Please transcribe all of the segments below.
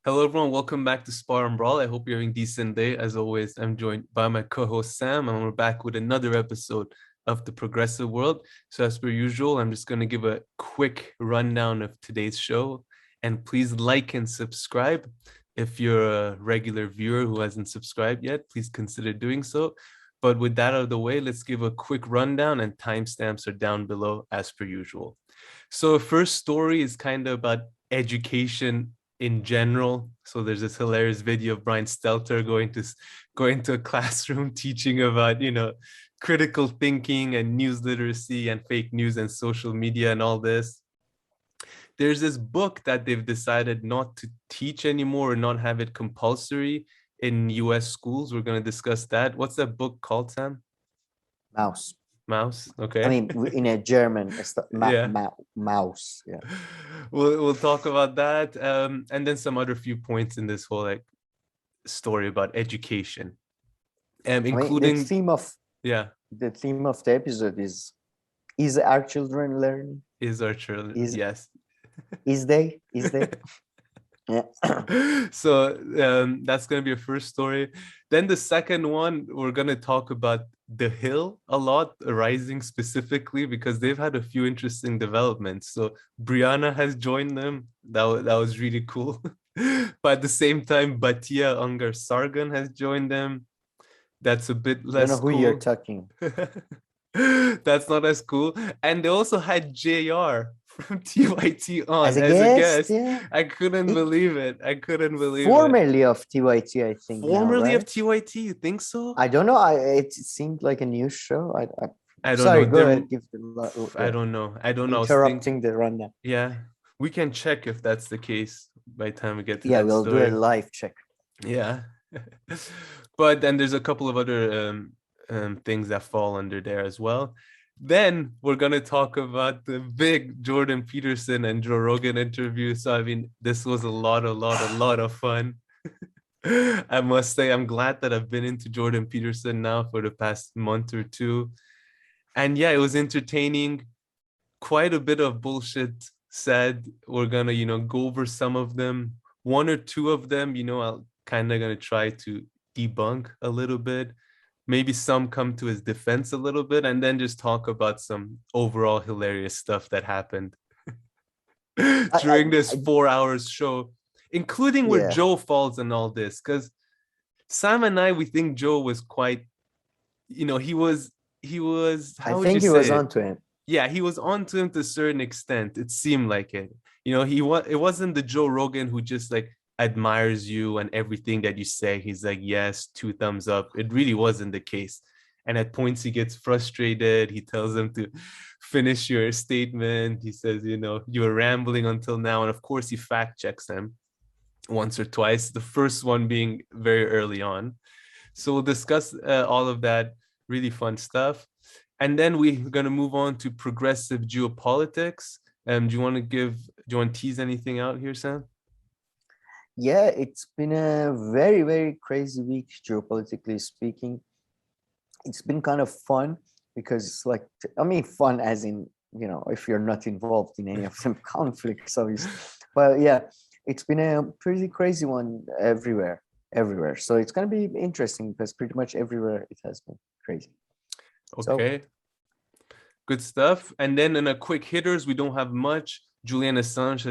Hello, everyone. Welcome back to Spar&Brawl. I hope you're having a decent day. As always, I'm joined by my co-host Sam, and we're back with another episode of the Progressive World. So, as per usual, I'm just going to give a quick rundown of today's show. And please like and subscribe. If you're a regular viewer who hasn't subscribed yet, please consider doing so. But with that out of the way, let's give a quick rundown, and timestamps are down below as per usual. So, the first story is kind of about education in general. So there's this hilarious video of Brian Stelter going to a classroom teaching about, critical thinking and news literacy and fake news and social media and all this. There's this book that they've decided not to teach anymore or not have it compulsory in US schools. We're going to discuss that. What's that book called, Sam? Mouse. Mouse. Okay. I mean, in a German, it's mouse. Yeah. We'll talk about that, and then some other few points in this whole story about education, including the theme of the episode is our children learning? Is our children? Yes. Is they? Yeah. So that's going to be a first story. Then the second one, we're going to talk about The Hill a lot, Rising specifically, because they've had a few interesting developments. So Briahna has joined them. That was really cool. But at the same time, Batia Ungar Sargon has joined them. That's a bit less cool. Who you're talking. That's not as cool. And they also had JR from TYT on as a guest. Yeah. I couldn't believe it. Formerly of TYT, I think. Formerly of TYT, you think so? I don't know. It seemed like a news show. I don't Sorry, know. go ahead. I don't know. Interrupting the rundown. Yeah, we can check if that's the case by the time we get to that we'll story. Do a live check. Yeah. But then there's a couple of other things that fall under there as well. Then we're going to talk about the big Jordan Peterson and Joe Rogan interview. So, I mean, this was a lot of fun. I must say, I'm glad that I've been into Jordan Peterson now for the past month or two. And yeah, it was entertaining. Quite a bit of bullshit said. We're going to, go over some of them. One or two of them, I'll kind of going to try to debunk a little bit. Maybe some come to his defense a little bit, and then just talk about some overall hilarious stuff that happened during this 4 hours show, including where Joe falls in all this. Because Sam and I, we think Joe was quite, he was. I think he was onto him. Yeah, he was onto him to a certain extent. It seemed like it. It wasn't the Joe Rogan who just admires you and everything that you say. He's like, yes, 2 thumbs up. It really wasn't the case. And at points he gets frustrated. He tells them to finish your statement. He says, you were rambling until now. And of course he fact checks him once or twice, the first one being very early on. So we'll discuss all of that really fun stuff. And then we're going to move on to progressive geopolitics. Do you want to tease anything out here, Sam? Yeah, it's been a very, very crazy week, geopolitically speaking. It's been kind of fun because, fun as in, if you're not involved in any of them conflicts, obviously. But yeah, it's been a pretty crazy one everywhere. So it's going to be interesting because pretty much everywhere it has been crazy. Okay. Good stuff. And then in a quick hitters, we don't have much. Julian Assange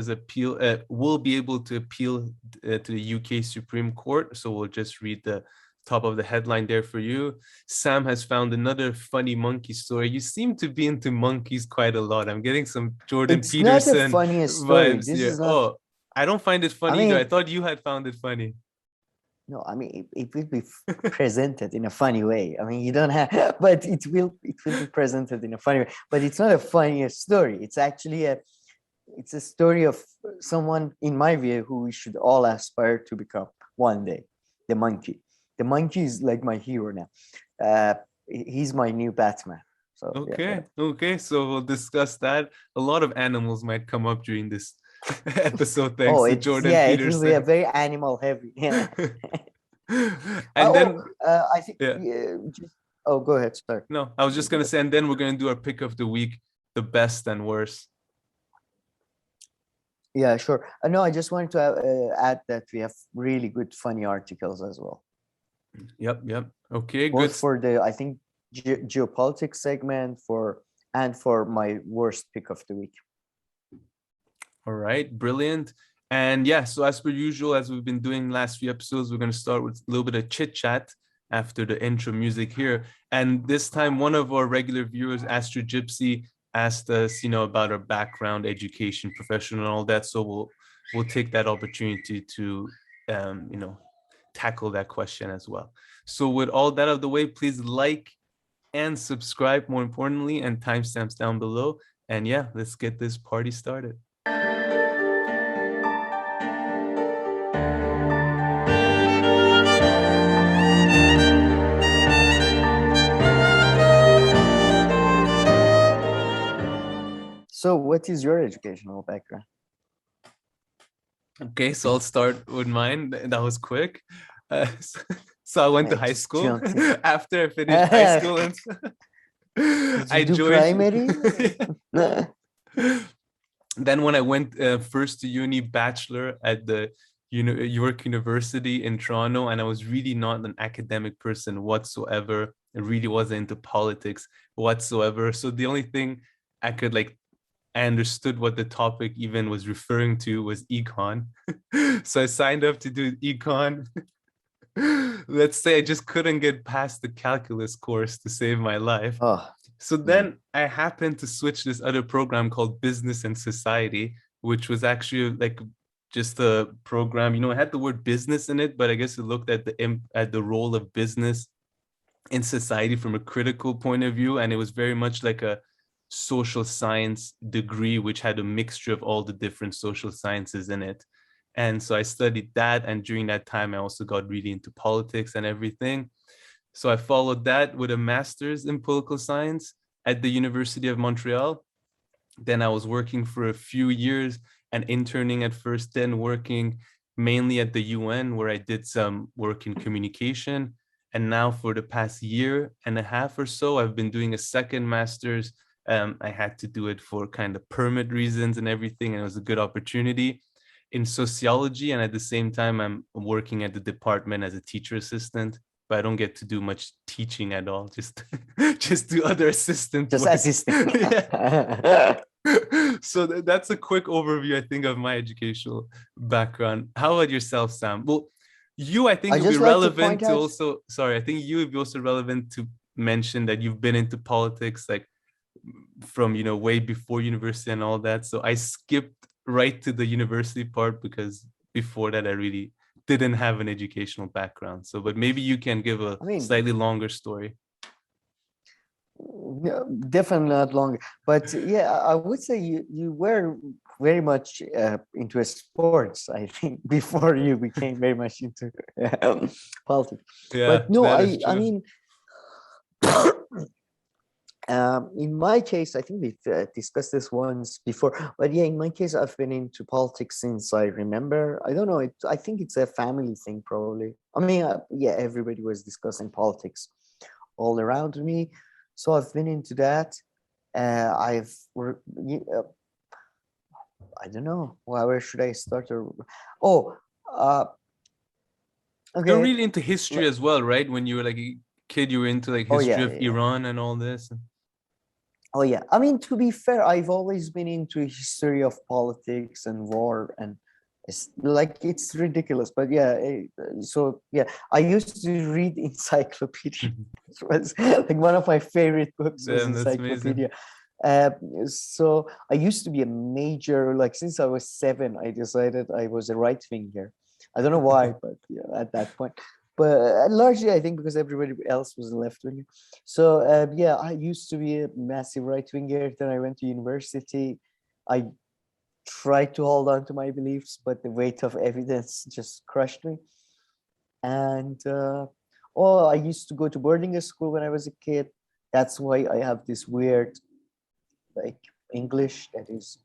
will be able to appeal to the UK Supreme Court. So we'll just read the top of the headline there for you. Sam has found another funny monkey story. You seem to be into monkeys quite a lot. I'm getting some Jordan Peterson vibes. It's not the funniest story. This is not... Oh, I don't find it funny either. I thought you had found it funny. No, I mean, it will be presented in a funny way. I mean, you don't have, but it will be presented in a funny way. But it's not a funniest story. It's actually it's a story of someone, in my view, who we should all aspire to become one day. The monkey. The monkey is like my hero now. He's my new Batman. So okay. So we'll discuss that. A lot of animals might come up during this episode. Thanks to Jordan Peterson. It will be a very animal heavy. Yeah. And then I think. Go ahead. Sorry. No, I was just gonna say, and then we're gonna do our pick of the week, the best and worst. Yeah, sure. No, I just wanted to add that we have really good, funny articles as well. Yep. Okay, Both good. for the, I think, geopolitics segment and for my worst pick of the week. All right, brilliant. And yeah, so as per usual, as we've been doing last few episodes, we're going to start with a little bit of chit chat after the intro music here. And this time, one of our regular viewers, Astro Gypsy, asked us, about our background, education, profession, and all that. So we'll take that opportunity to, tackle that question as well. So with all that out of the way, please like and subscribe, more importantly, and timestamps down below. And yeah, let's get this party started. So what is your educational background? Okay, so I'll start with mine. That was quick. So I went to high school. After I finished high school, and Did you do primary? Then when I went first to uni, bachelor at the York University in Toronto, and I was really not an academic person whatsoever. I really wasn't into politics whatsoever. So the only thing I could I understood what the topic even was referring to was econ. So I signed up to do econ. Let's say I just couldn't get past the calculus course to save my life. Oh, so then I happened to switch this other program called Business and Society, which was actually just a program, it had the word business in it, but I guess it looked at the role of business in society from a critical point of view. And it was very much like a social science degree, which had a mixture of all the different social sciences in it. And so I studied that. And during that time, I also got really into politics and everything. So I followed that with a master's in political science at the University of Montreal. Then I was working for a few years and interning at first, then working mainly at the UN, where I did some work in communication. And now for the past year and a half or so, I've been doing a second master's. I had to do it for kind of permit reasons and everything, and it was a good opportunity in sociology. And at the same time, I'm working at the department as a teacher assistant, but I don't get to do much teaching at all. Just do other assistant just work. assisting. So that's a quick overview, I think, of my educational background. How about yourself, Sam? Well, I think would be relevant to also, sorry, I think you would be also relevant to mention that you've been into politics from way before university and all that. So I skipped right to the university part because before that I really didn't have an educational background. So but maybe you can give a slightly longer story. Definitely not longer, but yeah, I would say you were very much into sports, I think, before you became very much into politics. Yeah, but no, I mean in my case, I think we've discussed this once before, but yeah, in my case, I've been into politics since I remember. I don't know, I think it's a family thing, probably. I mean, yeah, everybody was discussing politics all around me, so I've been into that. I don't know, where should I start? Okay. You're really into history as well, right? When you were like a kid, you were into history of Iran and all this. Oh yeah, I mean, to be fair, I've always been into history of politics and war, and it's ridiculous, but yeah. So yeah, I used to read encyclopedia. It was one of my favorite books was encyclopedia. So I used to be a major, since I was 7, I decided I was a right winger. I don't know why, but yeah, at that point. But largely, I think because everybody else was a left winger. So yeah, I used to be a massive right winger. Then I went to university. I tried to hold on to my beliefs, but the weight of evidence just crushed me. And I used to go to boarding school when I was a kid. That's why I have this weird, English that is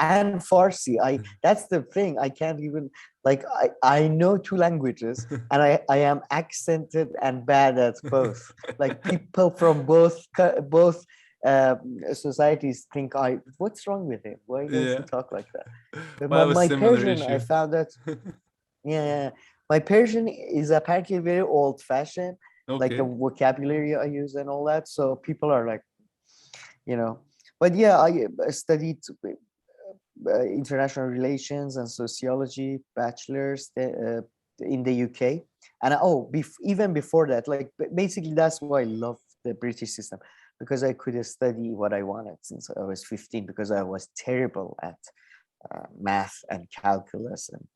and Farsi. That's the thing. I can't even I know 2 languages and I am accented and bad at both. People from both societies think, what's wrong with him? Why does he Yeah. talk like that? But Well, I have a my similar Persian, I issue. found that, yeah, my Persian is apparently very old-fashioned, like the Okay. vocabulary I use and all that. So people are like, you know, but yeah, I studied international relations and sociology, bachelor's in the UK. And even before that, like basically that's why I love the British system, because I could study what I wanted since I was 15, because I was terrible at math and calculus and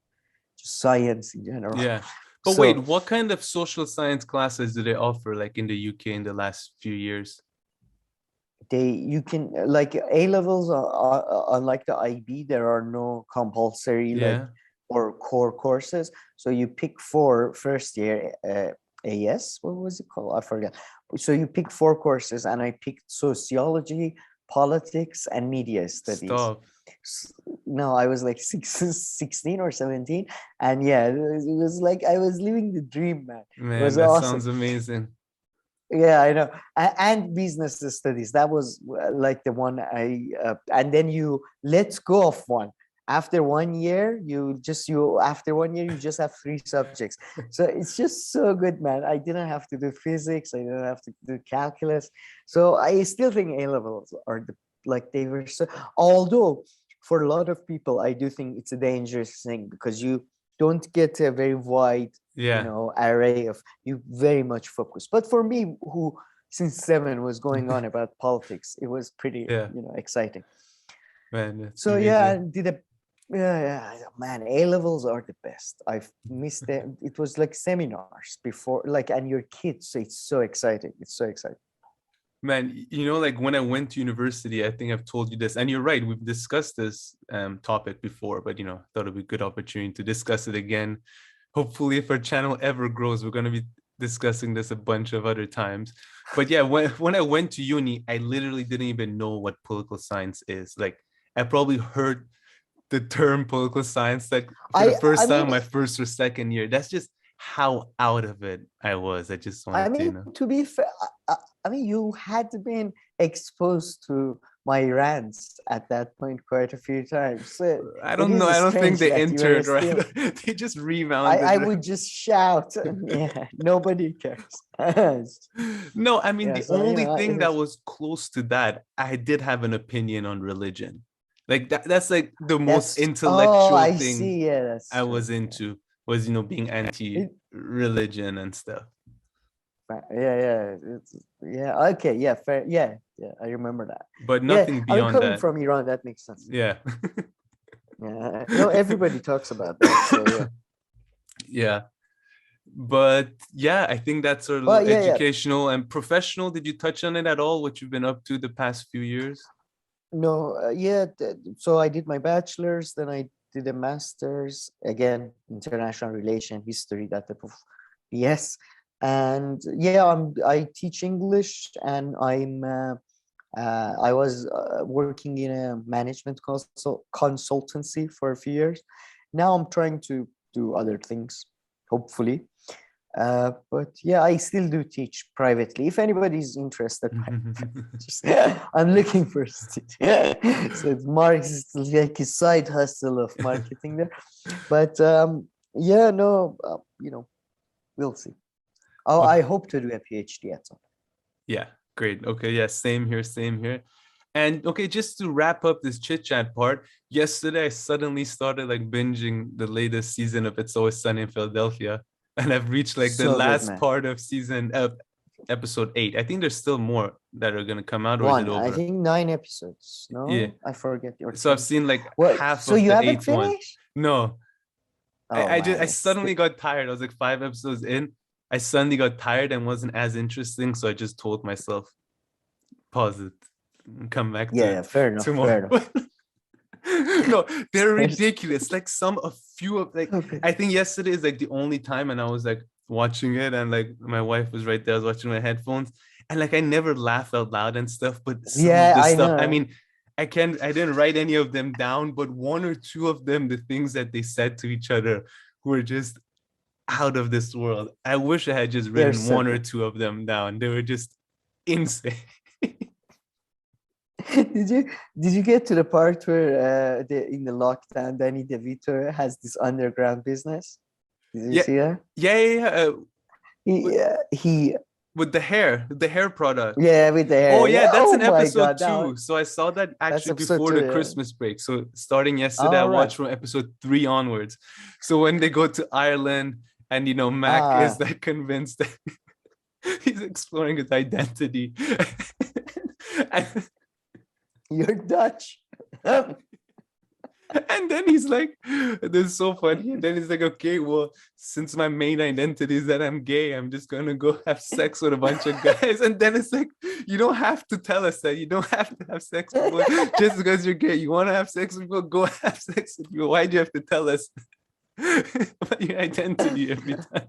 just science in general. Yeah. But wait, So what kind of social science classes do they offer like in the UK in the last few years? you can like A levels unlike the IB, there are no compulsory like Yeah. or core courses. So you pick four first year AS. What was it called? I forget. So you pick four courses, and I picked sociology, politics, and media studies. Stop. No, I was like 16 or 17, and yeah, it was like I was living the dream, man. It Man, was that awesome. sounds amazing. Yeah, I know. And business studies. That was like the one and then you let go of one. After 1 year, after 1 year, you just have three subjects. So it's just so good, man. I didn't have to do physics. I didn't have to do calculus. So I still think A levels are they were so, although for a lot of people, I do think it's a dangerous thing, because you don't get a very wide Yeah. array of, you very much focus. But for me, who since 7 was going on about politics, it was pretty Yeah. exciting. Man, that's So yeah, I amazing. did a man, A levels are the best. I've missed them. It was like seminars before, like, and your kids, so it's so exciting. It's so exciting. Man, like when I went to university, I think I've told you this, and you're right, we've discussed this topic before, but thought it'd be a good opportunity to discuss it again. Hopefully, if our channel ever grows, we're going to be discussing this a bunch of other times. But yeah, when I went to uni, I literally didn't even know what political science is. Like, I probably heard the term political science like for the I first time mean, my first or second year. That's just how out of it I was. I just wanted to, to be fair, I mean, you had been exposed to my rants at that point quite a few times. So I it don't know. is I don't think strange they that you were entered, right? still. They just remounted, I right? would just shout, and yeah, nobody cares. No, I mean, Yeah, the so only it thing that was. was close to that, I did have an opinion on religion. Like that's like the most That's oh, intellectual I thing see. Yeah, that's I true. was into was, being It, anti-religion and stuff. yeah. Okay, yeah, fair. Yeah. I remember that. But Yeah, nothing I mean, beyond coming that. from Iran, that makes sense. Yeah. Yeah, no, everybody talks about that. So yeah, Yeah. But yeah, I think that's a little but yeah. educational and professional. Did you touch on it at all? What you've been up to the past few years? No, so I did my bachelor's, then I did a master's, again, international relation history, that type of yes. And yeah, I teach English, and I was working in a management consultancy for a few years. Now I'm trying to do other things, hopefully. But yeah, I still do teach privately. If anybody's interested, I'm looking for a student. So it's like a side hustle of marketing there. But yeah, no, we'll see. Oh, I Okay. hope to do a PhD at some. Yeah, great. Okay, yeah, same here, same here. And okay, just to wrap up this chit chat part, yesterday I suddenly started like binging the latest season of It's Always Sunny in Philadelphia, and I've reached like the So good, last man. part of episode 8. I think there's still more that are gonna come out, or is it I over? think 9 episodes. Yeah. No, I forget your So I've count. seen like What? half So of you the haven't eighth one. finished? No, Oh I man, suddenly got tired. I was like 5 episodes in. I suddenly got tired and wasn't as interesting, so I just told myself, pause it, and come back to yeah, it fair enough, tomorrow. fair enough. No, they're ridiculous. Like a few of like, Okay. I think yesterday is like the only time, and I was like watching it, and like my wife was right there. I was watching my headphones, and like I never laugh out loud and stuff, but some of Yeah, the I stuff, I know. mean, I didn't write any of them down, but one or two of them, the things that they said to each other were just out of this world. I wish I had just They're written so one or good. two of them down. They were just insane. Did you get to the part where in the lockdown, Danny DeVito has this underground business? Did you Yeah, see that? yeah. He he With the hair product. yeah, with the Oh hair. yeah, Yeah. that's Oh in my episode God, two. So I saw that that's actually episode before two. the Yeah. Christmas break. So starting yesterday, I All right. watched from episode 3 onwards. So when they go to Ireland and Mac is Ah, like convinced that he's exploring his identity. and, you're Dutch. and then he's like, this is so funny. And then he's like, okay, well, since my main identity is that I'm gay, I'm just gonna go have sex with a bunch of guys. And then it's like, you don't have to tell us that. You don't have to have sex with people just because you're gay. You want to have sex with people, go have sex with people. Why do you have to tell us about your identity every time?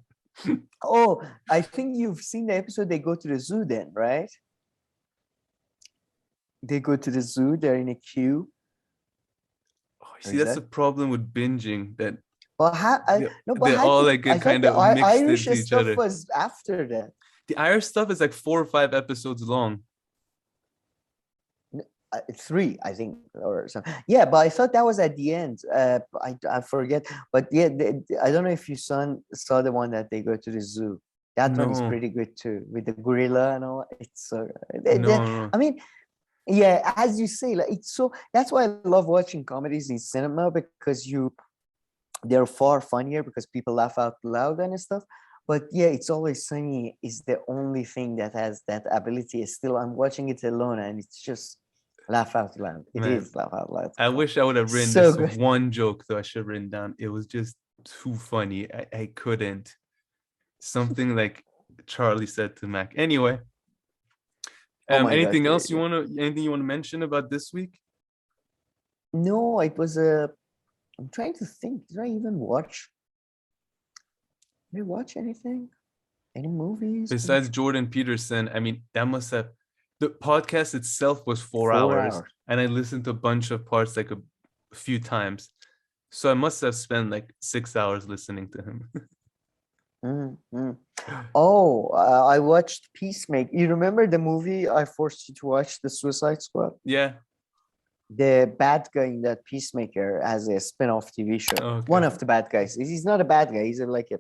Oh, I think you've seen the episode. They go to the zoo then, right? They go to the zoo. They're in a queue. Oh, Or see, is that's that? the problem with binging, that Well, no, but they're all like I thought kind the of mixed Irish into each stuff other. was after that. The Irish stuff is like 4 or 5 episodes long. 3, I think, or something. Yeah, but I thought that was at the end. I forget. But yeah, I don't know if you saw the one that they go to the zoo. That one is No, pretty good too, with the gorilla and all. It's no. I mean, yeah, as you say, like it's so. That's why I love watching comedies in cinema, because they're far funnier because people laugh out loud and stuff. But yeah, It's Always Sunny is the only thing that has that ability. Still, I'm watching it alone, and it's just laugh out loud. It Man, is laugh out loud. I wish I would have written So this good. one joke that I should have written down. It was just too funny. I couldn't. Something like Charlie said to Mac. Anyway, Oh my God. anything you want to mention about this week? No, it was I'm trying to think. Did I even watch? Did I watch anything? Any movies? Besides Jordan Peterson, I mean, that must have, the podcast itself was 4 4 hours, hours. and I listened to a bunch of parts like a few times. So I must have spent like 6 hours listening to him. Oh, I watched Peacemaker. You remember the movie I forced you to watch, The Suicide Squad? Yeah. The bad guy in that Peacemaker has a spin-off TV show. Okay. One of the bad guys. He's not a bad guy. He's like a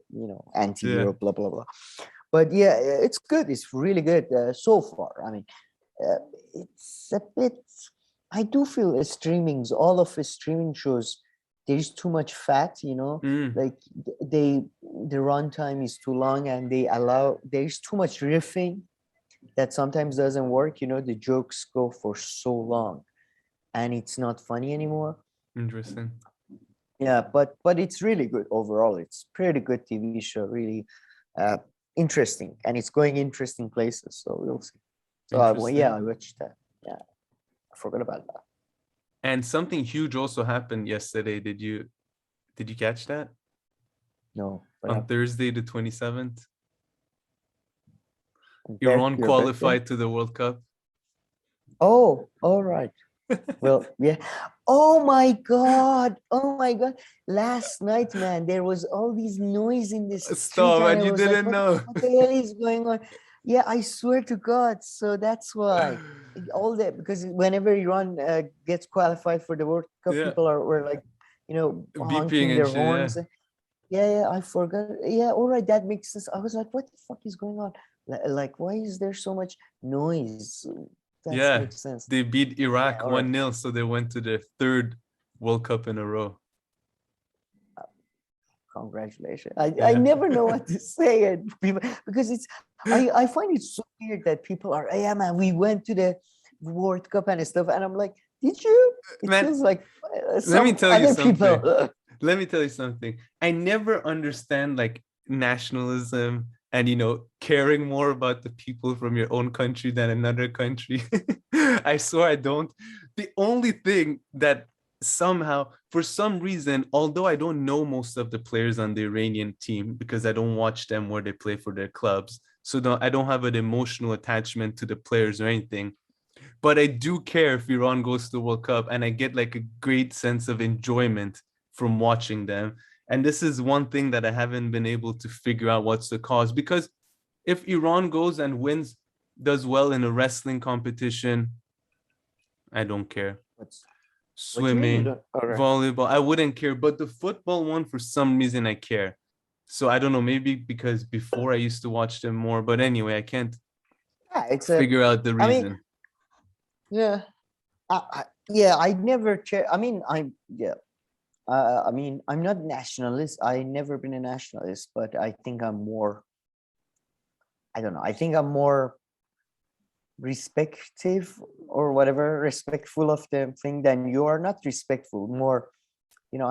anti-hero, Yeah. blah blah blah. But yeah, it's good. It's really good so far. I mean, it's a bit. I do feel all of the streaming shows, there is too much fat. Like the runtime is too long, and there is too much riffing that sometimes doesn't work. The jokes go for so long, and it's not funny anymore. Interesting. Yeah, but it's really good overall. It's pretty good TV show, really interesting, and it's going interesting places. So we'll see. So I watched that. Yeah, I forgot about that. And something huge also happened yesterday. Did you catch that? No. On Thursday, the 27th, Iran Iran qualified to the World Cup. Oh, all right. Well, yeah. Oh my God. Last night, man, there was all these noise in this street. Stop, and you didn't know. What the hell is going on? Yeah, I swear to God. So that's why because whenever Iran gets qualified for the World Cup, people were like, honking their horns. Yeah, I forgot. Yeah, all right, that makes sense. I was like, what the fuck is going on? Like, why is there so much noise? That makes sense. They beat Iraq 1-0, so they went to their 3rd World Cup in a row. Congratulations. I never know what to say because I find it so weird that people are, yeah, man, we went to the World Cup and stuff, and I'm like, did you? It feels like let me tell you something. Let me tell you something. I never understand like nationalism and caring more about the people from your own country than another country. I swear I don't. The only thing that somehow, for some reason, although I don't know most of the players on the Iranian team because I don't watch them where they play for their clubs, so I don't have an emotional attachment to the players or anything, but I do care if Iran goes to the World Cup, and I get like a great sense of enjoyment from watching them. And this is one thing that I haven't been able to figure out what's the cause, because if Iran goes and does well in a wrestling competition, I don't care. What you mean you Swimming, don't? All right. volleyball, I wouldn't care. But the football one, for some reason, I care. So I don't know, maybe because before I used to watch them more. But anyway, I can't Yeah, it's a. figure out the I mean, reason. yeah, yeah. I never care. I mean, yeah. I mean, I'm not nationalist. I never been a nationalist, but I think I'm more. I don't know. I think I'm more respective or whatever, respectful of the thing than you are. Not respectful, more.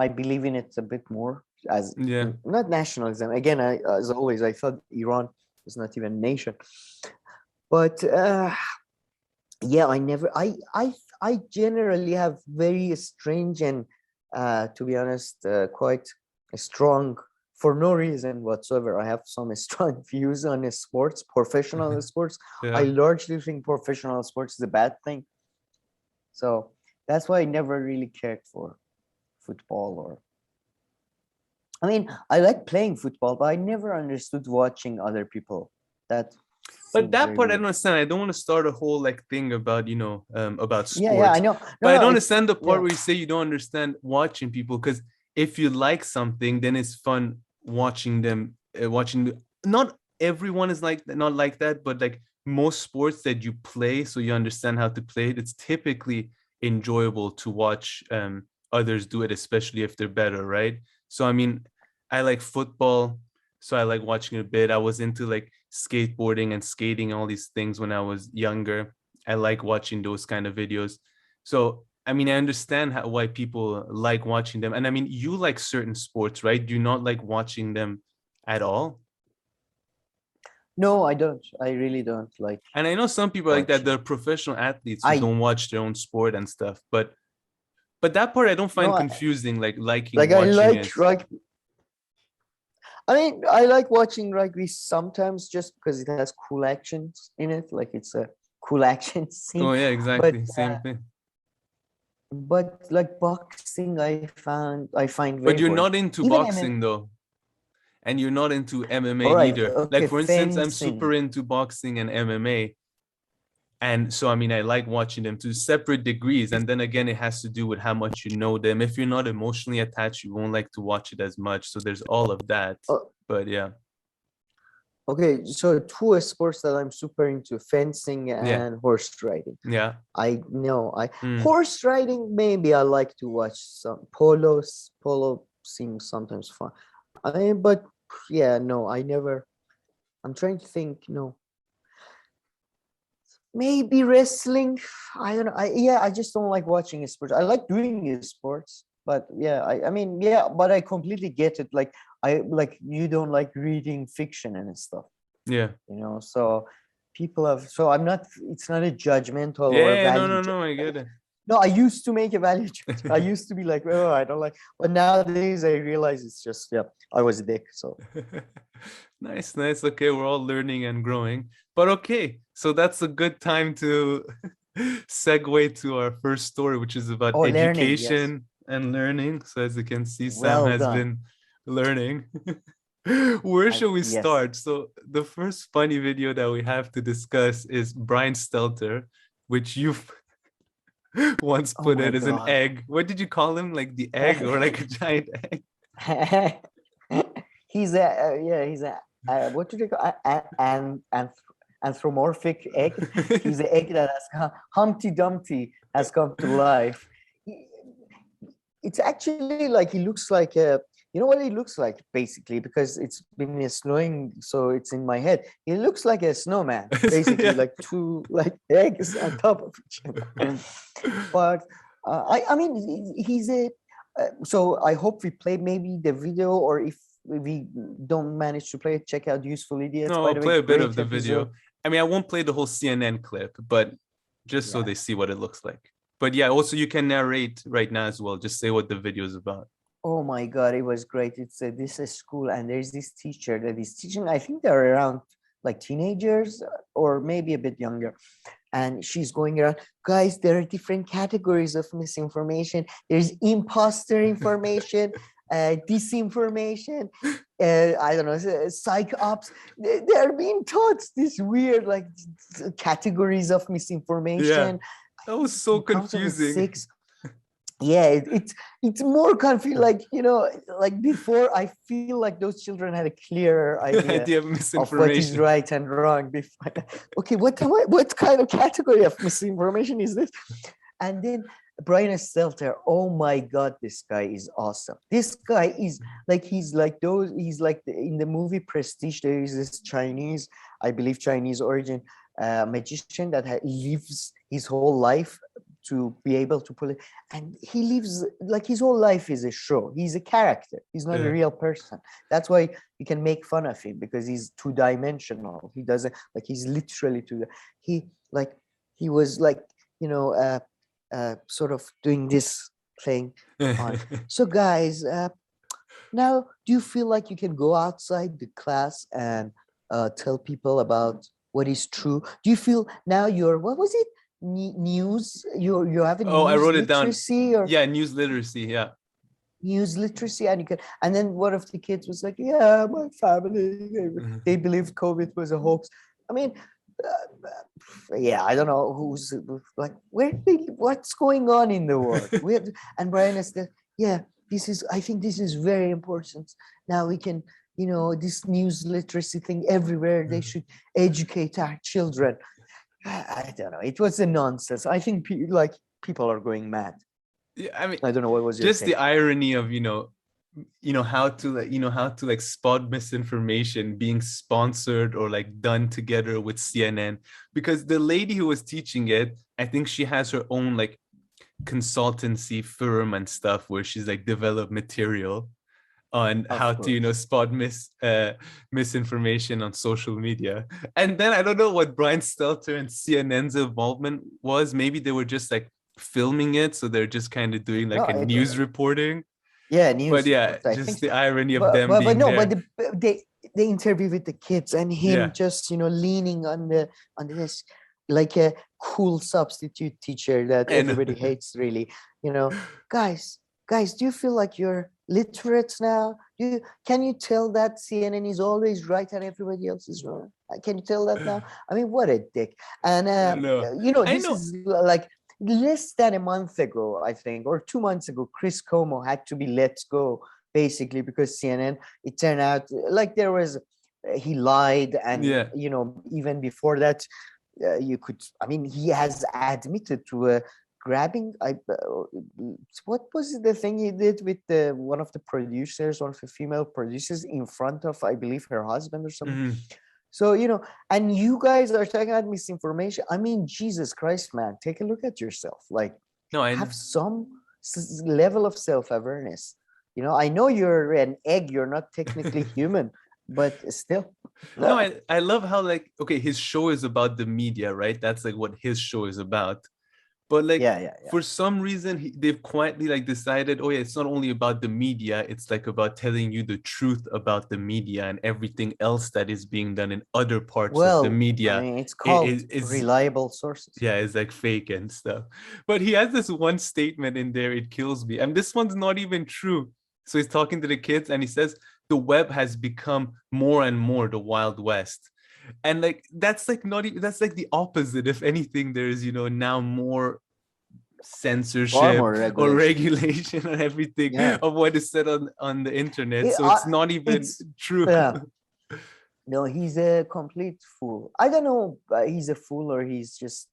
I believe in it a bit more as Yeah. not nationalism. Again, as always, I thought Iran was not even a nation, but yeah, I generally have very strange and to be honest, quite strong, for no reason whatsoever. I have some strong views on sports, professional sports. I Yeah. largely think professional sports is a bad thing. So that's why I never really cared for football. Or I mean, I like playing football, but I never understood watching other people. That But seems that very part I weird. don't understand. I don't want to start a whole like thing about, about Yeah, I sports. know. No, But I no, don't it's understand the part yeah. where you say you don't understand watching people, because if you like something, then it's fun watching them, not everyone is like not like that, but like most sports that you play, so you understand how to play it, it's typically enjoyable to watch others do it, especially if they're better, right? So I mean, I like football, so I like watching it a bit. I was into like skateboarding and skating, all these things when I was younger. I like watching those kind of videos. So I mean, I understand why people like watching them. And I mean, you like certain sports, right? Do you not like watching them at all? No, I don't. I really don't like And I know some people like that. watching. They're professional athletes who I don't watch their own sport and stuff. But that part I don't no, find confusing, like liking like I watching like it. rugby. I mean, I like watching rugby sometimes just because it has cool actions in it. Like it's a cool action Oh scene. yeah, But exactly. Same thing. like boxing, I find But very you're boring. not into Even MMA. boxing though. And you're not into MMA All right, either. Like okay, for instance, I'm super fencing. into boxing and MMA. And so I mean, I like watching them to separate degrees. And then again, it has to do with how much you know them. If you're not emotionally attached, you won't like to watch it as much. So there's all of that. Uh, But yeah. okay, so two sports that I'm super into: fencing Yeah. and horse riding. Yeah. I know I Mm. horse riding, maybe I like to watch some polos. Polo seems sometimes fun. But yeah, no, I never. I'm trying to think. No, maybe wrestling. I don't know. I just don't like watching sports. I like doing sports, but yeah, I mean, yeah, but I completely get it. Like you don't like reading fiction and stuff, Yeah. So people have. So I'm not. It's not a judgmental or Yeah. No, value. no, no. I get it. No, I used to make a value judgment. I used to be like, oh, I don't like. But nowadays, I realize it's just, yeah, I was a dick. So Nice, nice. Okay, we're all learning and growing. But okay, so that's a good time to segue to our first story, which is about oh, learning, yes, education and learning. So as you can see, Sam well has done. been learning. Where should we Yes. start? So the first funny video that we have to discuss is Brian Stelter, which you've once Oh put my it as an god. egg. What did you call him? Like the egg or like a giant egg? He's a yeah. He's a what do they call an anthropomorphic egg? He's an egg that has come, Humpty Dumpty has come to life. He- It's actually like he looks like a. You know what he looks like basically, because it's been snowing, so it's in my head. He looks like a snowman, basically, Yeah. like two like eggs on top of each other. But I mean, he's a. So I hope we play maybe the video, or if we don't manage to play it, check out Useful Idiots. No, By I'll the way, play a bit of great the episode. video. I mean, I won't play the whole CNN clip, but just so Yeah. they see what it looks like. But yeah, also you can narrate right now as well. Just say what the video is about. Oh my God, it was great. It's this is school, and there's this teacher that is teaching. I think they're around like teenagers or maybe a bit younger. And she's going around, guys, there are different categories of misinformation. There's imposter information, disinformation, I don't know, psych ops. They're being taught this weird like categories of Yeah. misinformation. That was so confusing. 2006. Yeah, it's more confusing. Like, like before, I feel like those children had a clearer idea Idea of of what is misinformation. right and wrong. Before, okay, what kind of category of misinformation is this? And then Brian Stelter, oh my God, this guy is awesome. This guy is like, he's like in the movie Prestige, there is this Chinese, I believe Chinese origin magician that lives his whole life to be able to pull it. And he lives like his whole life is a show. He's a character. He's not a real person. That's why you can make fun of him, because he's two-dimensional. He doesn't, like, he's literally he was like, sort of doing this thing on. So guys, now do you feel like you can go outside the class and tell people about what is true? Do you feel now you're, what was it? News, you have a Oh, I news wrote it down. literacy, or Yeah, news literacy. Yeah. news literacy, and you can, and then one of the kids was like, yeah, my family, they believed COVID was a hoax. I mean, yeah, I don't know who's like, what's going on in the world? And Brian said, yeah, I think this is very important. Now we can, this news literacy thing everywhere, they should educate our children. I don't know. It was a nonsense. I think people are going mad. Yeah, I mean, I don't know what was your just take. the irony of how to like spot misinformation being sponsored or like done together with CNN, because the lady who was teaching it, I think she has her own like consultancy firm and stuff where she's like developed material on how to spot misinformation on social media. And then I don't know what Brian Stelter and CNN's involvement was. Maybe they were just like filming it, so they're just kind of doing like news reporting. Yeah, news. But yeah, just the irony of them being there. But the interview with the kids and him just leaning on this like a cool substitute teacher that everybody hates, really. Guys, do you feel like you're literate now? Can you tell that CNN is always right and everybody else is wrong? Can you tell that now? I mean, what a dick. And this is like less than a month ago, I think, or 2 months ago, Chris Cuomo had to be let go, basically, because CNN, it turned out like he lied. And, even before that, he has admitted to grabbing, what was the thing he did with one of the producers, one of the female producers, in front of, I believe, her husband or something. Mm-hmm. So, and you guys are talking about misinformation. I mean, Jesus Christ, man, take a look at yourself. Like, have some level of self-awareness. I know you're an egg, you're not technically human, but still. No, I love how, like, okay, his show is about the media, right? That's like what his show is about. But like, for some reason, they've quietly like decided, oh yeah, it's not only about the media, it's like about telling you the truth about the media, and everything else that is being done in other parts of the media. I mean, it's called reliable sources. Yeah, it's like fake and stuff. But he has this one statement in there, it kills me. And this one's not even true. So he's talking to the kids and he says, the web has become more and more the Wild West. And like, that's like that's like the opposite. If anything, there's, now more censorship or regulation and everything of what is said on the internet. So it's not even true. Yeah. No, he's a complete fool. I don't know, he's a fool or he's just,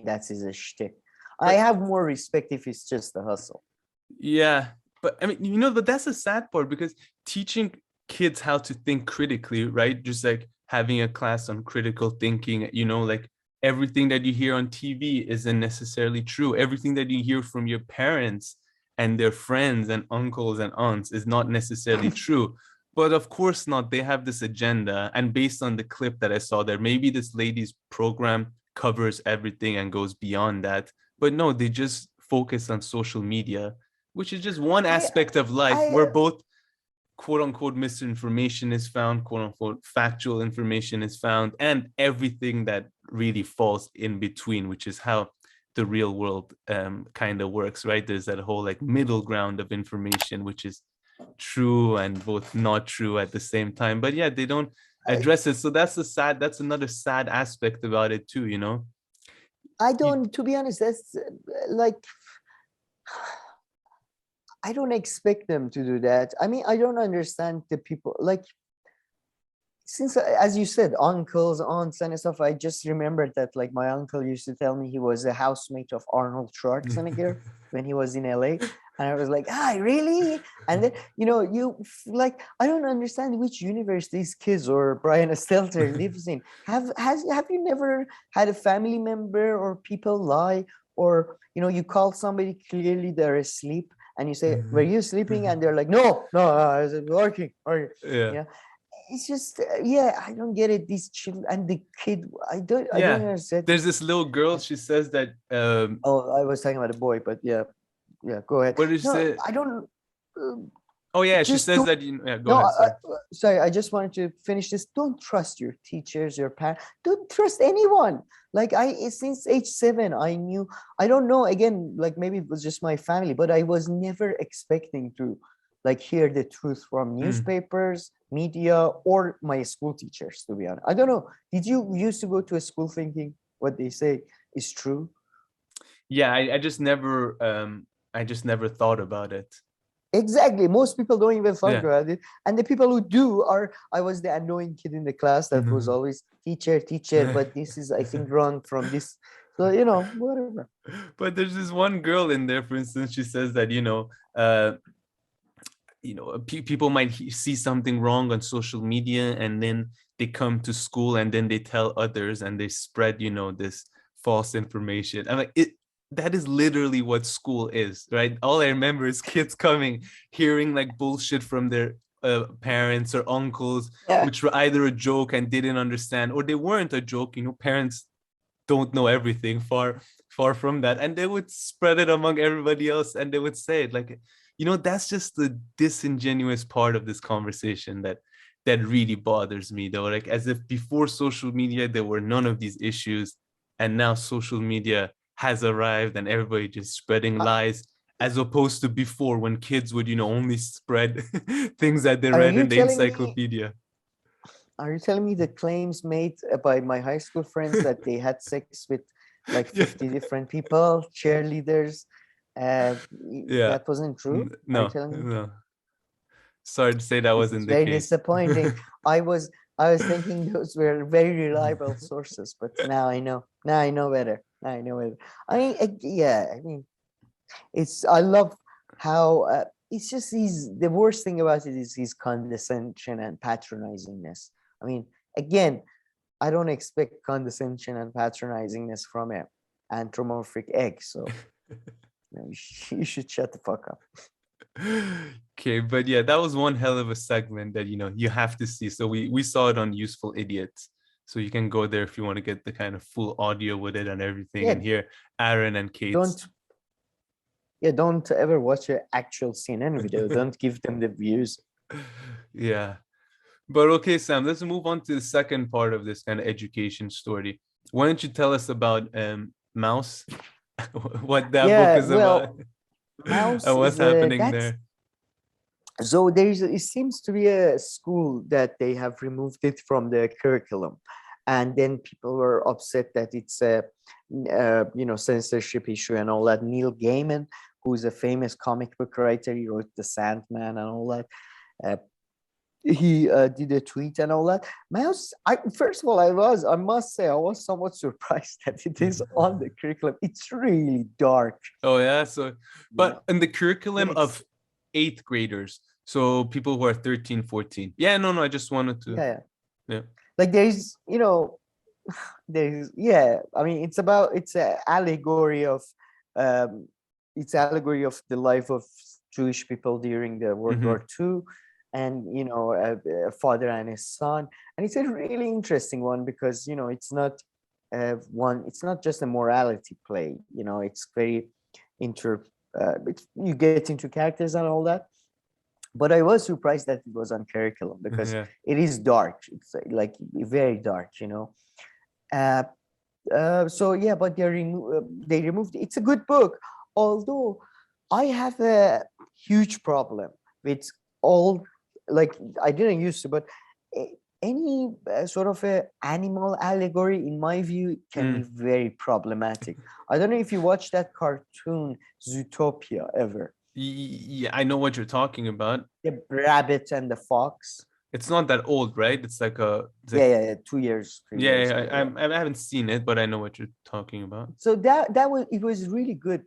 that's his shtick. I have more respect if it's just a hustle. Yeah. But but that's the sad part, because teaching kids how to think critically, right? Just like having a class on critical thinking, like everything that you hear on TV isn't necessarily true. Everything that you hear from your parents and their friends and uncles and aunts is not necessarily true. But of course not. They have this agenda. And based on the clip that I saw there, maybe this lady's program covers everything and goes beyond that. But no, they just focus on social media, which is just one aspect of life where both quote unquote misinformation is found, quote unquote factual information is found, and everything that really falls in between, which is how the real world kind of works, right? There's that whole like middle ground of information, which is true and both not true at the same time. But yeah, they don't address it. So that's another sad aspect about it too, I You, don't, to be honest, that's like, I don't expect them to do that. I mean, I don't understand the people, like, since, as you said, uncles, aunts, and stuff. I just remembered that, like, my uncle used to tell me he was a housemate of Arnold Schwarzenegger when he was in LA, and I was like, ah, really? And then, like, I don't understand which universe these kids or Brian Stelter lives in. Have you never had a family member or people lie, or you call somebody, clearly they're asleep, and you say, were you sleeping? And they're like, no, I was working. Or yeah. it's just, yeah, I don't get it. These children and the kid, I don't Yeah. understand. There's this little girl, she says that Oh, I was talking about a boy, but yeah, go ahead. what did she No, say? I don't. uh, Oh yeah, she just says don't. that yeah, go No, ahead, sorry. sorry. I just wanted to finish this. Don't trust your teachers, your parents. Don't trust anyone. Like, since age 7, I knew. I don't know. Again, like, maybe it was just my family, but I was never expecting to, like, hear the truth from Mm. newspapers, media, or my school teachers. To be honest, I don't know. Did you used to go to a school thinking what they say is true? Yeah, I just never thought about it. Exactly. Most people don't even think Yeah. about it. And the people who do are, I was the annoying kid in the class that was always teacher, but this is, I think, wrong from this. So, whatever. But there's this one girl in there, for instance, she says that, people might see something wrong on social media, and then they come to school and then they tell others and they spread, this false information. I'm like, that is literally what school is, right? All I remember is kids coming, hearing like bullshit from their parents or uncles, Yeah. which were either a joke and didn't understand, or they weren't a joke. Parents don't know everything, far from that, and they would spread it among everybody else, and they would say it like, that's just the disingenuous part of this conversation that really bothers me, though. Like, as if before social media there were none of these issues, and now social media has arrived and everybody just spreading Uh, lies, as opposed to before, when kids would only spread things that they Are read you in the telling me? encyclopedia. Are you telling me the claims made by my high school friends that they had sex with like Yeah. 50 different people, cheerleaders, Yeah. that wasn't true? Are you No, telling me? no, sorry to say that This is wasn't the very case. disappointing. I was I was thinking those were very reliable sources, but now I know. Now I know better. Now I know better. Yeah. I mean, I love how it's just the worst thing about it is his condescension and patronizingness. I mean, again, I don't expect condescension and patronizingness from a anthropomorphic egg. So you should shut the fuck up. Okay, but yeah, that was one hell of a segment that you have to see. So we saw it on Useful Idiots. So you can go there if you want to get the kind of full audio with it and everything, and Yeah, hear Aaron and Kate's. don't don't ever watch an actual CNN video. Don't give them the views. Yeah. But okay, Sam, let's move on to the second part of this kind of education story. Why don't you tell us about Mouse, what that book Yeah, is about, well, and Mouse what's is happening that's there? so it seems to be a school that they have removed it from the curriculum, and then people were upset that it's a censorship issue and all that. Neil Gaiman, who's a famous comic book writer, he wrote The Sandman and all that. Uh, he did a tweet and all that. Mouse, first of all, I must say, I was somewhat surprised that it is on the curriculum. It's really dark. Oh yeah, so You but know, in the curriculum it's of eighth graders, so people who are 13, 14. Yeah, no, I just wanted to, yeah. yeah. Like there's yeah. I mean, it's a allegory of um, it's allegory of the life of Jewish people during the World Mm-hmm. War II, and a father and his son, and it's a really interesting one because it's not just a morality play. It's very inter. You get into characters and all that, but I was surprised that it was on curriculum because Yeah. it is dark. It's like very dark. Uh, so yeah, but they removed it. It's a good book, although I have a huge problem with all, like, I didn't used to, but any sort of a animal allegory, in my view, can be very problematic. I don't know if you watched that cartoon Zootopia ever. Yeah, I know what you're talking about. The rabbit and the fox. It's not that old, right? It's like Yeah, 2 years, 3 years yeah. ago. Yeah. I haven't seen it, but I know what you're talking about. So that was, it was really good.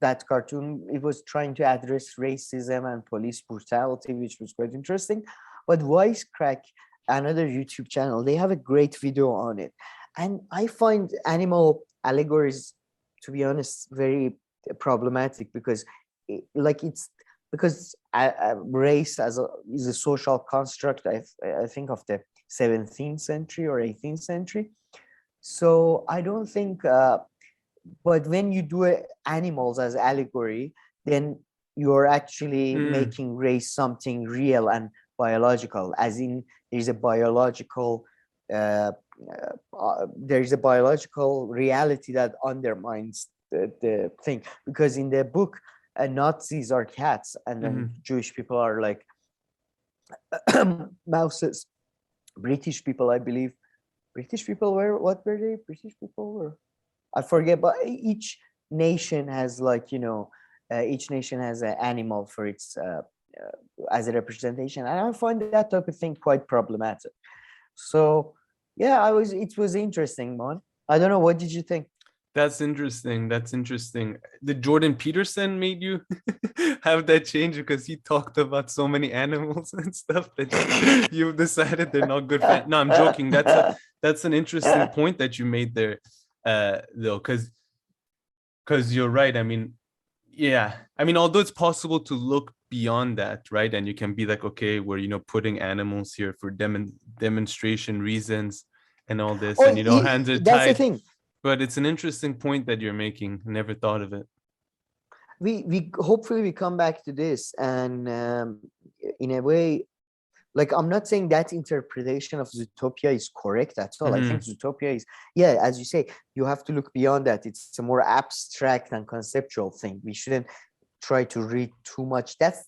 That cartoon, it was trying to address racism and police brutality, which was quite interesting. But Wisecrack, another YouTube channel, they have a great video on it, and I find animal allegories, to be honest, very problematic because, it's because race is a social construct. I think of the 17th century or 18th century. So I don't think. But when you do animals as allegory, then you're actually making race something real and biological, as in there's a biological reality that undermines the thing. Because in the book, Nazis are cats, and then Jewish people are like mouses. British people, I believe. British people were, what were they? British people were, I forget, but each nation has each nation has an animal for its as a representation, and I find that type of thing quite problematic. So yeah, it was interesting, man. I don't know, what did you think? That's interesting. That's interesting. Did Jordan Peterson made you have that change because he talked about so many animals and stuff that you've decided they're not good for? No, I'm joking. That's an interesting point that you made there, though, because you're right. I mean, yeah. I mean, although it's possible to look beyond that, right? And you can be like, okay, we're putting animals here for demonstration reasons and all this, and hands are that's the tied. thing. But it's an interesting point that you're making. I never thought of it. We hopefully we come back to this, and in a way, like, I'm not saying that interpretation of Zootopia is correct at all. I think Zootopia is, yeah, as you say, you have to look beyond that. It's a more abstract and conceptual thing. We shouldn't try to read too much. That's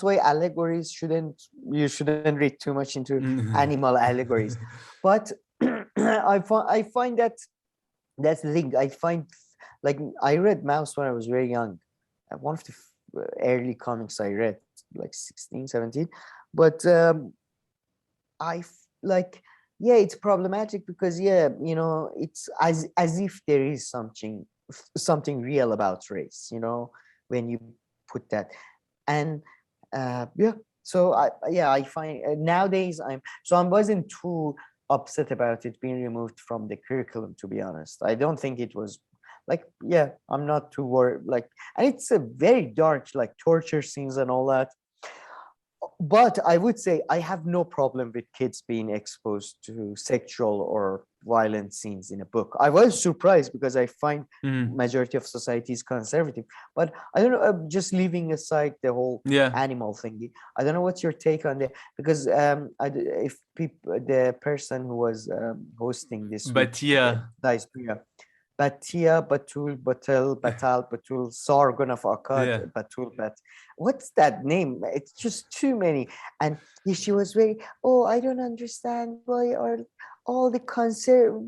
why allegories you shouldn't read too much into animal allegories. But I find that's the thing. I find, like, I read Mouse when I was very young. One of the early comics I read, like 16, 17. But yeah, it's problematic because, yeah, it's as if there is something real about race, when you put that. And yeah, so I find nowadays I wasn't too upset about it being removed from the curriculum, to be honest. I don't think it was, like, yeah, I'm not too worried, like, and it's a very dark, like, torture scenes and all that. But I would say I have no problem with kids being exposed to sexual or violent scenes in a book. I was surprised because I find majority of society is conservative. But I don't know, just leaving aside the whole animal thingy, I don't know what's your take on that, because the person who was hosting this but yeah, Batia, Batul, Batul, Sargon of Akkad, Batul, what's that name? It's just too many. And she was very, I don't understand why are all the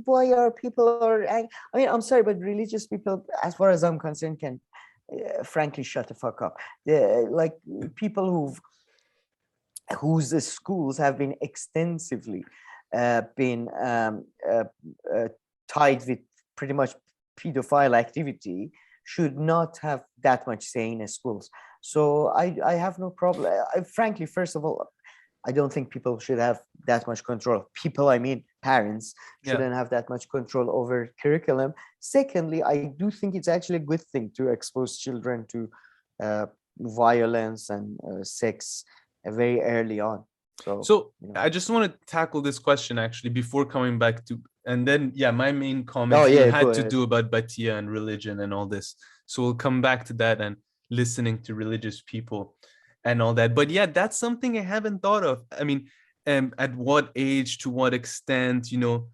why are people I mean, I'm sorry, but religious people, as far as I'm concerned, can frankly shut the fuck up. Like, people whose schools have been extensively been tied with pretty much pedophile activity should not have that much say in schools. So I have no problem. Frankly, first of all, I don't think people should have that much control. People, I mean parents, shouldn't have that much control over curriculum. Secondly, I do think it's actually a good thing to expose children to violence and sex very early on. So I just want to tackle this question actually before coming back to, and then my main comment had to do about Batia and religion and all this. So we'll come back to that and listening to religious people and all that. But yeah, that's something I haven't thought of. I mean, at what age, to what extent, I mean,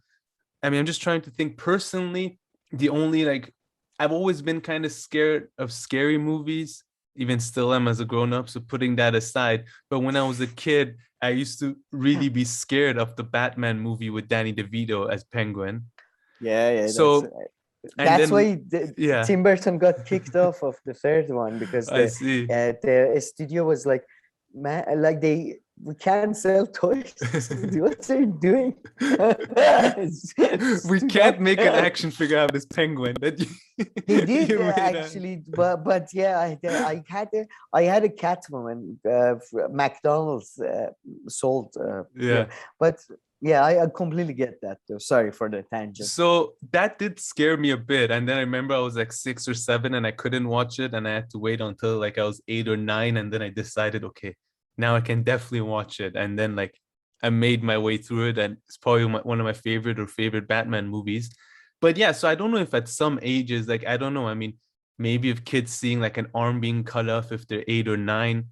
I'm just trying to think personally. The only, like, I've always been kind of scared of scary movies, even still am as a grown-up, so putting that aside. But when I was a kid, I used to really be scared of the Batman movie with Danny DeVito as Penguin. Yeah, So, and that's then, why yeah, Tim Burton got kicked off of the third one, because I see. the studio was like, man, like we can't sell toys. What are you doing? We can't make an action figure out of this penguin that They did you made out. actually, but yeah, I had a Catwoman. McDonald's sold. Yeah, Yeah. but yeah, I completely get that though. Sorry for the tangent. So that did scare me a bit. And then I remember I was like 6 or 7 and I couldn't watch it. And I had to wait until like I was 8 or 9. And then I decided, okay, now I can definitely watch it. And then like I made my way through it. And it's probably one of my favorite Batman movies. But yeah, so I don't know if at some ages, like, I don't know. I mean, maybe if kids seeing like an arm being cut off if they're 8 or 9,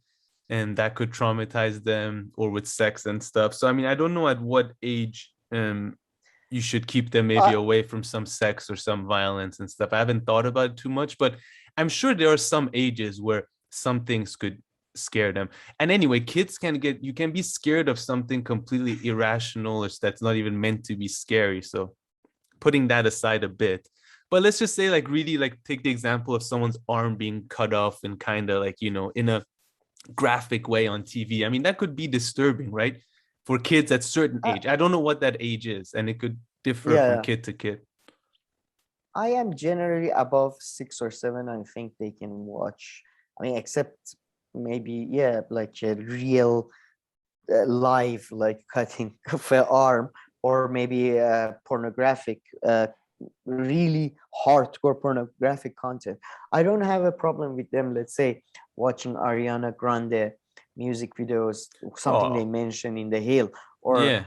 and that could traumatize them, or with sex and stuff. So I mean, I don't know at what age you should keep them maybe Uh, away from some sex or some violence and stuff. I haven't thought about it too much, but I'm sure there are some ages where some things could scare them. And anyway, kids you can be scared of something completely irrational or that's not even meant to be scary. So putting that aside a bit, but let's just say, like, really, like, take the example of someone's arm being cut off and kind of like, in a graphic way on TV. I mean, that could be disturbing, right? For kids at certain uh, age. I don't know what that age is, and it could differ from yeah, kid to kid. I am generally above 6 or 7. I think they can watch. I mean, except maybe, yeah, like a real live, like cutting of an arm, or maybe pornographic, really hardcore pornographic content. I don't have a problem with them, let's say, watching Ariana Grande music videos, something they Oh, mention in the Hill, or yeah.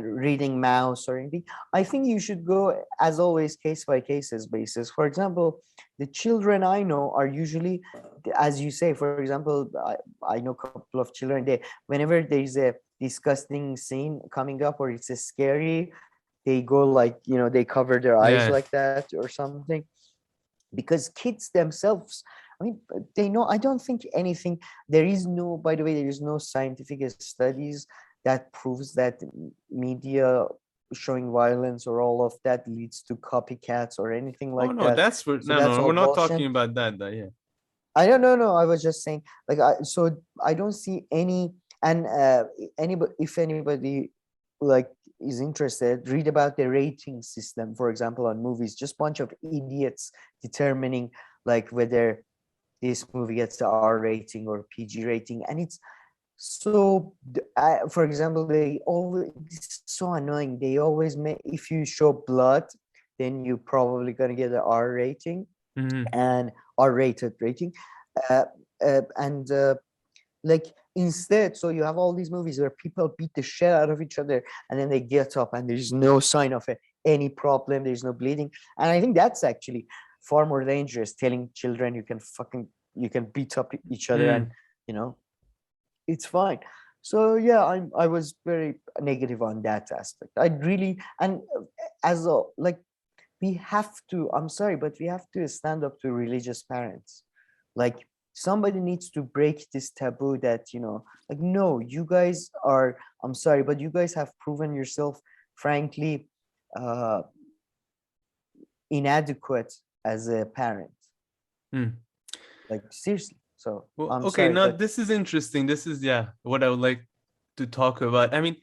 reading Mouse or anything. I think you should go, as always, case by cases basis. For example, the children I know are usually, as you say, for example, I know a couple of children, whenever there's a disgusting scene coming up or it's a scary, they go like, they cover their eyes Yeah. like that or something, because kids themselves, I mean, they know. I don't think anything, there is no, by the way, there is no scientific studies that proves that media showing violence or all of that leads to copycats or anything Oh like no, that. that's for So no, that's no. We're all not bullshit. talking about that. Though, yeah. I don't know. No, I was just saying, like, so I don't see any, and anybody, if anybody like is interested, read about the rating system, for example, on movies. Just bunch of idiots determining like whether this movie gets the R rating or PG rating, and it's so. For example, they always, it's so annoying. They always make, if you show blood, then you're probably gonna get an R rating Mm-hmm. and R-rated rating, uh, and like, instead, so you have all these movies where people beat the shit out of each other, and then they get up and there's no sign of any problem, there's no bleeding, and I think that's actually far more dangerous. Telling children you can beat up each other, and Mm. you know it's fine. So yeah, I was very negative on that aspect. I really, and as a, like, we have to, I'm sorry, but we have to stand up to religious parents. Like, somebody needs to break this taboo that, like, no, you guys are, I'm sorry, but you guys have proven yourself, frankly, uh, inadequate as a parent. Mm. Like, seriously. So Well, I'm okay, sorry, now but this is interesting. This is, yeah, what I would like to talk about. I mean,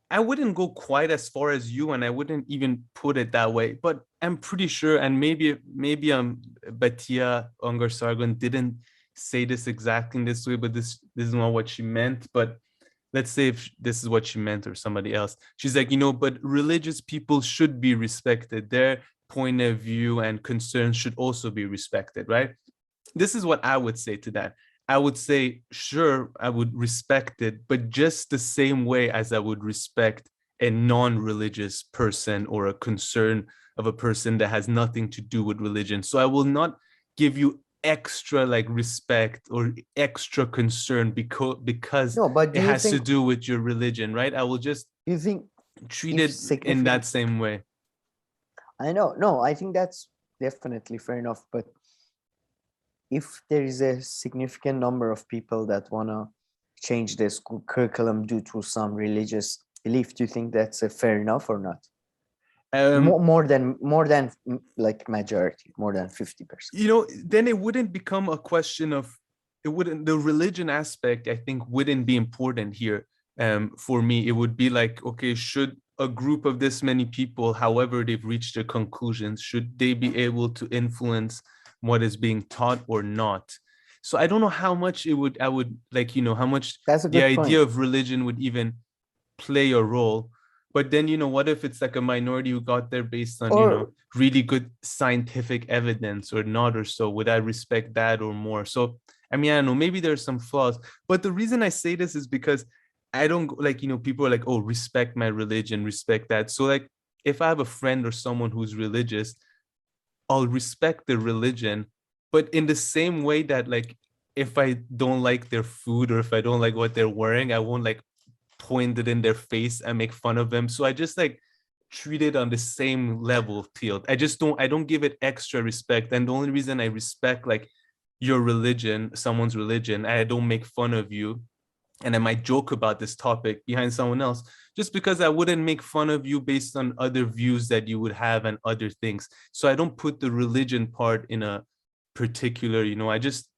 I wouldn't go quite as far as you, and I wouldn't even put it that way, but I'm pretty sure, and maybe Batia Ungar Sargon didn't say this exactly in this way, but this is not what she meant. But let's say if this is what she meant, or somebody else. She's like, but religious people should be respected. Their point of view and concerns should also be respected, right? This is what I would say to that. I would say, sure, I would respect it, but just the same way as I would respect a non-religious person or a concern of a person that has nothing to do with religion. So I will not give you extra like respect or extra concern because no, but it has to do with your religion, right? I will just do you think treat if it in significant, that same way. I know, no, I think that's definitely fair enough, but if there is a significant number of people that want to change the school curriculum due to some religious belief. Do you think that's fair enough or not? More than like majority, more than 50%. Then it wouldn't become a question of the religion aspect, I think, wouldn't be important here. For me, it would be like, okay, should a group of this many people, however they've reached their conclusions, should they be able to influence what is being taught or not? So I don't know how much I would like, how much the idea of religion would even play a role. But then, what if it's like a minority who got there based on, really good scientific evidence or not, or so? Would I respect that or more? So, I mean, I don't know, maybe there's some flaws. But the reason I say this is because I don't like, people are like, oh, respect my religion, respect that. So like, if I have a friend or someone who's religious, I'll respect their religion. But in the same way that like, if I don't like their food or if I don't like what they're wearing, I won't like point it in their face and make fun of them. So I just like treat it on the same level field. I don't give it extra respect. And the only reason I respect like your religion, someone's religion, I don't make fun of you, and I might joke about this topic behind someone else, just because I wouldn't make fun of you based on other views that you would have and other things. So I don't put the religion part in a particular,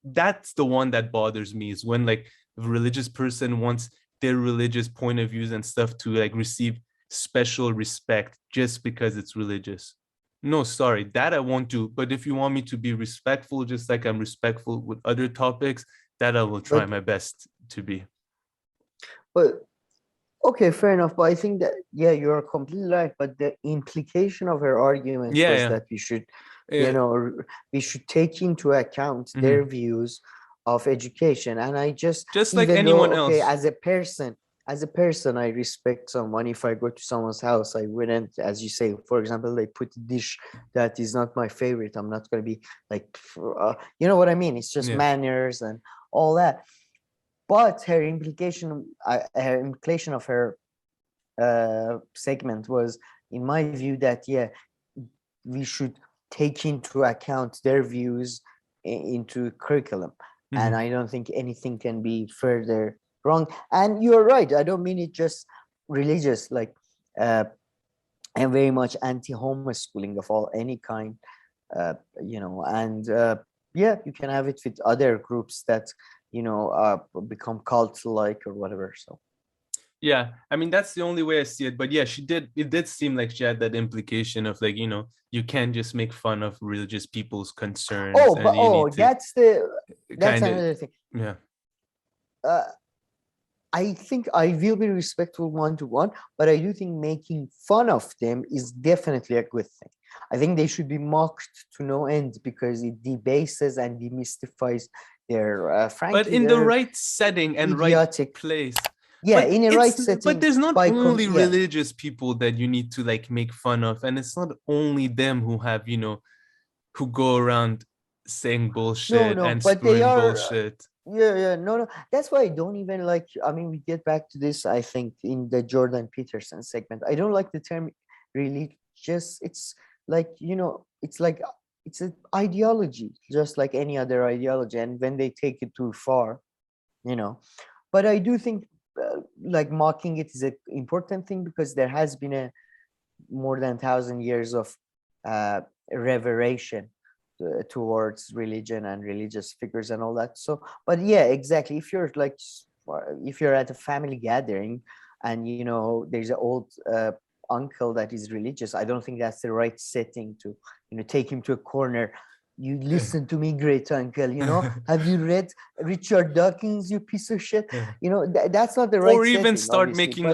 that's the one that bothers me, is when like a religious person wants their religious point of views and stuff to like receive special respect just because it's religious. No, sorry, that I won't do. But if you want me to be respectful, just like I'm respectful with other topics, that I will try my best to be. But okay, fair enough. But I think that, yeah, you're completely right. But the implication of her argument was that we should, we should take into account their views of education. And I just like anyone else. As a person, I respect someone. If I go to someone's house, I wouldn't, as you say, for example, they put a dish that is not my favorite. I'm not going to be like, you know what I mean? It's just manners and all that. But her implication of her segment was, in my view, that we should take into account their views into curriculum. And I don't think anything can be further wrong. And you're right, I don't mean it just religious, like I'm very much anti-homeschooling of any kind, and you can have it with other groups that become cult-like or whatever. So yeah, I mean, that's the only way I see it. But yeah, it did seem like she had that implication of like, you can't just make fun of religious people's concerns. That's another thing. Yeah. I think I will be respectful one-to-one, but I do think making fun of them is definitely a good thing. I think they should be mocked to no end because it debases and demystifies their frankly. But in the right setting and idiotic, right place. Yeah, in a right setting. But there's not only religious people that you need to like make fun of, and it's not only them who have, who go around saying bullshit and spewing bullshit. No. That's why I don't even like. I mean, we get back to this, I think, in the Jordan Peterson segment. I don't like the term religious. It's like, it's an ideology, just like any other ideology. And when they take it too far, but I do think like mocking it is an important thing, because there has been more than 1,000 years of reveration towards religion and religious figures and all that. So, but yeah, exactly. If you're at a family gathering and there's an old uncle that is religious, I don't think that's the right setting to take him to a corner. You listen to me, great uncle, have you read Richard Dawkins, you piece of shit? That's not the right or even setting,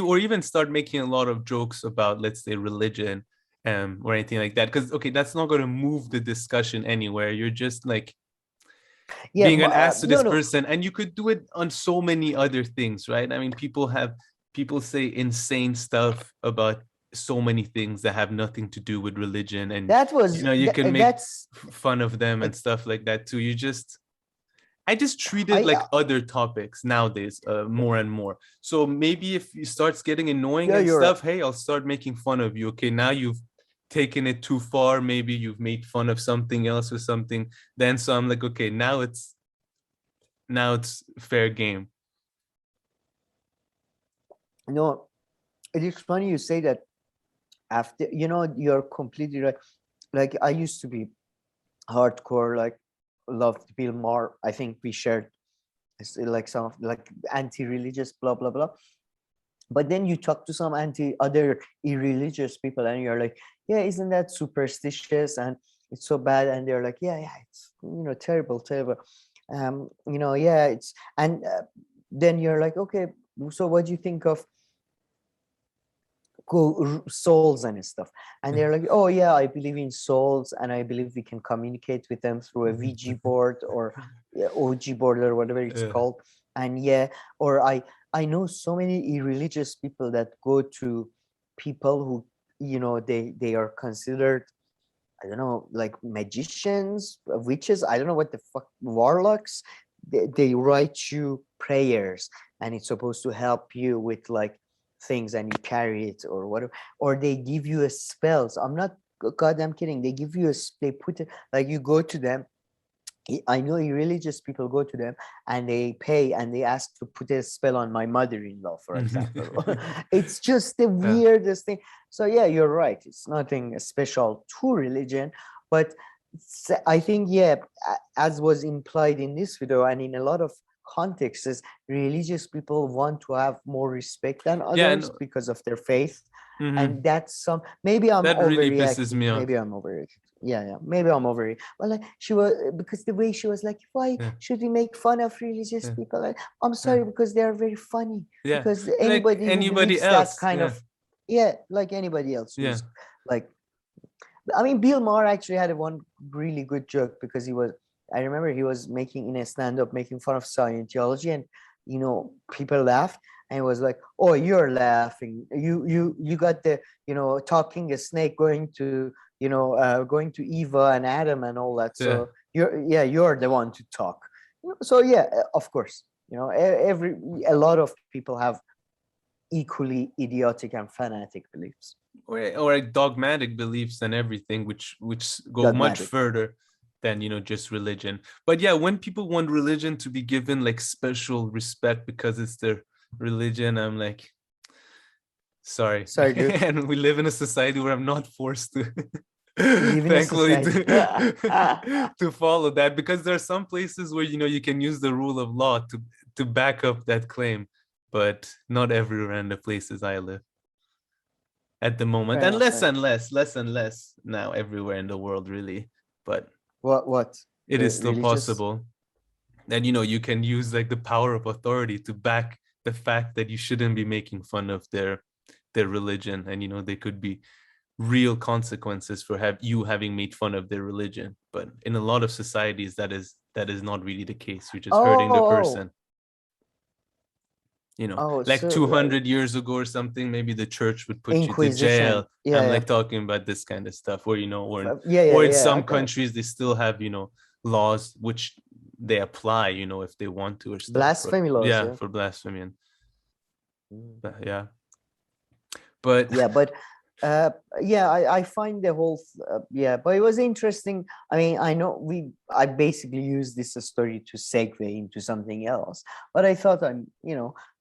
or even start making a lot of jokes about, let's say, religion or anything like that, because that's not going to move the discussion anywhere. You're just like being an ass to this person, and you could do it on so many other things, right? I mean, people say insane stuff about so many things that have nothing to do with religion, and you can make fun of them and stuff like that too. I just treat it like other topics nowadays, more and more. So maybe if it starts getting annoying and stuff, hey, I'll start making fun of you. Okay, now you've taken it too far. Maybe you've made fun of something else or something. Then so I'm like, okay, now it's fair game. No, it is funny you say that. After, you're completely right. Like, I used to be hardcore, like, loved Bill Maher. I think we shared like some of like anti-religious blah blah blah. But then you talk to some other irreligious people, and you're like, yeah, isn't that superstitious and it's so bad? And they're like, yeah, it's terrible, terrible. Yeah, it's and then you're like, okay, so what do you think of souls and stuff? And they're like, oh yeah, I believe in souls, and I believe we can communicate with them through a VG board or OG board or whatever it's Yeah. called. And yeah, or I know so many irreligious people that go to people who, they are considered, I don't know, like magicians, witches, I don't know what the fuck, warlocks. They write you prayers, and it's supposed to help you with like things, and you carry it or whatever. Or they give you a spells. I'm not goddamn kidding. They give you they put it, like, you go to them. I know religious people go to them and they pay and they ask to put a spell on my mother-in-law, for example. It's just the Yeah. weirdest thing. So yeah, you're right. It's nothing special to religion, but I think, yeah, as was implied in this video and in a lot of contexts, religious people want to have more respect than Yeah, others and because of their faith. mhm. And that's maybe I'm That really pisses overreacting. me off. Maybe I'm overreacting. Yeah, maybe I'm overreacting. Well, like, she was, because the way she was like, why Yeah, should we make fun of religious yeah, people? Like, I'm yeah, sorry, because they are very funny. yeah. Because Like anybody who anybody believes that else. kind Yeah, of, yeah, like anybody else yeah. who's like, I mean, Bill Maher actually had one really good joke, because I remember he was making in a stand-up, making fun of Scientology, and people laughed, and it was like, oh, you're laughing. You got the, talking a snake going to, going to Eva and Adam and all that. Yeah. So you're the one to talk. So yeah, of course, a lot of people have equally idiotic and fanatic beliefs. Or dogmatic beliefs and everything, which go much Dogmatic. further than just religion. But yeah, when people want religion to be given like special respect because it's their religion, I'm like, sorry. Sorry, dude. And we live in a society where I'm not forced to Live in a thankfully society. to follow that, because there are some places where you can use the rule of law to back up that claim, but not everywhere in the places I live at the moment, Fair and enough. less and less, less and less now everywhere in the world, really. But What? it The is still religious? possible that you can use like the power of authority to back the fact that you shouldn't be making fun of their religion, and they could be real consequences for you having made fun of their religion. But in a lot of societies, that is not really the case. You're just hurting the Oh, person. Like so 200 years ago or something, maybe the church would put you to Inquisition. jail. Yeah, I'm yeah. like talking about this kind of stuff, or Yeah, yeah, or in yeah. some Okay. countries they still have laws which they apply if they want to or stuff. Blasphemy laws. Yeah, Yeah. for blasphemy. Mm. Yeah, but Yeah, but uh, yeah, I find the whole yeah, but it was interesting. I mean, I basically used this story to segue into something else, but I thought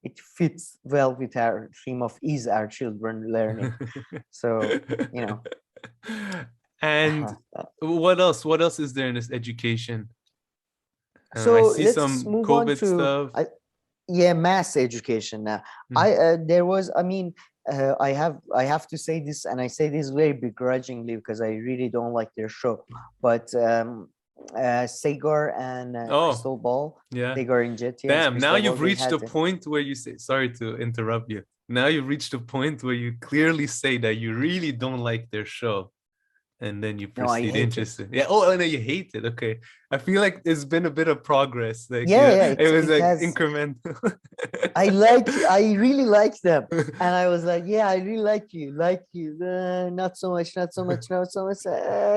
it fits well with our theme of is our children learning. So you know. and what else is there in this education? I So see let's some move on COVID to stuff. yeah, mass education now. Mm. There was, I mean, I have to say this, and I say this very begrudgingly because I really don't like their show, but Sagar and Oh, Crystal Ball, yeah. Sagar and Jet, yes, Damn, now Crystal Ball, you've they reached had a point where you say, sorry to interrupt you. Now you've reached a point where you clearly say that you really don't like their show. And then you no, I proceed. hate it. Interesting. Yeah. Oh, no, you hate it. Okay. I feel like there's been a bit of progress. Like, Yeah, it was it like has. incremental. I really like them, and I was like, yeah, I really like you. Not so much, not so much, not so much.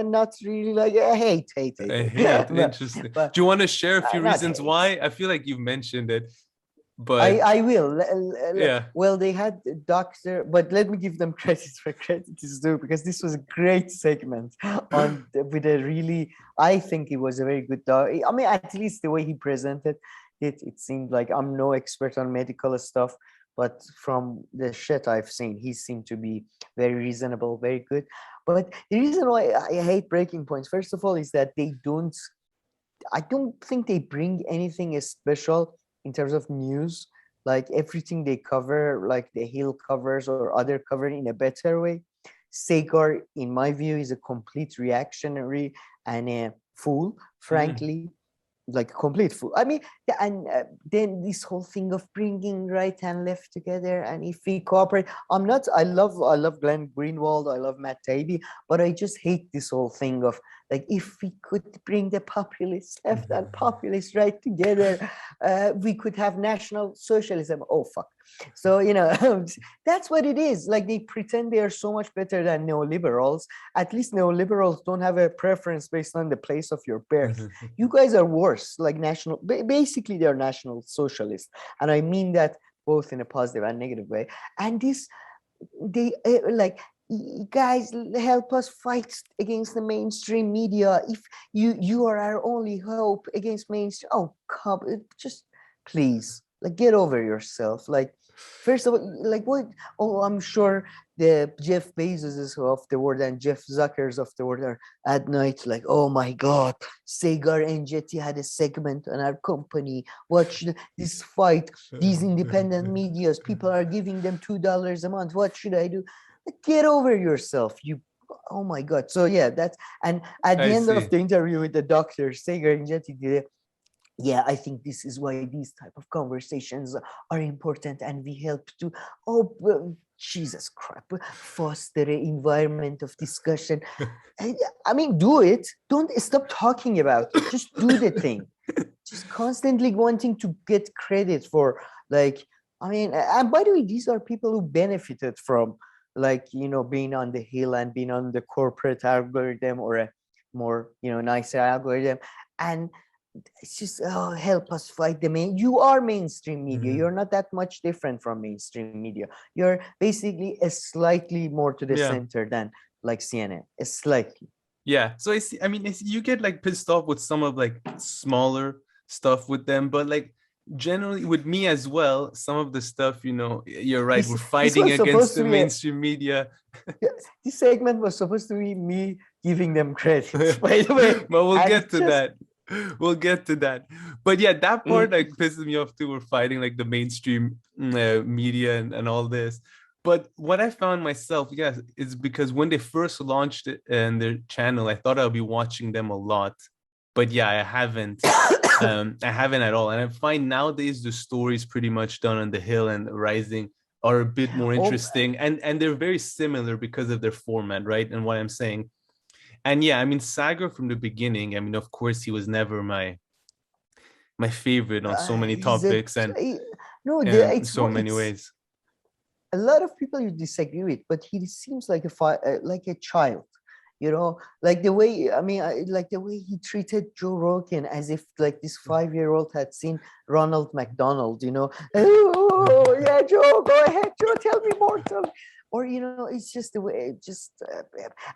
Not really like. Hate. I hate. but Interesting. but Do you want to share a few not reasons hate. why? I feel like you've mentioned it, but I will. yeah. Well, they had Doctor, but let me give them credit for credit is due, because this was a great segment with a really. I think it was a very good dog. I mean, at least the way he presented it, it seemed like I'm no expert on medical stuff, but from the shit I've seen, he seemed to be very reasonable, very good. But the reason why I hate breaking points, first of all, is that I don't think they bring anything special in terms of news. Like everything they cover, like the Hill covers or other cover in a better way. Sagar, in my view, is a complete reactionary and a fool, frankly, like complete fool. I mean, and then this whole thing of bringing right and left together, and if we cooperate, I love Glenn Greenwald, I love Matt Taibbi, but I just hate this whole thing of like, if we could bring the populist left and populist right together, we could have national socialism. Oh fuck. So that's what it is. Like, they pretend they are so much better than neoliberals. At least neoliberals don't have a preference based on the place of your birth. You guys are worse. Like, basically they're national socialists, and I mean that both in a positive and negative way. And they like, guys, help us fight against the mainstream media. If you are our only hope against mainstream. Oh, come, just please, like, get over yourself. Like, first of all, like, what? Oh, I'm sure the Jeff Bezoses of the world and Jeff Zuckers of the world are at night like, oh my God, Sagar and Jetty had a segment on our company. What should this fight? These independent medias, people are giving them $2 a month. What should I do? Get over yourself, you. Oh my God. So yeah, and at the end of the interview with the doctor, Sagar and Jetty, yeah, I think this is why these type of conversations are important, and we help to, Jesus crap, foster an environment of discussion. I mean, do it. Don't stop talking about it. Just do the thing. Just constantly wanting to get credit for, like, I mean, and by the way, these are people who benefited from, like, being on the Hill and being on the corporate algorithm, or a more, nicer algorithm. And it's just, oh, help us fight the you are mainstream media. You're not that much different from mainstream media. You're basically a slightly more to the center than like CNN, a slightly. Yeah. So you get like pissed off with some of like smaller stuff with them, but like generally with me as well, some of the stuff, you're right, we're fighting against the mainstream media. This segment was supposed to be me giving them credit, by the way. But we'll get to that. We'll get to that. But yeah, that part like pisses me off too. We're fighting like the mainstream media and all this. But what I found myself, yes, is because when they first launched it and their channel, I thought I'll be watching them a lot. But yeah, I haven't. I haven't at all. And I find nowadays the stories pretty much done on the Hill and Rising are a bit more interesting. And they're very similar because of their format, right? And what I'm saying. And yeah, I mean, Sagar from the beginning, I mean, of course, he was never my favorite on so many topics in so many ways. A lot of people you disagree with, but he seems like a child, like the way, like the way he treated Joe Rogan as if like this 5-year-old had seen Ronald McDonald, Oh, yeah, Joe, go ahead, Joe, tell me more. Or, it's just the way,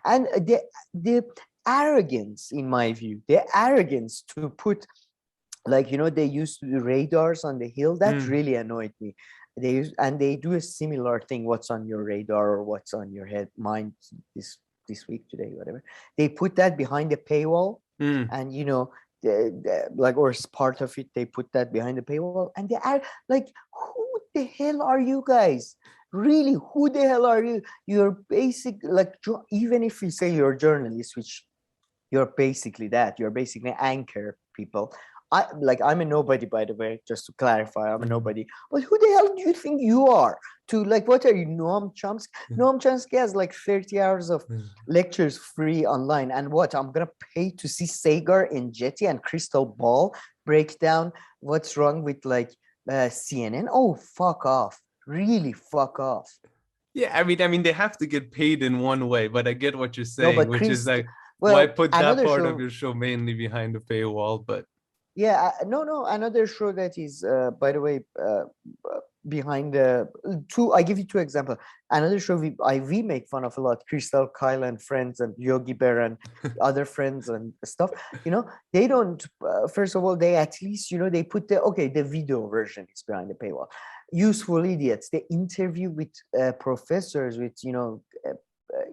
and the arrogance, in my view, the arrogance to put, like, they used to do radars on the Hill. That really annoyed me. They do a similar thing. What's on your radar or what's on your mind this week, today, whatever. They put that behind the paywall, and like, or as part of it, they put that behind the paywall, and they are like, who the hell are you guys? Really, who the hell are you? You're basic, like, even if you say you're a journalist, which you're basically that, you're basically anchor people. I'm a nobody, by the way, just to clarify, I'm a nobody. But who the hell do you think you are? To, like, what are you, Noam Chomsky? Noam Chomsky has like 30 hours of lectures free online. And what, I'm going to pay to see Sagar and Jetty and Crystal Ball break down what's wrong with like CNN? Oh, fuck off. Really, fuck off. Yeah, I mean, they have to get paid in one way, but I get what you're saying, which is like, why put that part of your show mainly behind the paywall? But yeah, no, another show that is, by the way, behind the I give you 2 examples. Another show we make fun of a lot, Crystal Kyle and friends and Yogi Bear and other friends and stuff. They don't. First of all, they at least they put the video version is behind the paywall. useful idiots. They interview with professors, with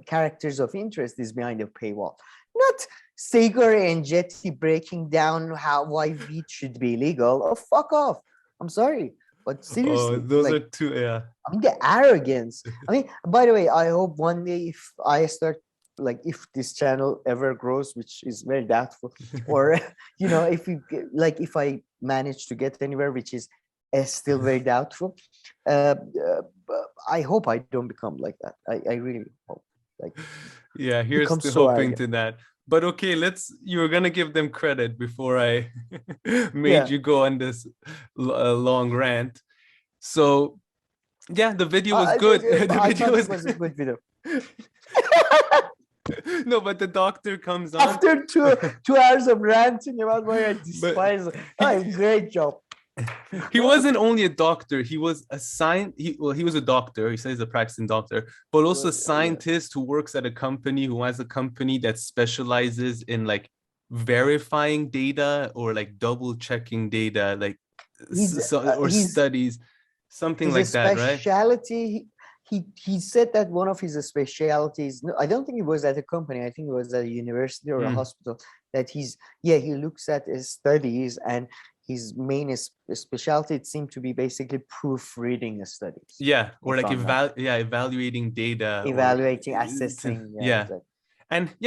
characters of interest is behind a paywall, not Segure and Jetty breaking down why weed should be illegal. Oh, fuck off. I'm sorry, but Oh, seriously, those like, are two, yeah. I mean, the arrogance. I mean, by the way, I hope one day if I start, like, if this channel ever grows, which is very doubtful, or if I manage to get anywhere, which is still very doubtful. I hope I don't become like that. I really hope. Like, Yeah, here's become to so hoping arrogant. to that. But okay, you were gonna give them credit before I made Yeah. you go on this long rant. So yeah, the video was good. The I video thought was it was a good video. no, but the doctor comes on. After 2 hours of ranting about why I But despise it. he, Great job. he wasn't only a doctor, he was he was a doctor, he says he's a practicing doctor, but also a scientist who works at a company, who has a company that specializes in like verifying data or like double checking data, like He's studies, something a like that, right? specialty. He said that one of his specialties, no, I don't think it was at a company, I think it was at a university or a hospital, that he looks at his studies, and his main specialty, it seemed to be basically proofreading studies. Yeah, or like evaluating data, evaluating, assessing. Yeah. Exactly.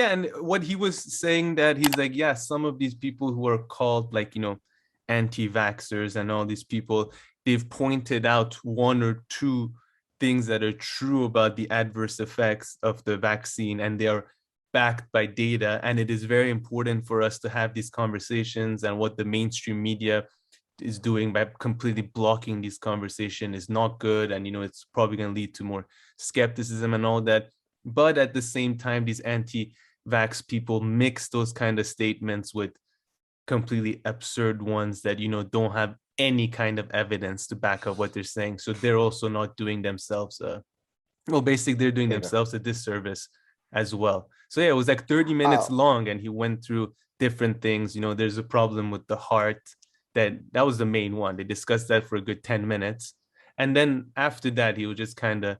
And what he was saying, that he's like, yeah, some of these people who are called like, anti-vaxxers and all these people, they've pointed out one or two things that are true about the adverse effects of the vaccine, and they are backed by data. And it is very important for us to have these conversations, and what the mainstream media is doing by completely blocking these conversations is not good. And it's probably going to lead to more skepticism and all that. But at the same time, these anti-vax people mix those kind of statements with completely absurd ones that don't have any kind of evidence to back up what they're saying. So they're also not doing themselves basically they're doing themselves a disservice as well. So yeah, it was like 30 minutes long, and he went through different things. There's a problem with the heart. That was the main one. They discussed that for a good 10 minutes. And then after that, he was just kind of,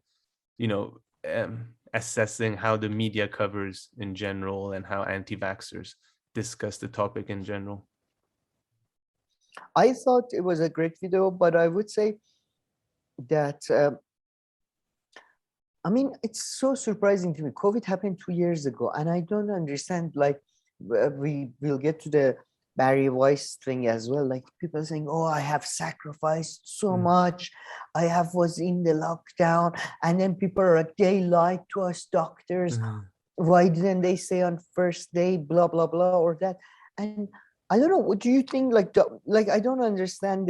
assessing how the media covers in general, and how anti-vaxxers discuss the topic in general. I thought it was a great video, but I would say that I mean, it's so surprising to me. COVID happened 2 years ago, and I don't understand. Like, we will get to the Barry Weiss thing as well. Like, people saying, "Oh, I have sacrificed so much. I was in the lockdown," and then people are like, "They lied to us, doctors. Why didn't they say on first day, blah blah blah, or that?" And I don't know. What do you think? Like I don't understand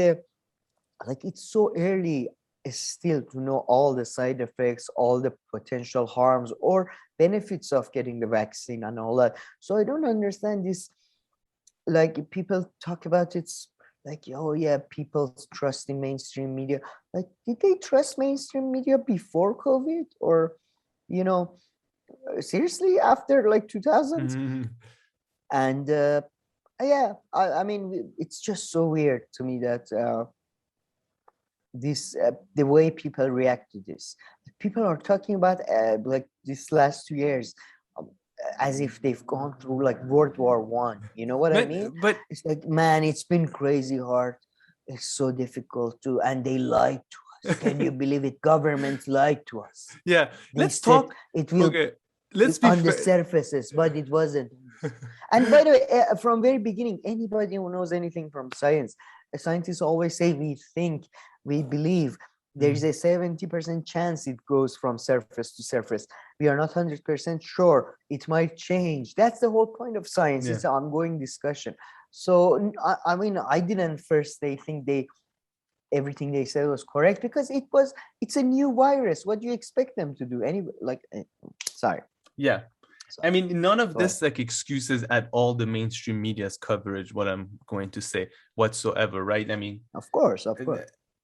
like, it's so early still to know all the side effects, all the potential harms or benefits of getting the vaccine and all that. So I don't understand this. Like, people talk about it's like, oh yeah, people trust in mainstream media. Like, did they trust mainstream media before COVID, or seriously after like 2000s? And yeah, I mean, it's just so weird to me that the way people react to this. People are talking about like this last 2 years as if they've gone through like World War I. You know what I mean? But it's like, man, it's been crazy hard. It's so difficult to, and they lied to us. Can you believe it? Governments lied to us. Yeah, let's talk. It will. Okay, let's be on the surfaces, but it wasn't. And by the way, from very beginning, anybody who knows anything from science, scientists always say we believe. There is a 70% chance it goes from surface to surface. We are not 100% sure. It might change. That's the whole point of science. It's an ongoing discussion. So I mean, I didn't first think everything they said was correct, because it's a new virus. What do you expect them to do? Anyway, like, sorry. Yeah. I mean, none of this like excuses at all the mainstream media's coverage, what I'm going to say whatsoever, right? I mean, of course.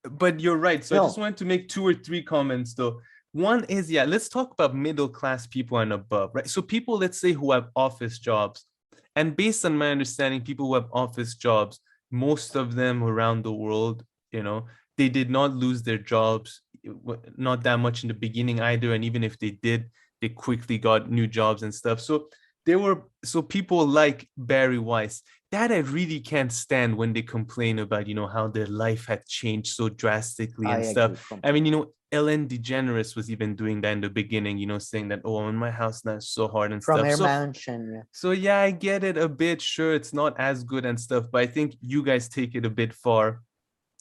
But you're right. So I just wanted to make 2 or 3 comments though. One is, let's talk about middle class people and above, right? So people, let's say, who have office jobs, and based on my understanding, people who have office jobs, most of them around the world, they did not lose their jobs, not that much in the beginning either. And even if they did, they quickly got new jobs and stuff. So people like Barry Weiss, that I really can't stand when they complain about, how their life had changed so drastically I and agree stuff. I completely. mean, Ellen DeGeneres was even doing that in the beginning, saying that, oh, in my house now it's so hard and From stuff. her mansion, yeah. So yeah, I get it a bit. Sure, it's not as good and stuff, but I think you guys take it a bit far.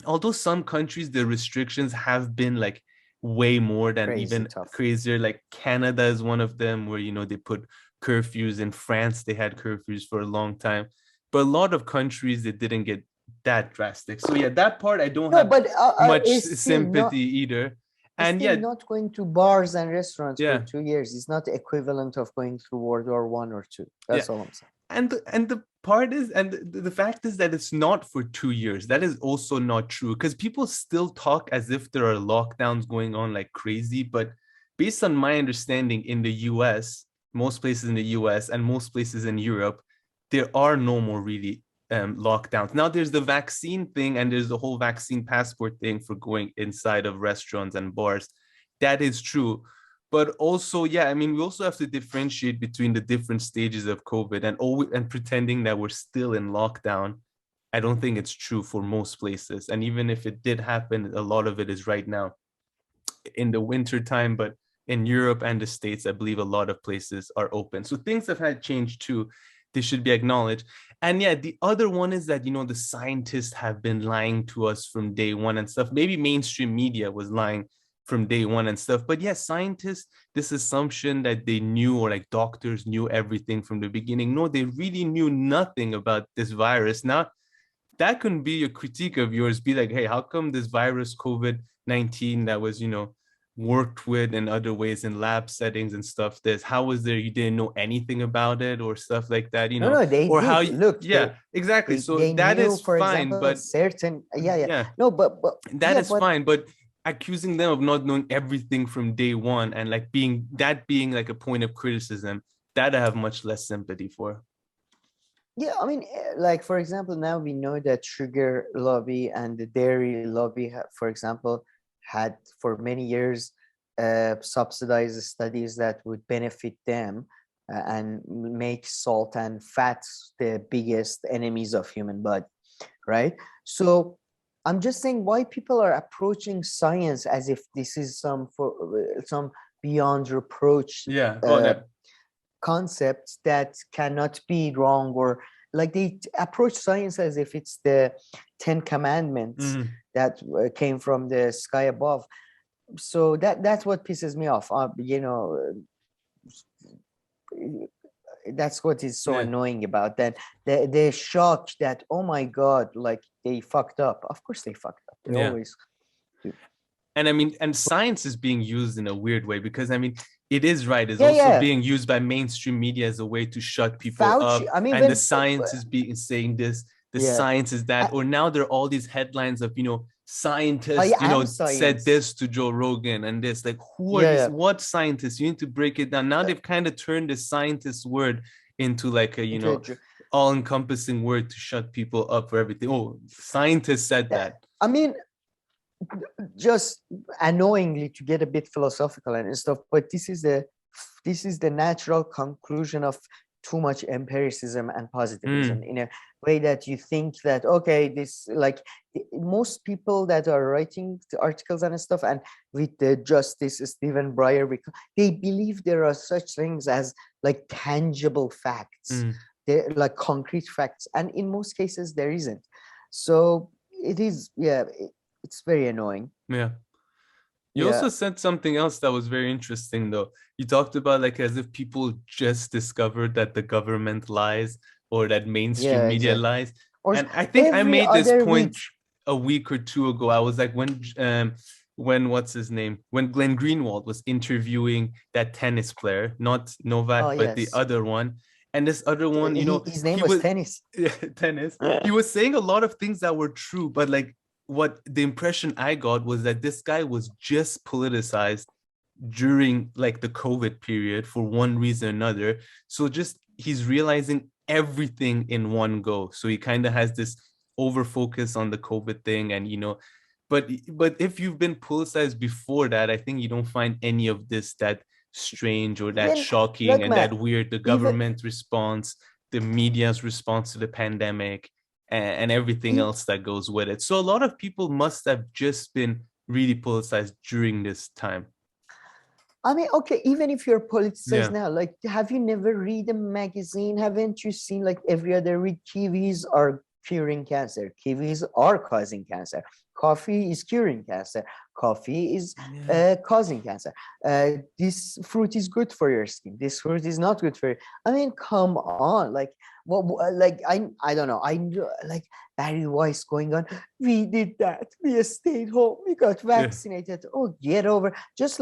Although some countries, the restrictions have been like way more than Crazy even tough. crazier. Like Canada is one of them where, they put curfews. In France, they had curfews for a long time. But a lot of countries, they didn't get that drastic. So yeah, that part I don't No, have but much it's still not. sympathy either. It's And still yeah, not going to bars and restaurants for yeah, 2 years. It's not the equivalent of going through World War I or II. yeah. That's all I'm saying. And the part is, and the fact is that it's not for 2 years. That is also not true, because people still talk as if there are lockdowns going on like crazy. But based on my understanding, in the US, most places in the US and most places in Europe, there are no more really lockdowns. Now there's the vaccine thing, and there's the whole vaccine passport thing for going inside of restaurants and bars. That is true. But also, yeah, I mean, we also have to differentiate between the different stages of COVID, and pretending that we're still in lockdown. I don't think it's true for most places. And even if it did happen, a lot of it is right now in the winter time. But in Europe and the States, I believe a lot of places are open. So things have had changed too. They should be acknowledged. And yeah, the other one is that, the scientists have been lying to us from day one and stuff. Maybe mainstream media was lying from day one and stuff. But yes, scientists, this assumption that they knew, or like doctors knew everything from the beginning. No, they really knew nothing about this virus. Now, that can be a critique of yours. Be like, hey, how come this virus, COVID-19, that was, worked with in other ways in lab settings and stuff, how was there, you didn't know anything about it or stuff like that, No, no, they or how did. Look, yeah, exactly. So they that knew, is for fine, example, but certain. Yeah, yeah. yeah, No, but that yeah, is but fine. But accusing them of not knowing everything from day one, and like being like a point of criticism, that I have much less sympathy for. yeah, I mean, like for example, now we know that sugar lobby and the dairy lobby, for example, had for many years subsidized studies that would benefit them and make salt and fats the biggest enemies of human body, right? So I'm just saying why people are approaching science as if this is some beyond reproach Yeah, go uh, ahead. concepts that cannot be wrong, or like they approach science as if it's the 10 commandments that came from the sky above. So that's what pisses me off. That's what is so Yeah, annoying about that. They're shocked that, oh my god, like they fucked up. Of course they fucked up, they yeah. always do. And I mean, and science is being used in a weird way, because I mean, it is right. It's Yeah, also yeah. being used by mainstream media as a way to shut people Fauci, up. I mean, And the when science is being saying this, the yeah, science is that, or now there are all these headlines of, I scientists, am said science. this to Joe Rogan and this. Like, who are Yeah, these? yeah. What scientists? You need to break it down. Now they've kind of turned the scientist word into like a, Into a joke. all-encompassing word to shut people up for everything. Oh, scientists said that. I mean, just annoyingly to get a bit philosophical and stuff, but this is the natural conclusion of too much empiricism and positivism, in a way that you think that, okay, this, like, most people that are writing the articles and stuff, and with the Justice Stephen Breyer, they believe there are such things as like tangible facts. They're like concrete facts, and in most cases there isn't. So it is, yeah, it's very annoying. Yeah. You Yeah, also said something else that was very interesting, though. You talked about like as if people just discovered that the government lies, or that mainstream yeah, media exactly. lies. Or And I think I every made this other week. point a week or two ago. I was like, when what's his name? When Glenn Greenwald was interviewing that tennis player, not Oh Novak, but the yes, other one. And this other one, his name he was was Tennis. tennis. He was saying a lot of things that were true, but like what the impression I got was that this guy was just politicized during like the COVID period for one reason or another. So just he's realizing everything in one go. So he kind of has this over focus on the COVID thing, and but if you've been politicized before that, I think you don't find any of this that strange or that Even shocking look, and man, that weird. The even government response, the media's response to the pandemic, and everything e- else that goes with it. So a lot of people must have just been really politicized during this time. I mean, okay, even if you're politicized Yeah. now, like, have you never read a magazine? Haven't you seen like every other week, kiwis are curing cancer, kiwis are causing cancer, coffee is curing cancer, coffee is Yeah. causing cancer, this fruit is good for your skin, this fruit is not good for you. I mean, come on, like, like I don't know, like Barry Weiss going on, we did that, we stayed home, we got Yeah. vaccinated. Oh, get over, just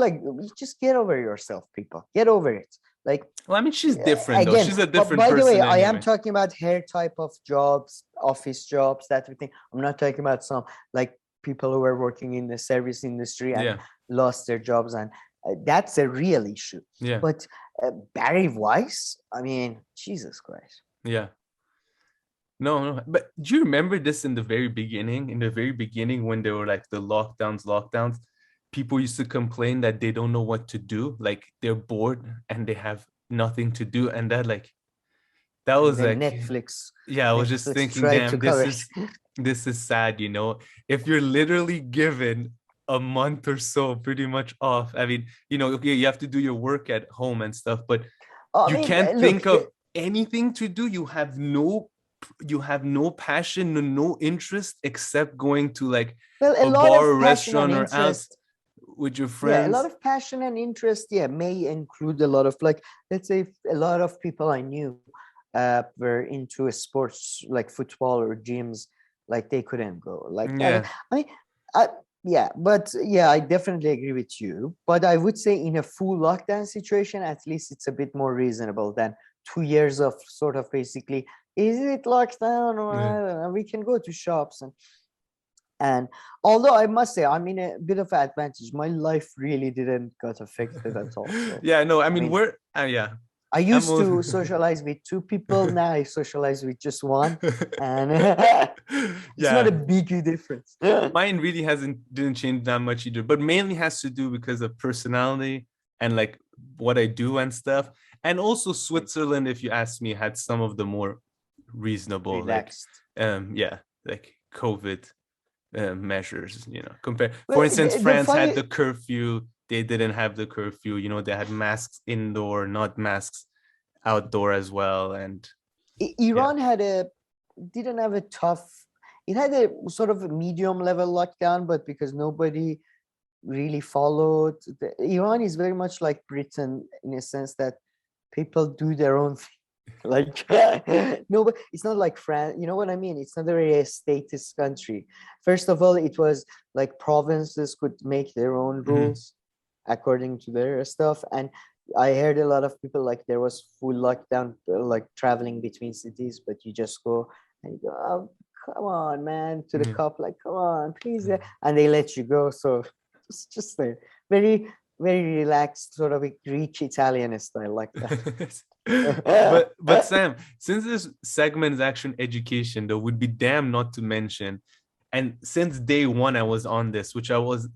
get over yourself, people, get over it. Like, Well, I mean, she's different though. again, She's a but different by the way, person I am anyway. talking about her type of jobs, office jobs, that thing. I'm not talking about some like people who are working in the service industry and Yeah. lost their jobs, and that's a real issue. Yeah. But Barry Weiss, I mean, Jesus Christ. Yeah. No, but do you remember this in the very beginning? In the very beginning, when there were like the lockdowns, people used to complain that they don't know what to do, like they're bored and they have nothing to do, and that And was then like, Netflix, yeah, I was just Netflix thinking, tried to damn, cover. this is sad, you know. If you're literally given a month or so pretty much off, I mean, you know, okay, you have to do your work at home and stuff, but I you mean, can't look, think of anything to do. You have no passion, no interest except going to like well, a a lot bar of or passion and restaurant or out interest. with your Yeah, a lot friends. of passion and interest, yeah, may include a lot of, like, let's say a lot of people I knew were into a sports like football or gyms, like they couldn't go like that. Yeah. I mean, I, yeah, but yeah, I definitely agree with you, but I would say in a full lockdown situation, at least it's a bit more reasonable than 2 years of sort of basically, is it lockdown or Yeah. I don't know, we can go to shops. And although I must say, I'm in a bit of advantage, my life really didn't got affected at all. So, Yeah, no, I I mean, mean, we're yeah. I I'm used all... to socialize with two people. Now I socialize with just one, and it's not a Yeah, big difference. mine really didn't change that much either, but mainly has to do because of personality and like what I do and stuff. And also Switzerland, if you ask me, had some of the more reasonable, like Relaxed. yeah, like COVID measures, you know, compare, for Well, instance, the France had funny, the curfew, they didn't have the curfew, you know, they had masks indoor, not masks outdoor as well. And yeah. Iran didn't have a tough. It had a sort of a medium level lockdown, but because nobody really followed, Iran is very much like Britain in a sense that people do their own thing. Like, no, but it's not like France, you know what I mean? It's not a very statist country. First of all, it was like provinces could make their own Mhm. rules according to their stuff. And I heard a lot of people, like, there was full lockdown, like traveling between cities, but you just go and you go, oh, come on, man, to the Yeah. cop, like, come on, please, and they let you go. So it's just a very, very relaxed, sort of a Greek Italian style like that. but Sam, since this segment is action education, though, would be damn not to mention, and since day one I was on this, which I was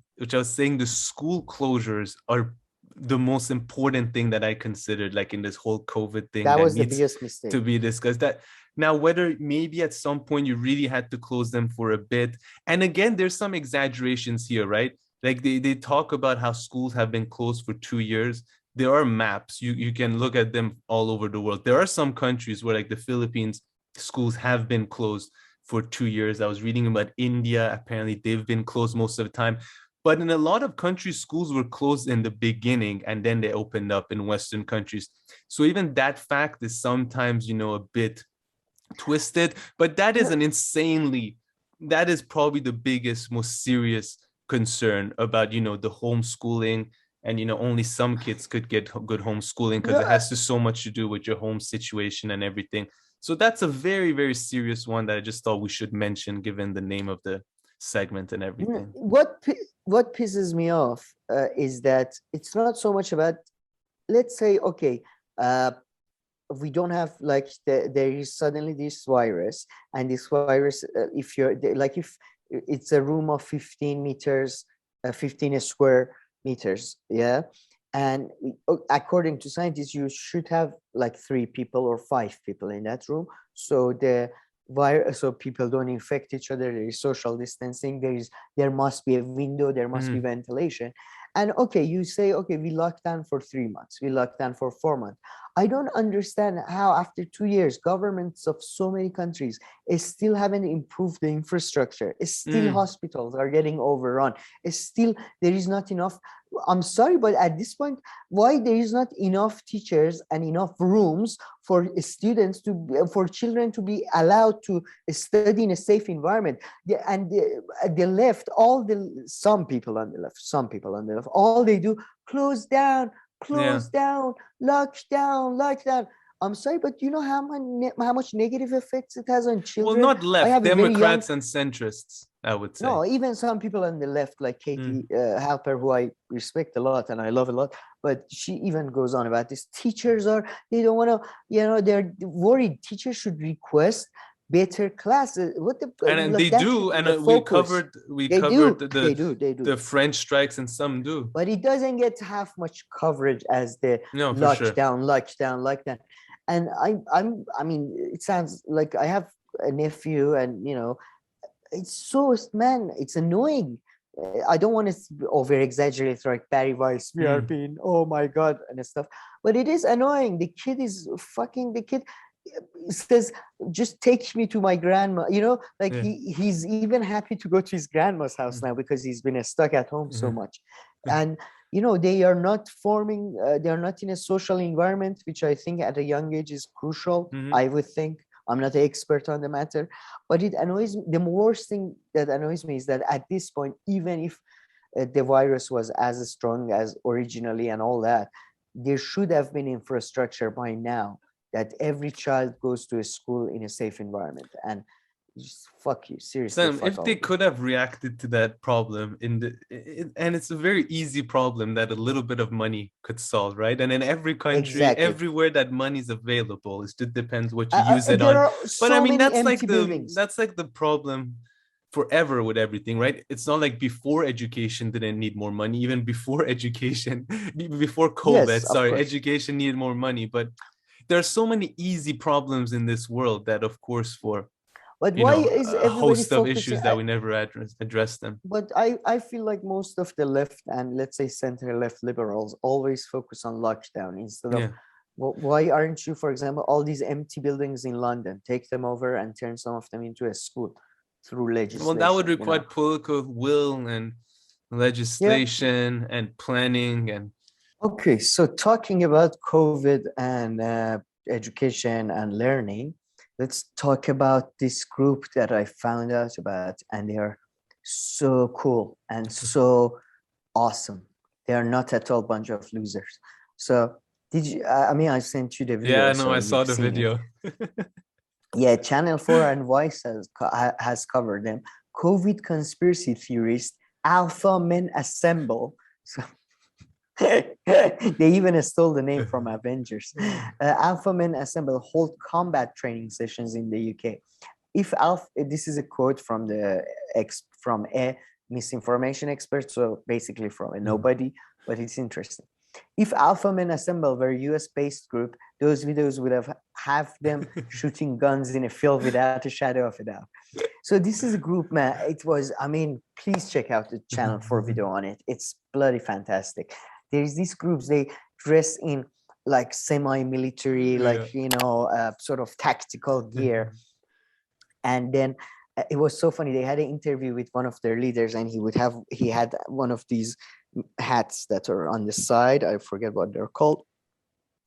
saying the school closures are the most important thing that I considered, like in this whole COVID thing That that was the needs biggest to mistake. be discussed. That now whether maybe at some point you really had to close them for a bit, and again, there's some exaggerations here, right? Like they talk about how schools have been closed for 2 years. There are maps, you can look at them all over the world. There are some countries where, like the Philippines, schools have been closed for 2 years. I was reading about India, apparently they've been closed most of the time. But in a lot of countries, schools were closed in the beginning and then they opened up in Western countries. So even that fact is sometimes, a bit twisted, but that is probably the biggest, most serious concern about, the homeschooling. And, only some kids could get good homeschooling because No, it has to so much to do with your home situation and everything. So that's a very, very serious one that I just thought we should mention, given the name of the segment and everything. what pisses me off is that it's not so much about, let's say, okay, uh, we don't have, like, there is suddenly this virus, and this virus, if you're like, if it's a room of 15 meters, 15 square meters. Yeah. And according to scientists, you should have like 3 people or 5 people in that room. So so people don't infect each other. There is social distancing. There must be a window. There must be ventilation. And okay, you say, okay, we locked down for 3 months. We locked down for 4 months. I don't understand how after 2 years, governments of so many countries still haven't improved the infrastructure. Still hospitals are getting overrun. Still there is not enough. I'm sorry, but at this point, why there is not enough teachers and enough rooms for students for children to be allowed to study in a safe environment? The left, some people on the left, all they do, close down, lock down. I'm sorry, but you know how much negative effects it has on children? Well, not left, I have Democrats and centrists, I would say. No, even some people on the left, like Katie Halper, who I respect a lot and I love a lot, but she even goes on about this. Teachers they don't want to, they're worried. Teachers should request better classes. And they do, and we covered the French strikes, and some do. But it doesn't get half much coverage as the lockdown. And I mean, it sounds like I have a nephew, and it's annoying. I don't want to over exaggerate like Barry Weiss, we are being, oh my God, and stuff, but it is annoying. The kid says, just take me to my grandma, he's even happy to go to his grandma's house now because he's been stuck at home so much. And they are not they are not in a social environment, which I think at a young age is crucial. I would think. I'm not an expert on the matter, but it annoys me. The worst thing that annoys me is that at this point, even if the virus was as strong as originally and all that, there should have been infrastructure by now that every child goes to a school in a safe environment. And just fuck you, seriously. Sam, if they could have reacted to that problem and it's a very easy problem that a little bit of money could solve, right? And in every country, everywhere that money is available, it just depends what you use it on. But I mean, that's like the problem forever with everything, right? It's not like before education didn't need more money. Even before education, before COVID, education needed more money. But there are so many easy problems in this world that, of course, but why is a host of issues that we never address them? But I feel like most of the left and let's say center-left liberals always focus on lockdown instead of why aren't you, for example, all these empty buildings in London, take them over and turn some of them into a school through legislation? Well, that would require political will and legislation and planning and. Okay, so talking about COVID and education and learning, let's talk about this group that I found out about, and they are so cool and so awesome. They are not at all a bunch of losers. So did you, I sent you the video. Yeah, no, I saw the video. Yeah, Channel 4 and Vice has covered them. COVID conspiracy theorists, alpha men assemble. So they even stole the name from Avengers. Alpha men assemble, hold combat training sessions in the UK. This is a quote from from a misinformation expert, so basically from a nobody, but it's interesting. If Alpha Men Assemble were a US-based group, those videos would have them shooting guns in a field without a shadow of a doubt. So this is a group, man. It was, please check out the Channel 4 video on it. It's bloody fantastic. There's these groups, they dress in like semi-military, sort of tactical gear. And then it was so funny. They had an interview with one of their leaders, and he had one of these hats that are on the side. I forget what they're called,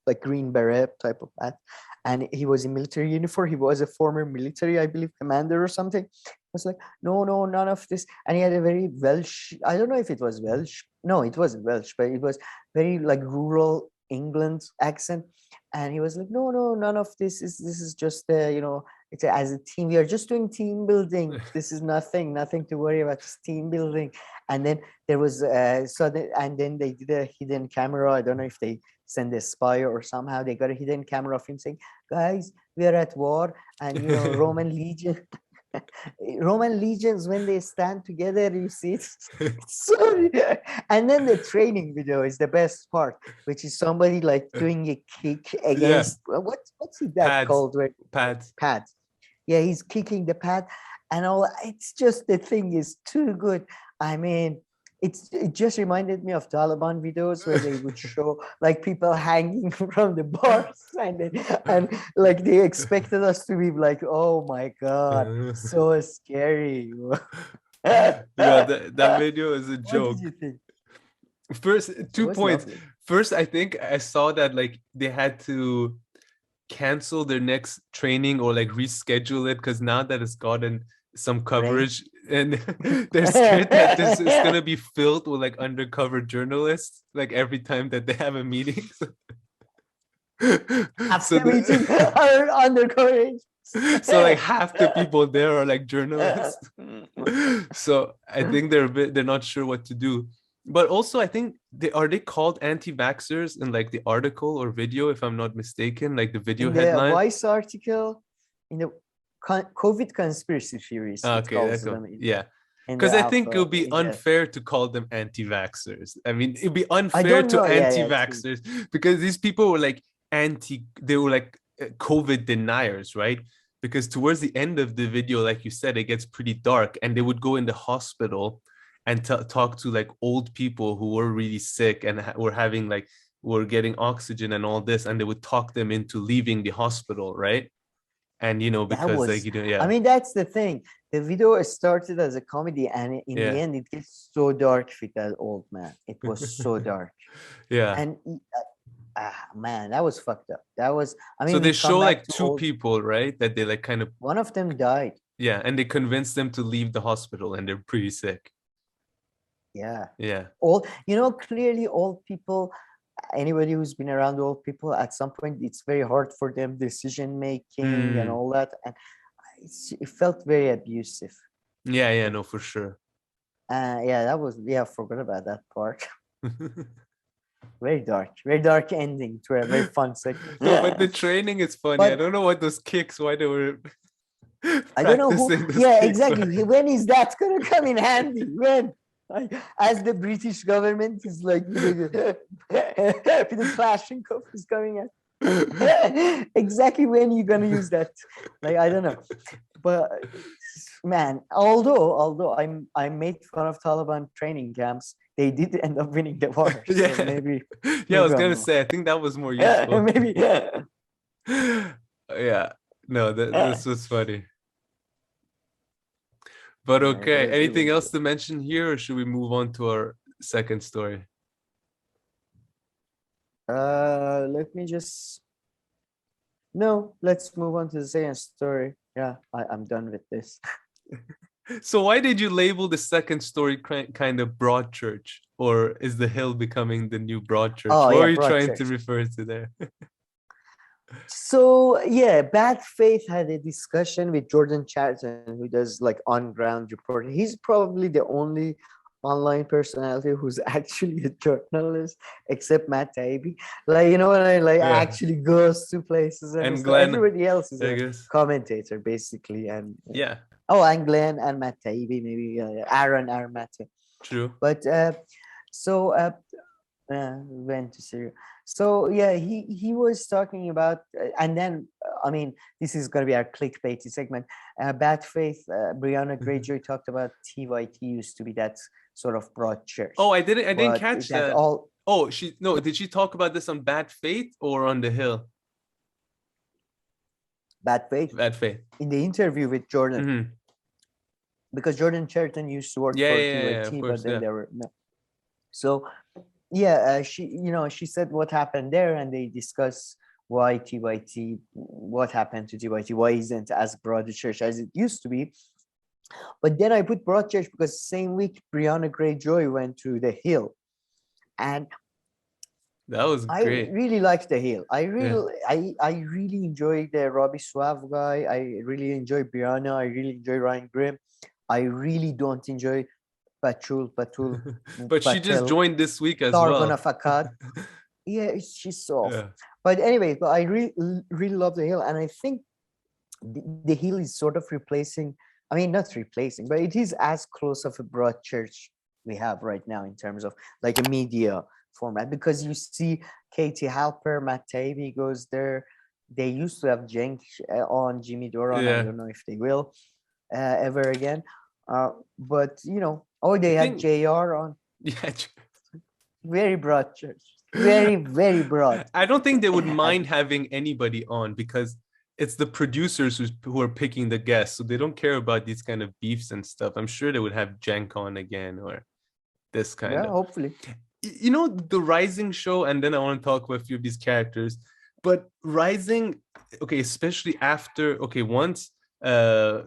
like green beret type of hat. And he was in military uniform. He was a former military, I believe, commander or something. I was like, no, none of this. And he had a very Welsh, I don't know if it was Welsh. No, it wasn't Welsh, but it was very like rural England accent. And he was like, no, none of this is just, it's as a team, we are just doing team building. This is nothing to worry about, just team building. And then there was, and then they did a hidden camera. I don't know if they send a spy or somehow they got a hidden camera of him saying, guys, we are at war, and Roman legion. Roman legions, when they stand together, you see it. It's so, and then the training video is the best part, which is somebody like doing a kick Yeah, against what's that pads, called? Where pads. pad. Yeah, he's kicking the pad, and all. It's just the thing is too good. I mean, it just reminded me of Taliban videos where they would show like people hanging from the bars, and like they expected us to be like, oh my god, so scary. Yeah, that video is a What did joke. you think? First, It two was points. lovely. First, I think I saw that like they had to cancel their next training or like reschedule it because now that it's gotten some Rain. coverage and they're scared that this is gonna be filled with like undercover journalists like every time that they have a meeting. So After meeting our undercover. so like half the people there are like journalists. So I think they're not sure what to do. But also I think they called anti-vaxxers in like the article or video, if I'm not mistaken, like the video In the headline. Vice article, in the COVID conspiracy theories, it Okay, calls that's them yeah. in the Because I think it alpha. would be Yeah. unfair to call them anti-vaxxers. I mean, it'd be I unfair don't to know. Yeah, true. anti-vaxxers because these people were like they were like COVID deniers, right? Because towards the end of the video, like you said, it gets pretty dark, and they would go in the hospital and talk to like old people who were really sick and were having like were getting oxygen and all this, and they would talk them into leaving the hospital, right? And That because like was, I yeah, mean, that's the thing. The video started as a comedy, and in the yeah, end, it gets so dark with that old man. It was so dark. yeah. And man, that was fucked up. That was, I So mean, they we show come back like to two old, people, right? That they like kind of one of them died. yeah, and they convince them to leave the hospital, and they're pretty sick. Yeah. Yeah. All, clearly old people, anybody who's been around old people, at some point, it's very hard for them decision making and Mm. all that. And it felt very abusive. Yeah, yeah, no, for sure. Yeah, that was, yeah, I forgot about that part. Very dark ending to a very fun segment. No, but the training is funny. I But don't know what those kicks, why they were I don't know who. practicing those Yeah, kicks. exactly. When is that gonna come in handy? When? As the British government is like with the Kalashnikov is coming out. Exactly when you're gonna use that? Like I don't know, but man, although I made fun of Taliban training camps, they did end up winning the war. So Yeah. maybe Yeah, I was gonna I'm say, I think that was more useful. maybe Yeah. No, this was funny. But okay, it anything was else to mention here, or should we move on to our second story? let me just no, let's move on to the second story. Yeah, I'm done with this. So why did you label the second story kind of Broadchurch, or is the hill becoming the new Broadchurch? Oh What yeah, are you trying to Broadchurch. refer to there? So yeah, Bad Faith had a discussion with Jordan Chatton, who does like on-ground reporting. He's probably the only online personality who's actually a journalist, except Matt Taibbi. Like when I like Yeah. actually goes to places and And stuff. Glenn, Everybody else is I a guess. commentator basically, and Yeah, and Glenn and Matt Taibbi, maybe Aaron Armata. true. But so went to Syria. So yeah, he was talking about, and then I mean, this is gonna be our clickbaity segment. Bad Faith, Briahna Greyjoy talked about TYT used to be that sort of Broadchurch. Oh, I didn't but catch that. that. All Oh, did she talk about this on Bad Faith or on the Hill? Bad Faith Bad Faith. in the interview with Jordan, Mm-hmm. because Jordan Cherton used to work Yeah, for yeah, TYT, yeah, of course, but then yeah. there were no. So yeah, she said what happened there, and they discuss why TYT, what happened to TYT, why isn't as broad a church as it used to be. But then I put Broadchurch because same week Briahna Greyjoy went to the Hill, and that was I great. really liked the Hill. I really enjoy the Robbie Suave guy. I really enjoy Briahna. I really enjoy Ryan Grimm. I really don't enjoy Patul But she just Patel, joined this week as Sargon well. of Akkad. Yeah, she's soft. Yeah. But anyway, but I really love the Hill, and I think the Hill is sort of replacing I mean, not replacing, but it is as close of a Broadchurch we have right now in terms of like a media format, because you see Katie Halper, Matt Taibbi goes there. They used to have Cenk on, Jimmy Doran. I Yeah. don't know if they will ever again. But you know, or they I had think, JR on. yeah, Very broad church. Very, very broad. I don't think they would mind having anybody on because it's the producers who are picking the guests. So they don't care about these kind of beefs and stuff. I'm sure they would have Cenk on again or this kind Yeah, of. hopefully. You know, the Rising show, and then I want to talk about a few of these characters. But Rising, okay, especially after, okay, once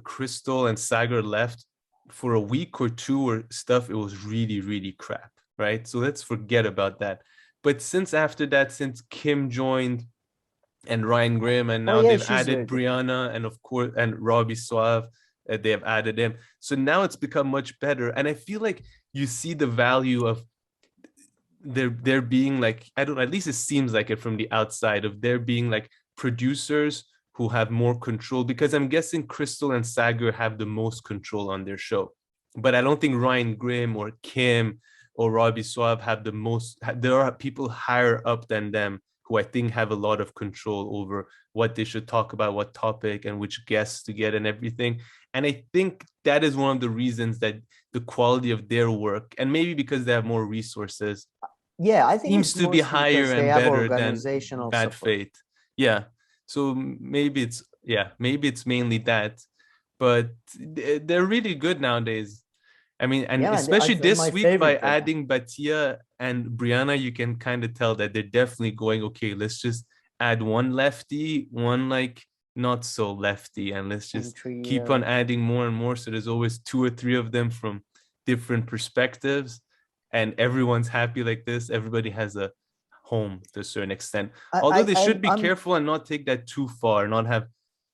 Crystal and Sagar left for a week or two or stuff, it was really, really crap, right? So let's forget about that. But since after that, since Kim joined and Ryan Grimm, and Oh now yeah, they've she's very added good. Briahna and of course, and Robbie Suave, they have added him. So now it's become much better. And I feel like you see the value of there being like, I don't know, at least it seems like it from the outside, of there being like producers who have more control, because I'm guessing Crystal and Sagar have the most control on their show, but I don't think Ryan Grimm or Kim or Robbie Suave have the most. There are people higher up than them who I think have a lot of control over what they should talk about, what topic, and which guests to get and everything. And I think that is one of the reasons that the quality of their work, and maybe because they have more resources, Yeah, I think seems it's to be mostly higher because they and have better than organizational Bad support. Faith. Yeah. So maybe it's, yeah, maybe it's mainly that. But they're really good nowadays. I mean, and Yeah, man, especially my this week by favorite right now. adding Batia and Briahna, you can kind of tell that they're definitely going, okay, let's just add one lefty, one like not so lefty, and let's And just three, keep on adding more and more. So there's always two or three of them from different perspectives, and everyone's happy like this. Everybody has a home to a certain extent. Although they should be I'm careful and not take that too far, not have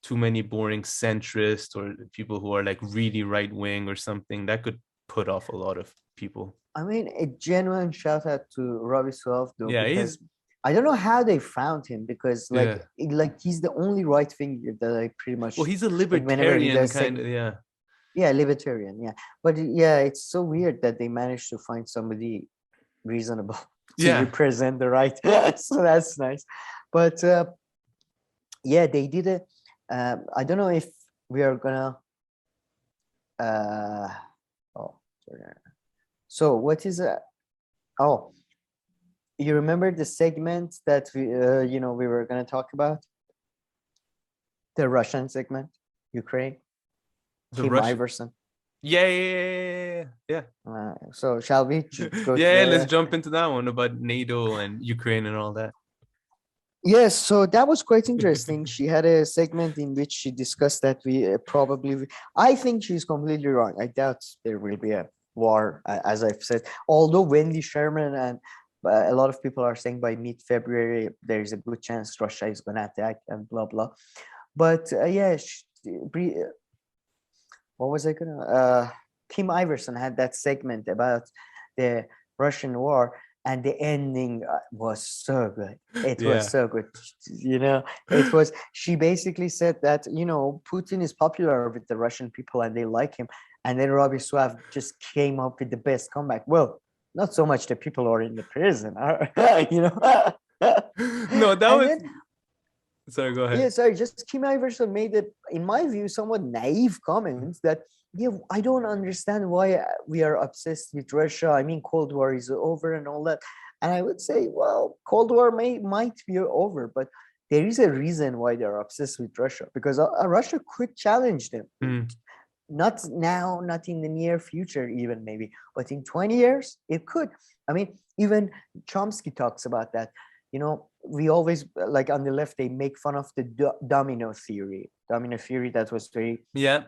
too many boring centrists or people who are like really right wing or something. That could put off a lot of people. I mean, a genuine shout out to Robbie Suave though, Yeah, because he's, I don't know how they found him, because yeah. like he's the only right finger that I pretty Well, much he's a like whenever he libertarian does kind segment. of, yeah. Yeah, libertarian, yeah. But yeah, it's so weird that they managed to find somebody reasonable to Yeah. represent the right. So that's nice. But yeah, they did it. I don't know if we are gonna. Uh, oh, sorry. So what is a? Oh, you remember the segment that we were gonna talk about? The Russian segment, Ukraine, The Kim Russian. Iverson. Yeah, yeah, yeah, So shall we yeah. go to Yeah, let's the? jump into that one about NATO and Ukraine and all that. Yes, so that was quite interesting. She had a segment in which she discussed that we probably, I think she's completely wrong. I doubt there will be a war, as I've said. Although Wendy Sherman and a lot of people are saying by mid-February, there is a good chance Russia is going to attack and blah, blah. But yeah, what was I going to? Kim Iverson had that segment about the Russian war, and the ending was so good. It was Yeah. so good. It was, she basically said that, Putin is popular with the Russian people and they like him. And then Robbie Suave just came up with the best comeback. Well, not so much the people who are in the prison, No, that And was, then, sorry, go yeah, ahead. sorry, just Kim Iverson made it, in my view, somewhat naive comments that, yeah, I don't understand why we are obsessed with Russia. I mean, Cold War is over and all that. And I would say, well, Cold War might be over, but there is a reason why they're obsessed with Russia, because Russia could challenge them. Mm. Not now, not in the near future, even maybe, but in 20 years, it could. I mean, even Chomsky talks about that. We always, like on the left, they make fun of the domino theory that was very Yeah.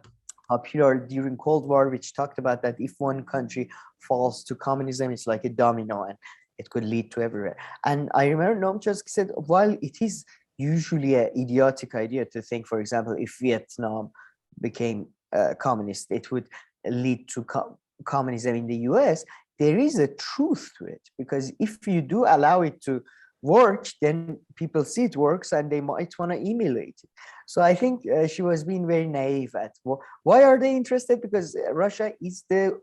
popular during Cold War, which talked about that if one country falls to communism, it's like a domino and it could lead to everywhere. And I remember Noam Chomsky said, while it is usually an idiotic idea to think, for example, if Vietnam became communist, it would lead to communism in the US, there is a truth to it, because if you do allow it to works, then people see it works and they might want to emulate it. So I think she was being very naive at why are they interested? Because Russia is the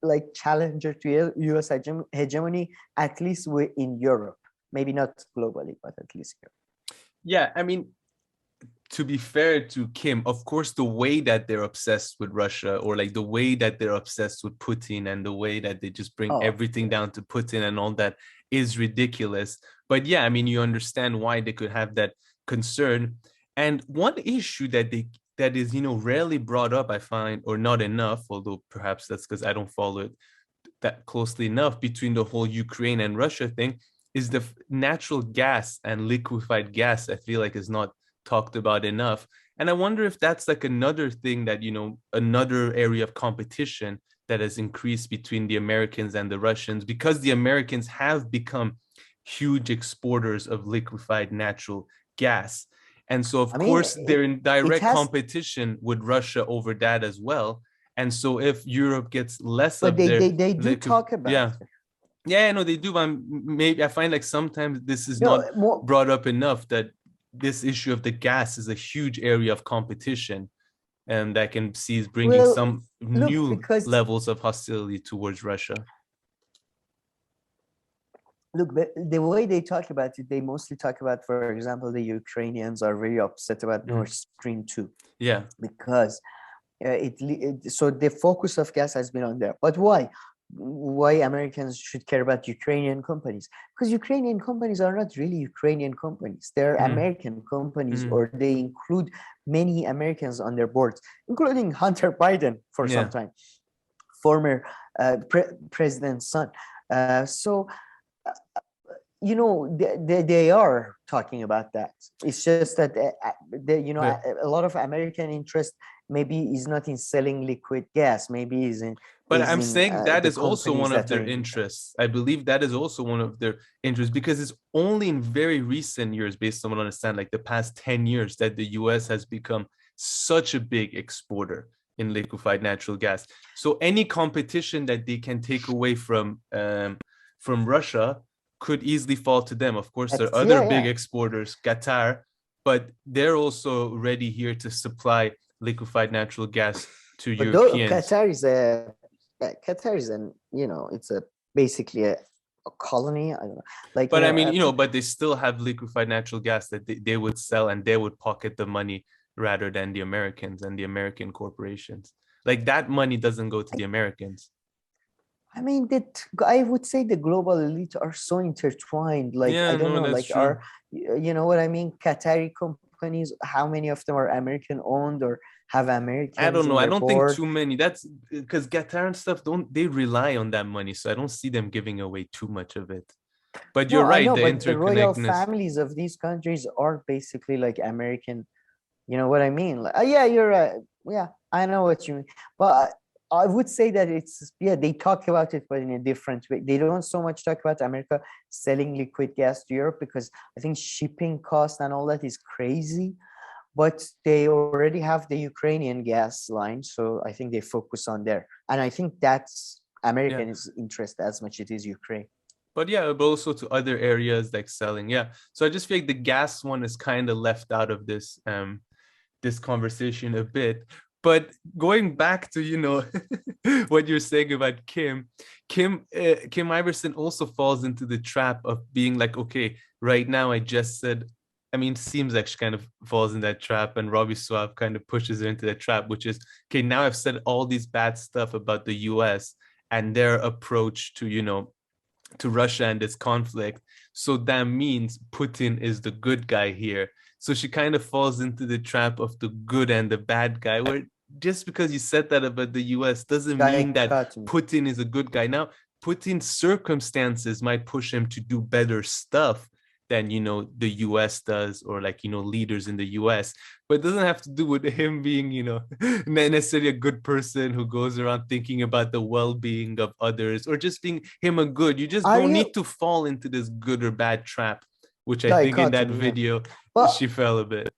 like challenger to US hegemony, at least in Europe, maybe not globally, but at least here. Yeah, I mean, to be fair to Kim, of course, the way that they're obsessed with Russia, or like the way that they're obsessed with Putin, and the way that they just bring everything down to Putin and all that is ridiculous. But yeah, I mean, you understand why they could have that concern. And one issue that is, rarely brought up, I find, or not enough, although perhaps that's because I don't follow it that closely enough, between the whole Ukraine and Russia thing, is the natural gas and liquefied gas. I feel like is not talked about enough. And I wonder if that's like another thing that, another area of competition that has increased between the Americans and the Russians, because the Americans have become huge exporters of liquefied natural gas. And so, of course, they're in direct competition with Russia over that as well. And so if Europe gets less of their... They do talk about it. Yeah, no, they do. But maybe I find like sometimes this is not brought up enough, that this issue of the gas is a huge area of competition, and that can see is bringing some new levels of hostility towards Russia. Look, the way they talk about it, they mostly talk about, for example, the Ukrainians are very upset about Nord Stream 2. Yeah. Because so the focus of gas has been on there. But why? Why Americans should care about Ukrainian companies? Because Ukrainian companies are not really Ukrainian companies. They're American companies, or they include many Americans on their boards, including Hunter Biden for some time, former president's son. They are talking about that. It's just that a lot of American interest maybe is not in selling liquid gas, maybe is in... But I'm saying that is also one of their interests. I believe that is also one of their interests, because it's only in very recent years, based on what I understand, like the past 10 years, that the US has become such a big exporter in liquefied natural gas. So any competition that they can take away from Russia could easily fall to them. Of course, there are other big exporters, Qatar, but they're also ready here to supply liquefied natural gas to Europeans. Qatar is an, it's basically a colony. I don't know. But I mean, but they still have liquefied natural gas that they would sell, and they would pocket the money rather than the Americans and the American corporations. Like that money doesn't go to the Americans. I mean, that I would say the global elite are so intertwined. Like, I don't know, like true. You know what I mean? Qatari companies, how many of them are American owned or have Americans? I don't know. I don't think too many. That's because Qatar and stuff they rely on that money. So I don't see them giving away too much of it. But you're right. The royal families of these countries are basically like American. You know what I mean? Like, yeah, you're right. Yeah, I know what you mean. But I would say that they talk about it, but in a different way. They don't so much talk about America selling liquid gas to Europe, because I think shipping costs and all that is crazy. But they already have the Ukrainian gas line, so I think they focus on there. And I think that's Americans' interest as much as it is Ukraine. But yeah, but also to other areas like selling. Yeah. So I just feel like the gas one is kind of left out of this this conversation a bit. But going back to, what you're saying about Kim Iverson also falls into the trap of being like, okay, right now I just said, I mean, seems like she kind of falls in that trap, and Robbie Swab kind of pushes her into that trap, which is, okay, now I've said all these bad stuff about the US and their approach to, to Russia and this conflict. So that means Putin is the good guy here. So she kind of falls into the trap of the good and the bad guy, where just because you said that about the US doesn't mean that Putin is a good guy. Now, Putin's circumstances might push him to do better stuff than, the US does, or like, leaders in the US. But it doesn't have to do with him being, not necessarily a good person who goes around thinking about the well-being of others, or just being him a good. You just don't need to fall into this good or bad trap, which I think in that video, she fell a bit.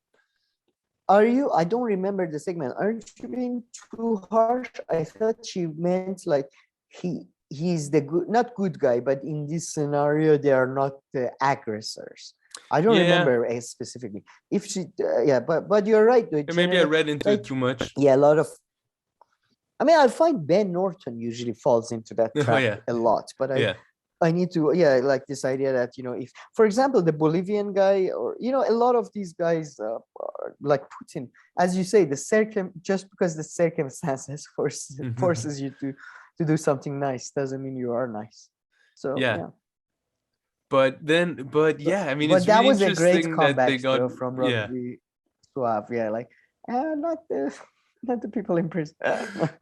I don't remember the segment. Aren't you being too harsh? I thought she meant like he's the good, not good guy, but in this scenario, they are not the aggressors. I don't Yeah, remember specifically. If she, yeah, but you're right. The maybe I general, read into it like, too much. yeah, a lot of. I mean, I find Ben Norton usually falls into that Oh trap yeah, a lot, but yeah, I need to, yeah, like this idea that, if, for example, the Bolivian guy, or, a lot of these guys, are like Putin, as you say, just because the circumstances forces you to do something nice doesn't mean you are nice. So, yeah. yeah. But yeah, I mean, But it's that really was a great interesting that they comeback, got, though, from yeah. Rugby Suave. Yeah, like, not the not the people in prison.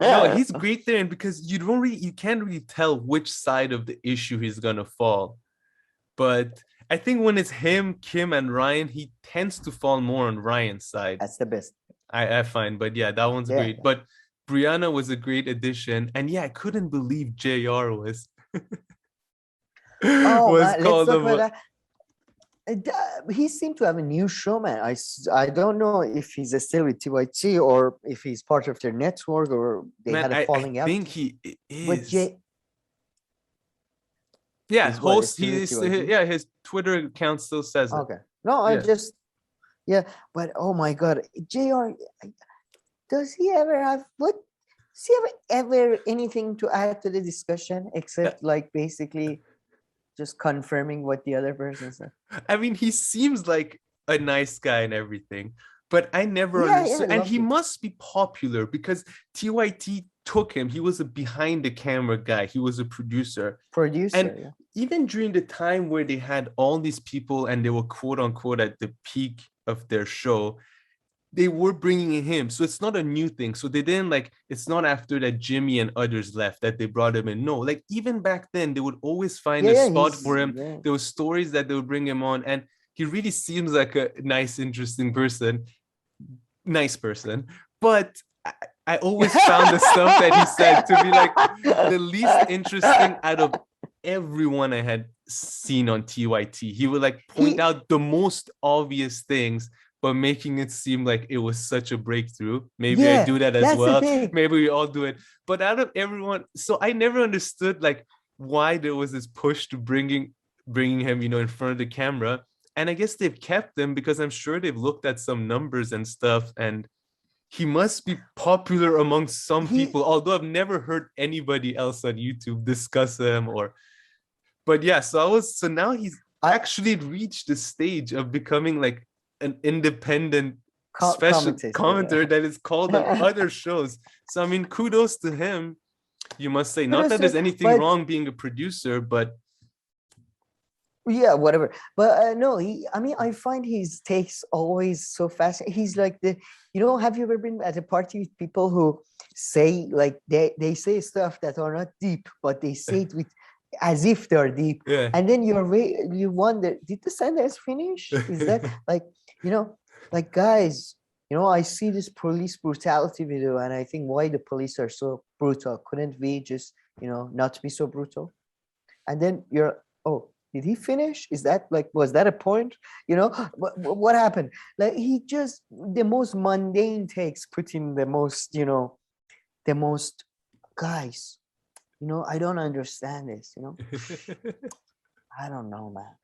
No, he's great there, and because you can't really tell which side of the issue he's gonna fall. But I think when it's him, Kim, and Ryan, he tends to fall more on Ryan's side. That's the best. I find, but yeah, that one's Yeah, great. yeah. But Briahna was a great addition, and yeah, I couldn't believe JR was Oh was man, let's called talk about a. that. He seemed to have a new showman. I don't know if he's still with TYT or if he's part of their network or they Man, had a I falling out. think he But is. Jay Yeah, is what host. still with He's TYT. yeah. His Twitter account still says it. Okay, no, I Yeah. just yeah. But oh my god, JR, does he ever have what? Does he ever anything to add to the discussion except like basically just confirming what the other person said? I mean, he seems like a nice guy and everything, but I never Yeah, yeah, understood. And he lovely must be popular because TYT took him. He was a behind the camera guy. He was a producer. And producer. Yeah. even during the time where they had all these people and they were quote unquote at the peak of their show, they were bringing in him. So it's not a new thing. So they didn't like, it's not after that Jimmy and others left that they brought him in. No, like even back then, they would always find Yeah, a yeah, spot for him. yeah. There were stories that they would bring him on. And he really seems like a nice, interesting person, nice person. But I always found the stuff that he said to be like the least interesting out of everyone I had seen on TYT. He would like point He out the most obvious things, but making it seem like it was such a breakthrough. Maybe I Yeah, do that as that's the well. thing. Maybe we all do it. But out of everyone, so I never understood like why there was this push to bringing him, in front of the camera. And I guess they've kept him because I'm sure they've looked at some numbers and stuff, and he must be popular among some He people, although I've never heard anybody else on YouTube discuss him or. But yeah, so now he's I actually reached the stage of becoming like an independent special commentator commentator. that is called on Yeah. other shows. So I mean, kudos to him. You must say, not that there's anything But wrong being a producer, but yeah, whatever. But no, I mean, I find his takes always so fascinating. He's like have you ever been at a party with people who say like they say stuff that are not deep, but they say it with as if they're deep, yeah. and then you wonder, did the sentence finish? Is that like like guys? I see this police brutality video, and I think why the police are so brutal. Couldn't we just not be so brutal? And then oh, did he finish? Is that like, was that a point? What happened? Like he just the most mundane takes put in the most, the most guys. I don't understand this. I don't know, man.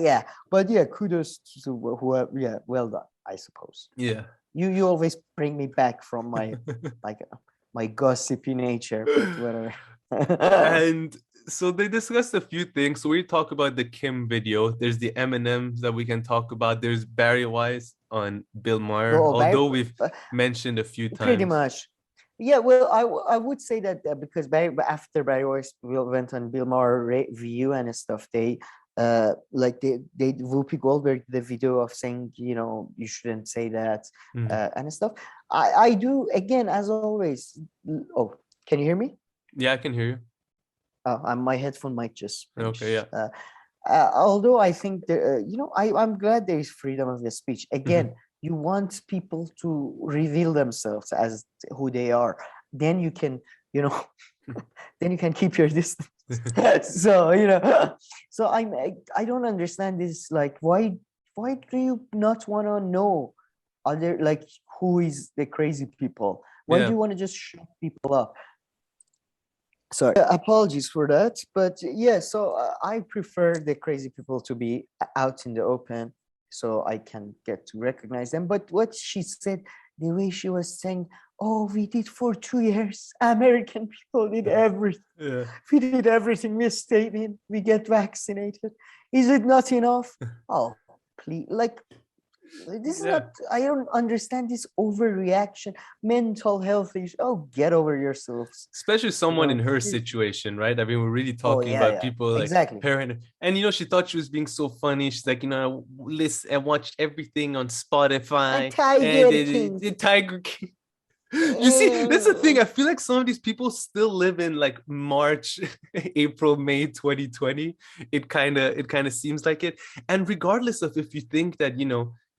Yeah, but yeah, kudos to whoever. Yeah, well done, I suppose. Yeah. You always bring me back from my like my gossipy nature, but whatever. And so they discussed a few things. So we talk about the Kim video. There's the M&Ms that we can talk about. There's Barry Wise on Bill Maher, Oh, although we've mentioned a few times. Pretty much. Yeah, well, I would say that because after Barry Wise went on Bill Maher review and stuff, they like they Whoopi Goldberg the video of saying you shouldn't say that and stuff. I do again as always. Oh, can you hear me? Yeah, I can hear you. Oh, my headphone mic just finished. Okay, yeah. Although I think I'm glad there is freedom of the speech. Again, you want people to reveal themselves as who they are. Then you can, then you can keep your distance. So so I don't understand this. Like, why do you not want to know other, like, who is the crazy people? Why do you want to just shut people up? Sorry, apologies for that. But yeah, so I prefer the crazy people to be out in the open so I can get to recognize them. But what she said, the way she was saying, oh, we did for 2 years. American people did everything. Yeah. We did everything. We stayed in. We get vaccinated. Is it not enough? Oh, please. Like, this is Yeah. not, I don't understand this overreaction, mental health issue. Oh, get over yourselves. Especially someone in her Please. situation, right? I mean, we're really Oh, talking yeah, about yeah, people like exactly. her and she thought she was being so funny. She's like, I watched everything on Spotify And Tiger and King. the Tiger King. You see, that's the thing. I feel like some of these people still live in like March, April, May 2020. It kind of seems like it. And regardless of if you think that,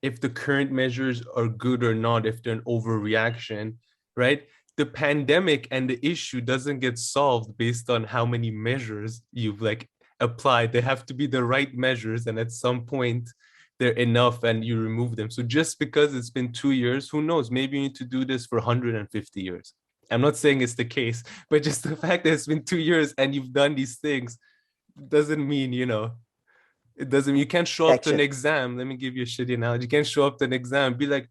if the current measures are good or not, if they're an overreaction, right? The pandemic and the issue doesn't get solved based on how many measures you've like applied. They have to be the right measures, and at some point they're enough and you remove them. So just because it's been 2 years, who knows? Maybe you need to do this for 150 years. I'm not saying it's the case, but just the fact that it's been 2 years and you've done these things doesn't mean, it doesn't, you can't show up to an Action. exam. Let me give you a shitty analogy. You can't show up to an exam and be like,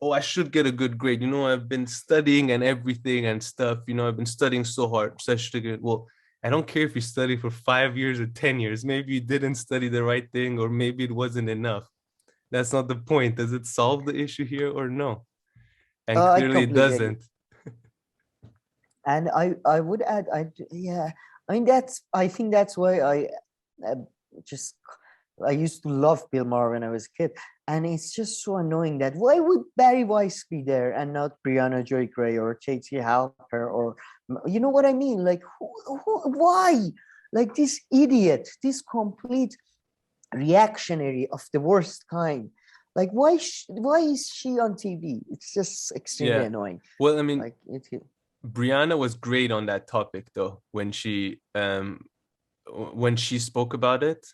oh, I should get a good grade. I've been studying and everything and stuff. I've been studying so hard. So I should get, well, I don't care if you study for 5 years or 10 years. Maybe you didn't study the right thing, or maybe it wasn't enough. That's not the point. Does it solve the issue here or no? And I clearly it completely agree. doesn't. And I would add, yeah, I think that's why uh, just, I used to love Bill Maher when I was a kid. And it's just so annoying that why would Barry Weiss be there and not Briahna Joy Gray or Katie Halper, or, you know what I mean? Like, why? Like, this idiot, this complete reactionary of the worst kind. Like, why is she on TV? It's just extremely Yeah. annoying. Well, I mean, Like, Briahna was great on that topic though, when she spoke about it,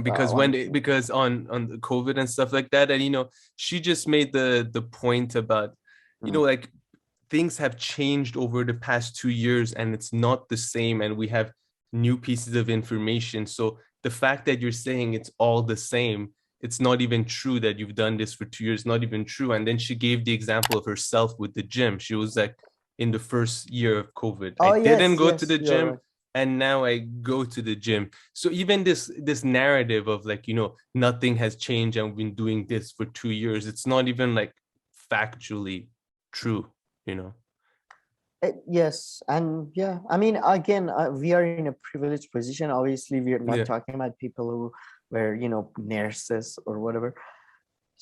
because because on the COVID and stuff like that. And she just made the point about, like, things have changed over the past 2 years and it's not the same, and we have new pieces of information. So the fact that you're saying it's all the same, it's not even true that you've done this for 2 years, not even true. And then she gave the example of herself with the gym. She was like, in the first year of COVID, I oh, didn't yes, go to yes, the you're gym, right. and now I go to the gym. So even this narrative of like, nothing has changed and we've been doing this for 2 years, it's not even like factually true. Yes, and yeah, I mean, again, we are in a privileged position. Obviously, we are not Yeah. talking about people who were, nurses or whatever.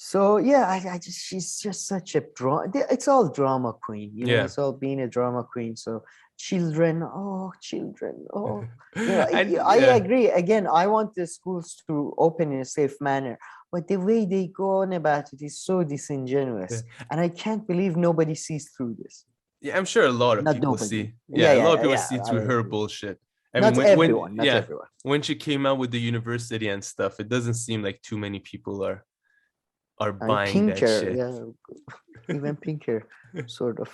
So yeah, I just, she's just such a drama. It's all drama queen, Yeah. It's all being a drama queen. So children, oh, children, oh, And I yeah. agree. Again, I want the schools to open in a safe manner, but the way they go on about it is so Yeah. disingenuous, and I can't believe nobody sees through this. Yeah, I'm sure a lot of Not people nobody. see. Yeah, Yeah, a lot of yeah, people yeah. see I through her agree. bullshit. I mean, Not when everyone. Not yeah, everyone. when she came out with the university and stuff, it doesn't seem like too many people are I mean, buying that Pinker. shit. Yeah, even Pinker, sort of.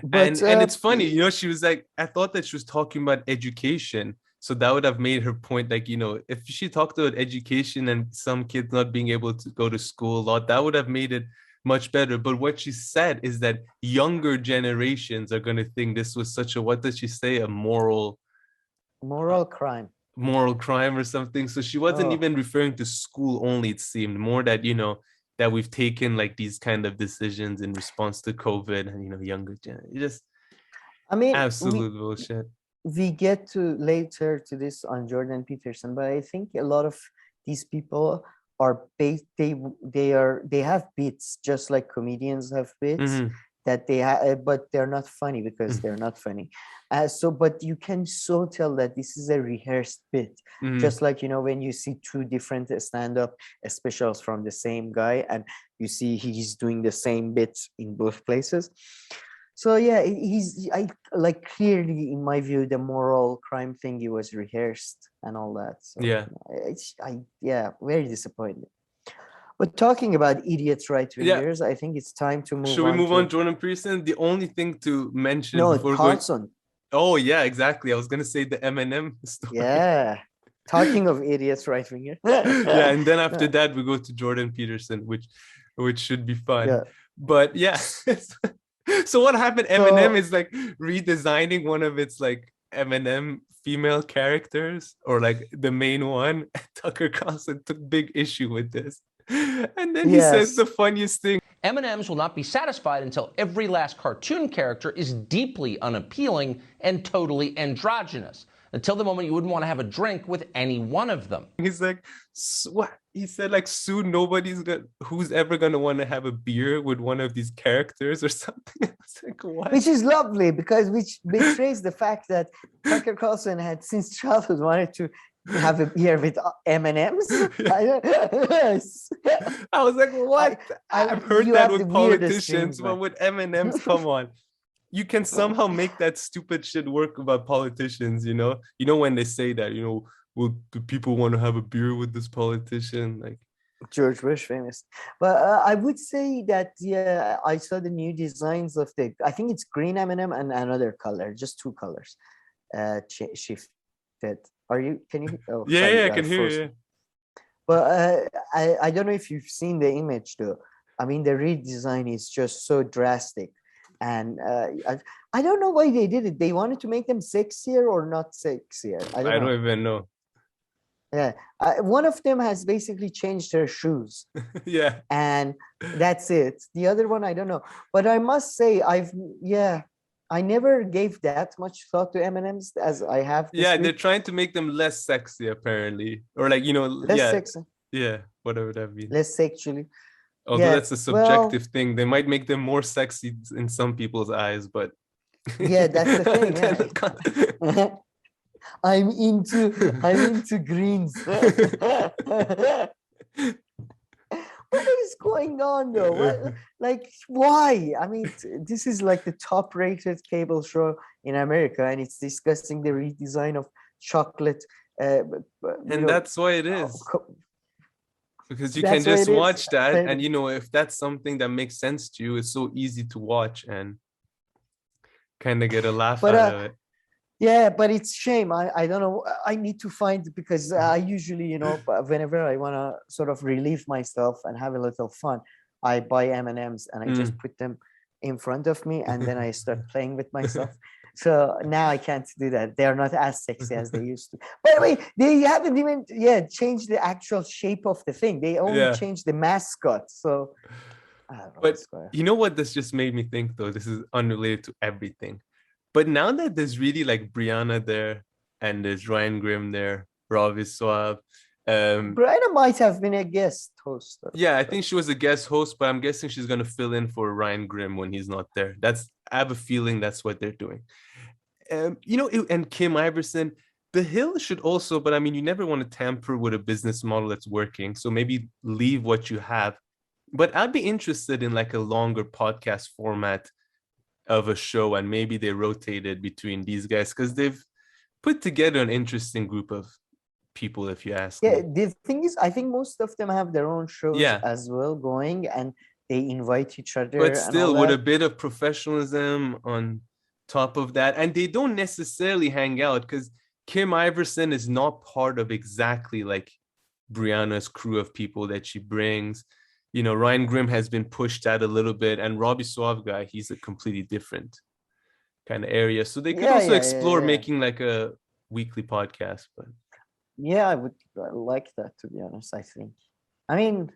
But And it's funny, she was like, I thought that she was talking about education. So that would have made her point, like, if she talked about education and some kids not being able to go to school a lot, that would have made it much better. But what she said is that younger generations are going to think this was such a, what does she say, a moral crime. moral crime or something. So she wasn't Oh, even referring to school only, it seemed more that, that we've taken like these kind of decisions in response to COVID and, younger gen. Just I mean, absolute bullshit. we get to later to this on Jordan Peterson, but I think a lot of these people are based, they have bits just like comedians have bits Mm-hmm. that they have, but they're not funny because they're not funny. So, but you can so tell that this is a rehearsed bit, Mm-hmm. just like when you see two different stand-up specials from the same guy, and you see he's doing the same bits in both places. So yeah, I like, clearly in my view the moral crime thing, he was rehearsed and all that. So Yeah. yeah, very disappointed. But talking about idiots right Yeah. wingers, I think it's time to move on. Should we move to... on, Jordan Peterson? The only thing to mention No, before Carlson. Oh yeah, exactly. I was gonna say the Eminem story. Yeah. Talking of idiots right winger. Yeah, and then after that we go to Jordan Peterson, which should be fun. Yeah. But yeah. So what happened? Eminem is like redesigning one of its like Eminem female characters, or like the main one. Tucker Carlson took big issue with this. And then he says the funniest thing. M&Ms will not be satisfied until every last cartoon character is deeply unappealing and totally androgynous. Until the moment you wouldn't want to have a drink with any one of them. He's like, what? He said, like, soon who's ever gonna want to have a beer with one of these characters or something. I was like, what? Which is lovely, because which betrays the fact that Tucker Carlson had since childhood wanted to have a beer with M&Ms. Yeah. I was like, what? I've heard that with politicians, but with M&Ms, come on. You can somehow make that stupid shit work about politicians, you know? You know when they say that, you know, well, do people want to have a beer with this politician? Like George Bush, famous. But I would say that, yeah, I saw the new designs of I think it's green M&M and another color, just two colors shifted. Can you? Oh, yeah, sorry, I can hear you. But I don't know if you've seen the image though. I mean, the redesign is just so drastic. And I don't know why they did it. They wanted to make them sexier or not sexier. I don't even know. Yeah, one of them has basically changed her shoes. Yeah, and that's it. The other one, I don't know. But I must say, I never gave that much thought to M&Ms as I have. Yeah, they're trying to make them less sexy, apparently, or like, you know, less sexy. Yeah, whatever that means. Less sexually. Although that's a subjective thing. They might make them more sexy in some people's eyes, but yeah, that's the thing. Yeah. I'm into greens. What is going on though? Why? I mean, this is like the top-rated cable show in America, and it's discussing the redesign of chocolate. And that's why it is. Because you can just watch that, and you know, if that's something that makes sense to you, it's so easy to watch and kind of get a laugh out of it. Yeah, but it's shame. I don't know. I need to find, because I usually, you know, whenever I want to sort of relieve myself and have a little fun, I buy M&Ms and I just put them in front of me, and then I start playing with myself. So now I can't do that. They're not as sexy as they used to. By the way, they haven't even changed the actual shape of the thing. They only changed the mascot. So I don't know. But you know what this just made me think though? This is unrelated to everything. But now that there's really like Briahna there, and there's Ryan Grimm there, Ravi Suave. Briahna might have been a guest host. Yeah, I think she was a guest host, but I'm guessing she's gonna fill in for Ryan Grimm when he's not there. I have a feeling that's what they're doing. You know, and Kim Iverson, The Hill should also, but I mean, you never want to tamper with a business model that's working. So maybe leave what you have. But I'd be interested in like a longer podcast format of a show, and maybe they rotated between these guys, because they've put together an interesting group of people, if you ask me. The thing is, I think most of them have their own shows as well going, and they invite each other. But still, with a bit of professionalism on top of that, and they don't necessarily hang out, because Kim Iverson is not part of exactly like Briahna's crew of people that she brings. You know, Ryan Grimm has been pushed out a little bit, and Robbie Suave guy, he's a completely different kind of area. So they could also explore making like a weekly podcast. But yeah, I would like that, to be honest. I think. I mean,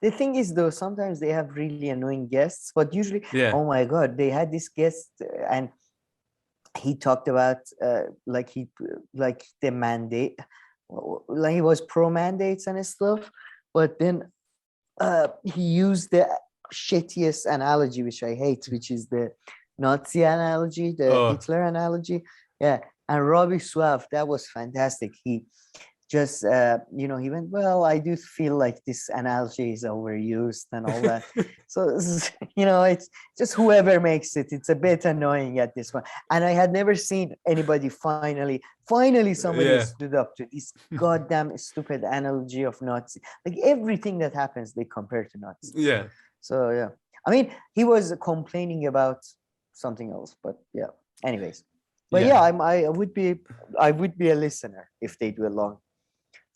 the thing is though, sometimes they have really annoying guests, but usually, oh my God, they had this guest and he talked about the mandate, like he was pro mandates and stuff, but then he used the shittiest analogy, which I hate, which is the Nazi analogy, the Hitler analogy. Yeah, and Robbie Suave, that was fantastic. He just he went, well, I do feel like this analogy is overused and all that. So this is, it's just whoever makes it, it's a bit annoying at this point. And I had never seen anybody finally somebody stood up to this goddamn stupid analogy of Nazi. Like everything that happens they compare to Nazis. Yeah. So yeah, I mean, he was complaining about something else, but yeah, anyways. But yeah, I would be a listener if they do a long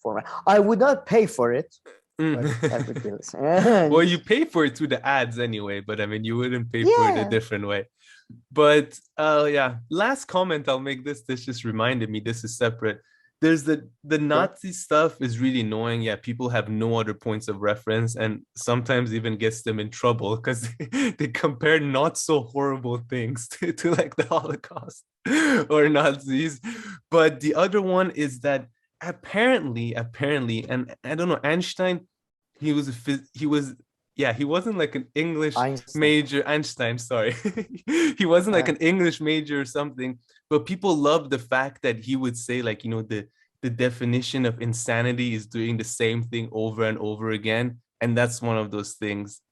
format. I would not pay for it, but I would be listening. Well, you pay for it through the ads anyway, but I mean, you wouldn't pay for it a different way. But last comment I'll make, this just reminded me, this is separate. There's the Nazi stuff is really annoying. Yeah, people have no other points of reference and sometimes even gets them in trouble because they compare not so horrible things to like the Holocaust or Nazis. But the other one is that apparently, and I don't know, Einstein, he wasn't like an English major. Einstein, sorry. He wasn't like an English major or something, but people love the fact that he would say like, the definition of insanity is doing the same thing over and over again. And that's one of those things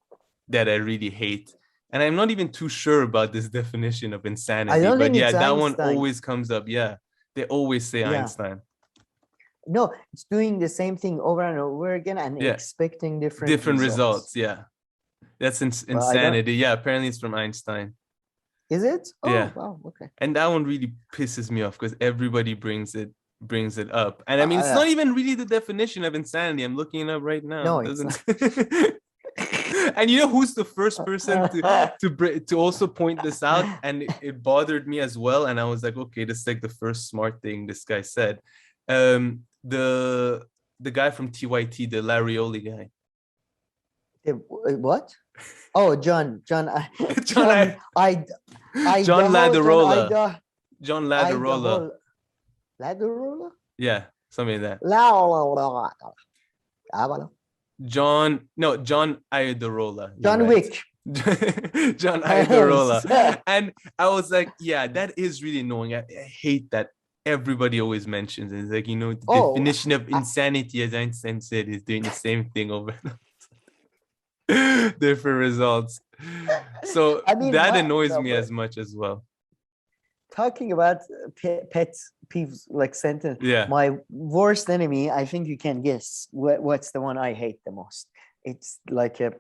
that I really hate. And I'm not even too sure about this definition of insanity, but yeah, that one always comes up. Yeah, they always say Einstein. No, it's doing the same thing over and over again and expecting different results. Yeah, that's insanity. Yeah, apparently it's from Einstein. Is it? Oh, yeah. Wow. Okay. And that one really pisses me off because everybody brings it up, and I mean it's not even really the definition of insanity. I'm looking it up right now. No, it doesn't. And who's the first person to also point this out, and it bothered me as well. And I was like, okay, this is like the first smart thing this guy said. The guy from TYT, the Larioli guy. What? Oh, John Ladarola. John Ladarola. Ladarola? Yeah, something like that. John Iadarola. John Wick. John Iadarola. And I was like, yeah, that is really annoying. I hate that everybody always mentions it. It's like, the definition of insanity, as Einstein said, is doing the same thing over and over. Different results. So that annoys me as much as well. Talking about pet peeves, like sentence. Yeah. My worst enemy, I think you can guess what's the one I hate the most. It's like give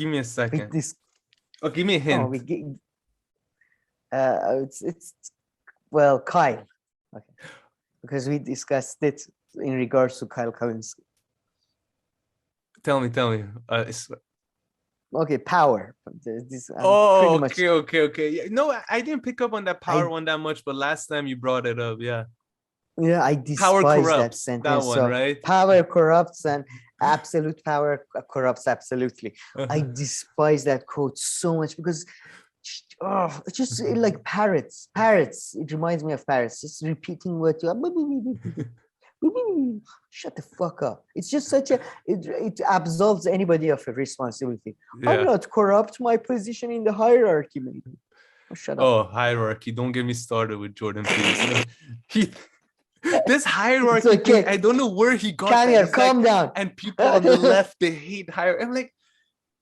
me a second. Give me a hint. It's well, Kyle. Okay. Because we discussed it in regards to Kyle Kalinske. Tell me. Okay, power. Okay. Yeah, no, I didn't pick up on that power one that much, but last time you brought it up, yeah. Yeah, I despise that sentence. That one, right? Power corrupts and absolute power corrupts absolutely. I despise that quote so much because it's just like parrots. It reminds me of parrots. Just repeating what you shut the fuck up. It's just it absolves anybody of a responsibility. Yeah. I'm not corrupt. My position in the hierarchy, maybe. Shut up. Oh, hierarchy. Don't get me started with Jordan Peterson. This hierarchy thing, I don't know where he got that. Calm down. And people on the left, they hate hierarchy. I'm like,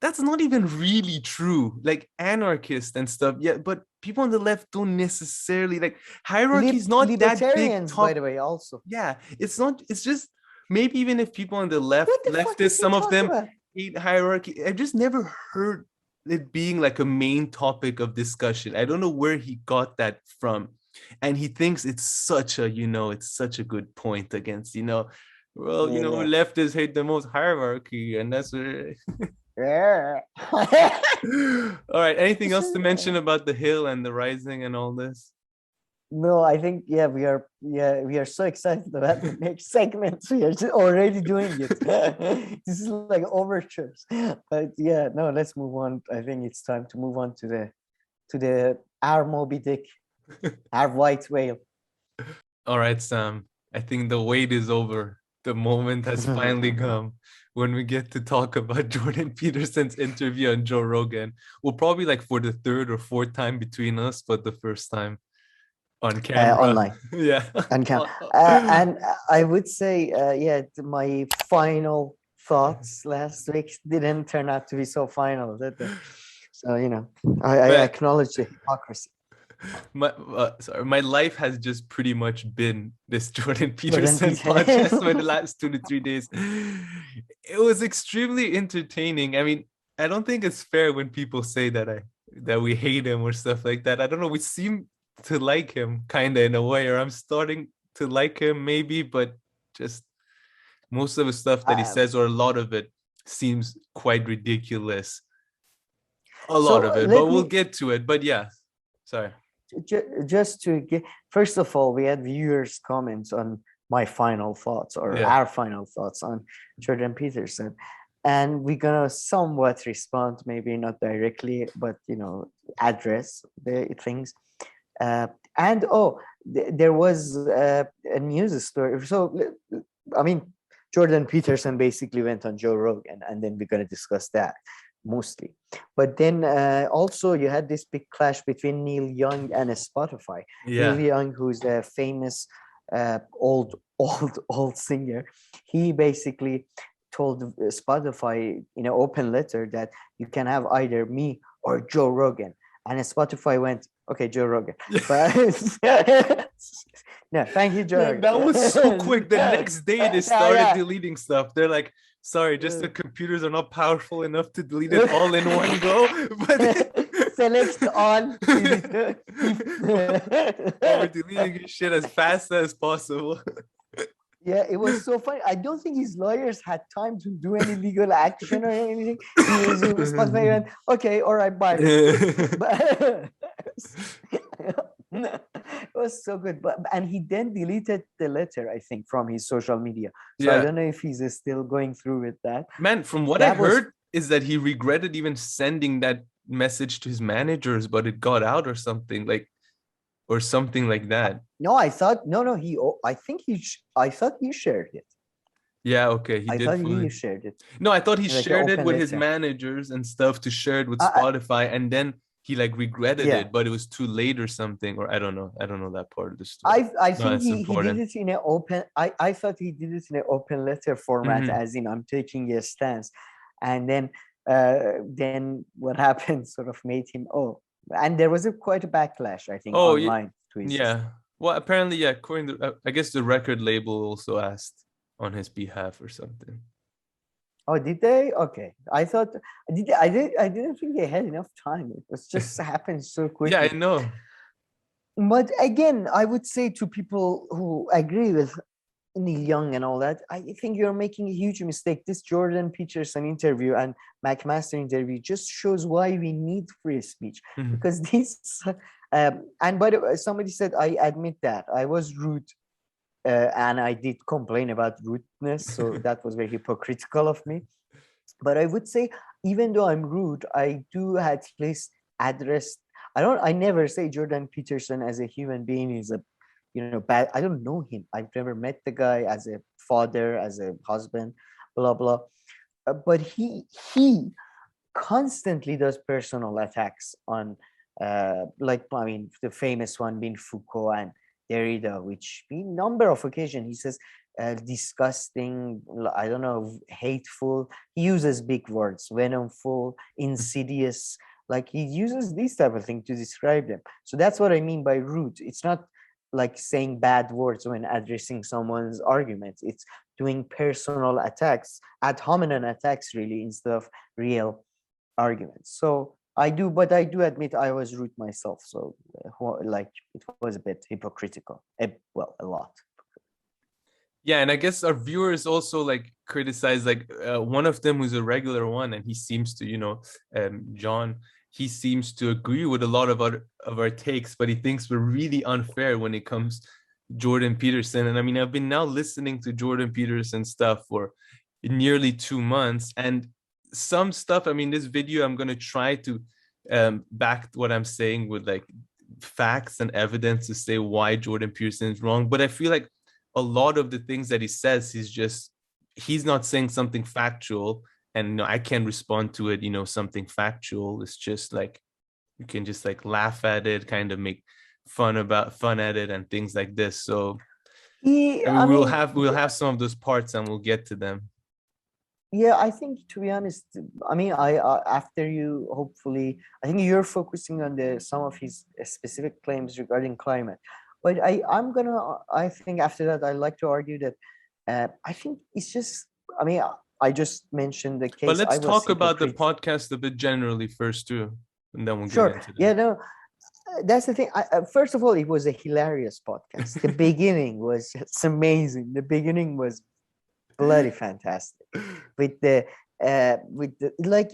that's not even really true. Like anarchists and stuff, yeah, but people on the left don't necessarily like hierarchy is not that big. By the way, also. Yeah, it's not. It's just maybe even if people on the leftists, some of them hate hierarchy. I've just never heard it being like a main topic of discussion. I don't know where he got that from, and he thinks it's such a good point against leftists hate the most hierarchy, and that's where. Yeah. All right. Anything else to mention about the Hill and the Rising and all this? No, I think we are so excited about the next segment. We are already doing it. This is like overtures. But yeah, no, let's move on. I think it's time to move on to the our Moby Dick, our white whale. All right, Sam. I think the wait is over. The moment has finally come when we get to talk about Jordan Peterson's interview on Joe Rogan. We'll probably for the third or fourth time between us, but the first time. on camera. Online. Yeah. And I would say, my final thoughts last week didn't turn out to be so final, did they? So, I acknowledge the hypocrisy. My life has just pretty much been this Jordan Peterson podcast for the last 2 to 3 days. It was extremely entertaining. I mean, I don't think it's fair when people say that we hate him or stuff like that. I don't know. We seem to like him kind of in a way, or I'm starting to like him maybe, but just most of the stuff that he says, or a lot of it, seems quite ridiculous. A lot of it, but we'll get to it. But yeah, sorry. Just to get, first of all, we had viewers' comments on my final thoughts, or our final thoughts on Jordan Peterson, and we're gonna somewhat respond, maybe not directly, but address the things. There was a news story. So, I mean, Jordan Peterson basically went on Joe Rogan, and then we're gonna discuss that mostly. But then also you had this big clash between Neil Young and Spotify. Neil Young, who's a famous old singer, he basically told Spotify in an open letter that you can have either me or Joe Rogan. And Spotify went, okay, Joe Rogan. But no, thank you, Joe. That was so quick. The next day they started deleting stuff. They're like, sorry, just the computers are not powerful enough to delete it all in one go. But select all. we're deleting his shit as fast as possible. Yeah, it was so funny. I don't think his lawyers had time to do any legal action or anything. He was okay, all right, bye. It was so good. And he then deleted the letter, I think, from his social media. So I don't know if he's still going through with that. Man, from what I heard is that he regretted even sending that message to his managers, but it got out or something like that. No, I thought I thought he shared it. Yeah, okay. He shared it. No, I thought he shared it with his managers and stuff to share it with Spotify, and then he regretted it, but it was too late or something, or I don't know that part of the story. I think he did it in an open. I thought he did it in an open letter format, as in I'm taking a stance, and then what happened sort of made him and there was quite a backlash, I think, online. Yeah. Well, apparently, according to I guess the record label also asked on his behalf or something. Oh, did they? Okay. I thought I didn't think they had enough time. It was just happened so quickly. Yeah, I know. But again, I would say to people who agree with Neil Young and all that, I think you're making a huge mistake. This Jordan Peterson interview and McMaster interview just shows why we need free speech. Because these and by the way, somebody said, I admit that I was rude, and I did complain about rudeness, so that was very hypocritical of me. But I would say, even though I'm rude, I do at least address. I never say Jordan Peterson as a human being is a bad. I don't know him. I've never met the guy as a father, as a husband, blah blah. But he constantly does personal attacks on, the famous one being Foucault and Derrida, which in number of occasions he says disgusting, I don't know, hateful. He uses big words, venomful, insidious. Like he uses these type of things to describe them. So that's what I mean by rude. It's not like saying bad words when addressing someone's arguments. It's doing personal attacks, ad hominem attacks, really, instead of real arguments. So I do admit I was rude myself. So it was a bit hypocritical. A lot. Yeah, and I guess our viewers also criticize one of them who's a regular one, and he seems to, John, he seems to agree with a lot of our takes, but he thinks we're really unfair when it comes to Jordan Peterson. And I mean, I've been now listening to Jordan Peterson stuff for nearly 2 months, and some stuff, I mean, this video, I'm going to try to back what I'm saying with facts and evidence to say why Jordan Peterson is wrong. But I feel like a lot of the things that he says, he's not saying something factual, and I can't respond to it, something factual. It's just you can just laugh at it, kind of make fun at it and things like this. So He, I mean, I mean, we'll have some of those parts and we'll get to them. yeah, I think, to be honest, I mean, I after you, hopefully, I think you're focusing on the some of his specific claims regarding climate, but I think after that, I like to argue that I think it's just, I mean, I just mentioned the But case I let's was talk about the hypocrite. podcast a bit generally first too, and then we'll get Sure. into that. Yeah, no, that's the thing. First of all, it was a hilarious podcast. The beginning was just amazing. The beginning was bloody fantastic with the like,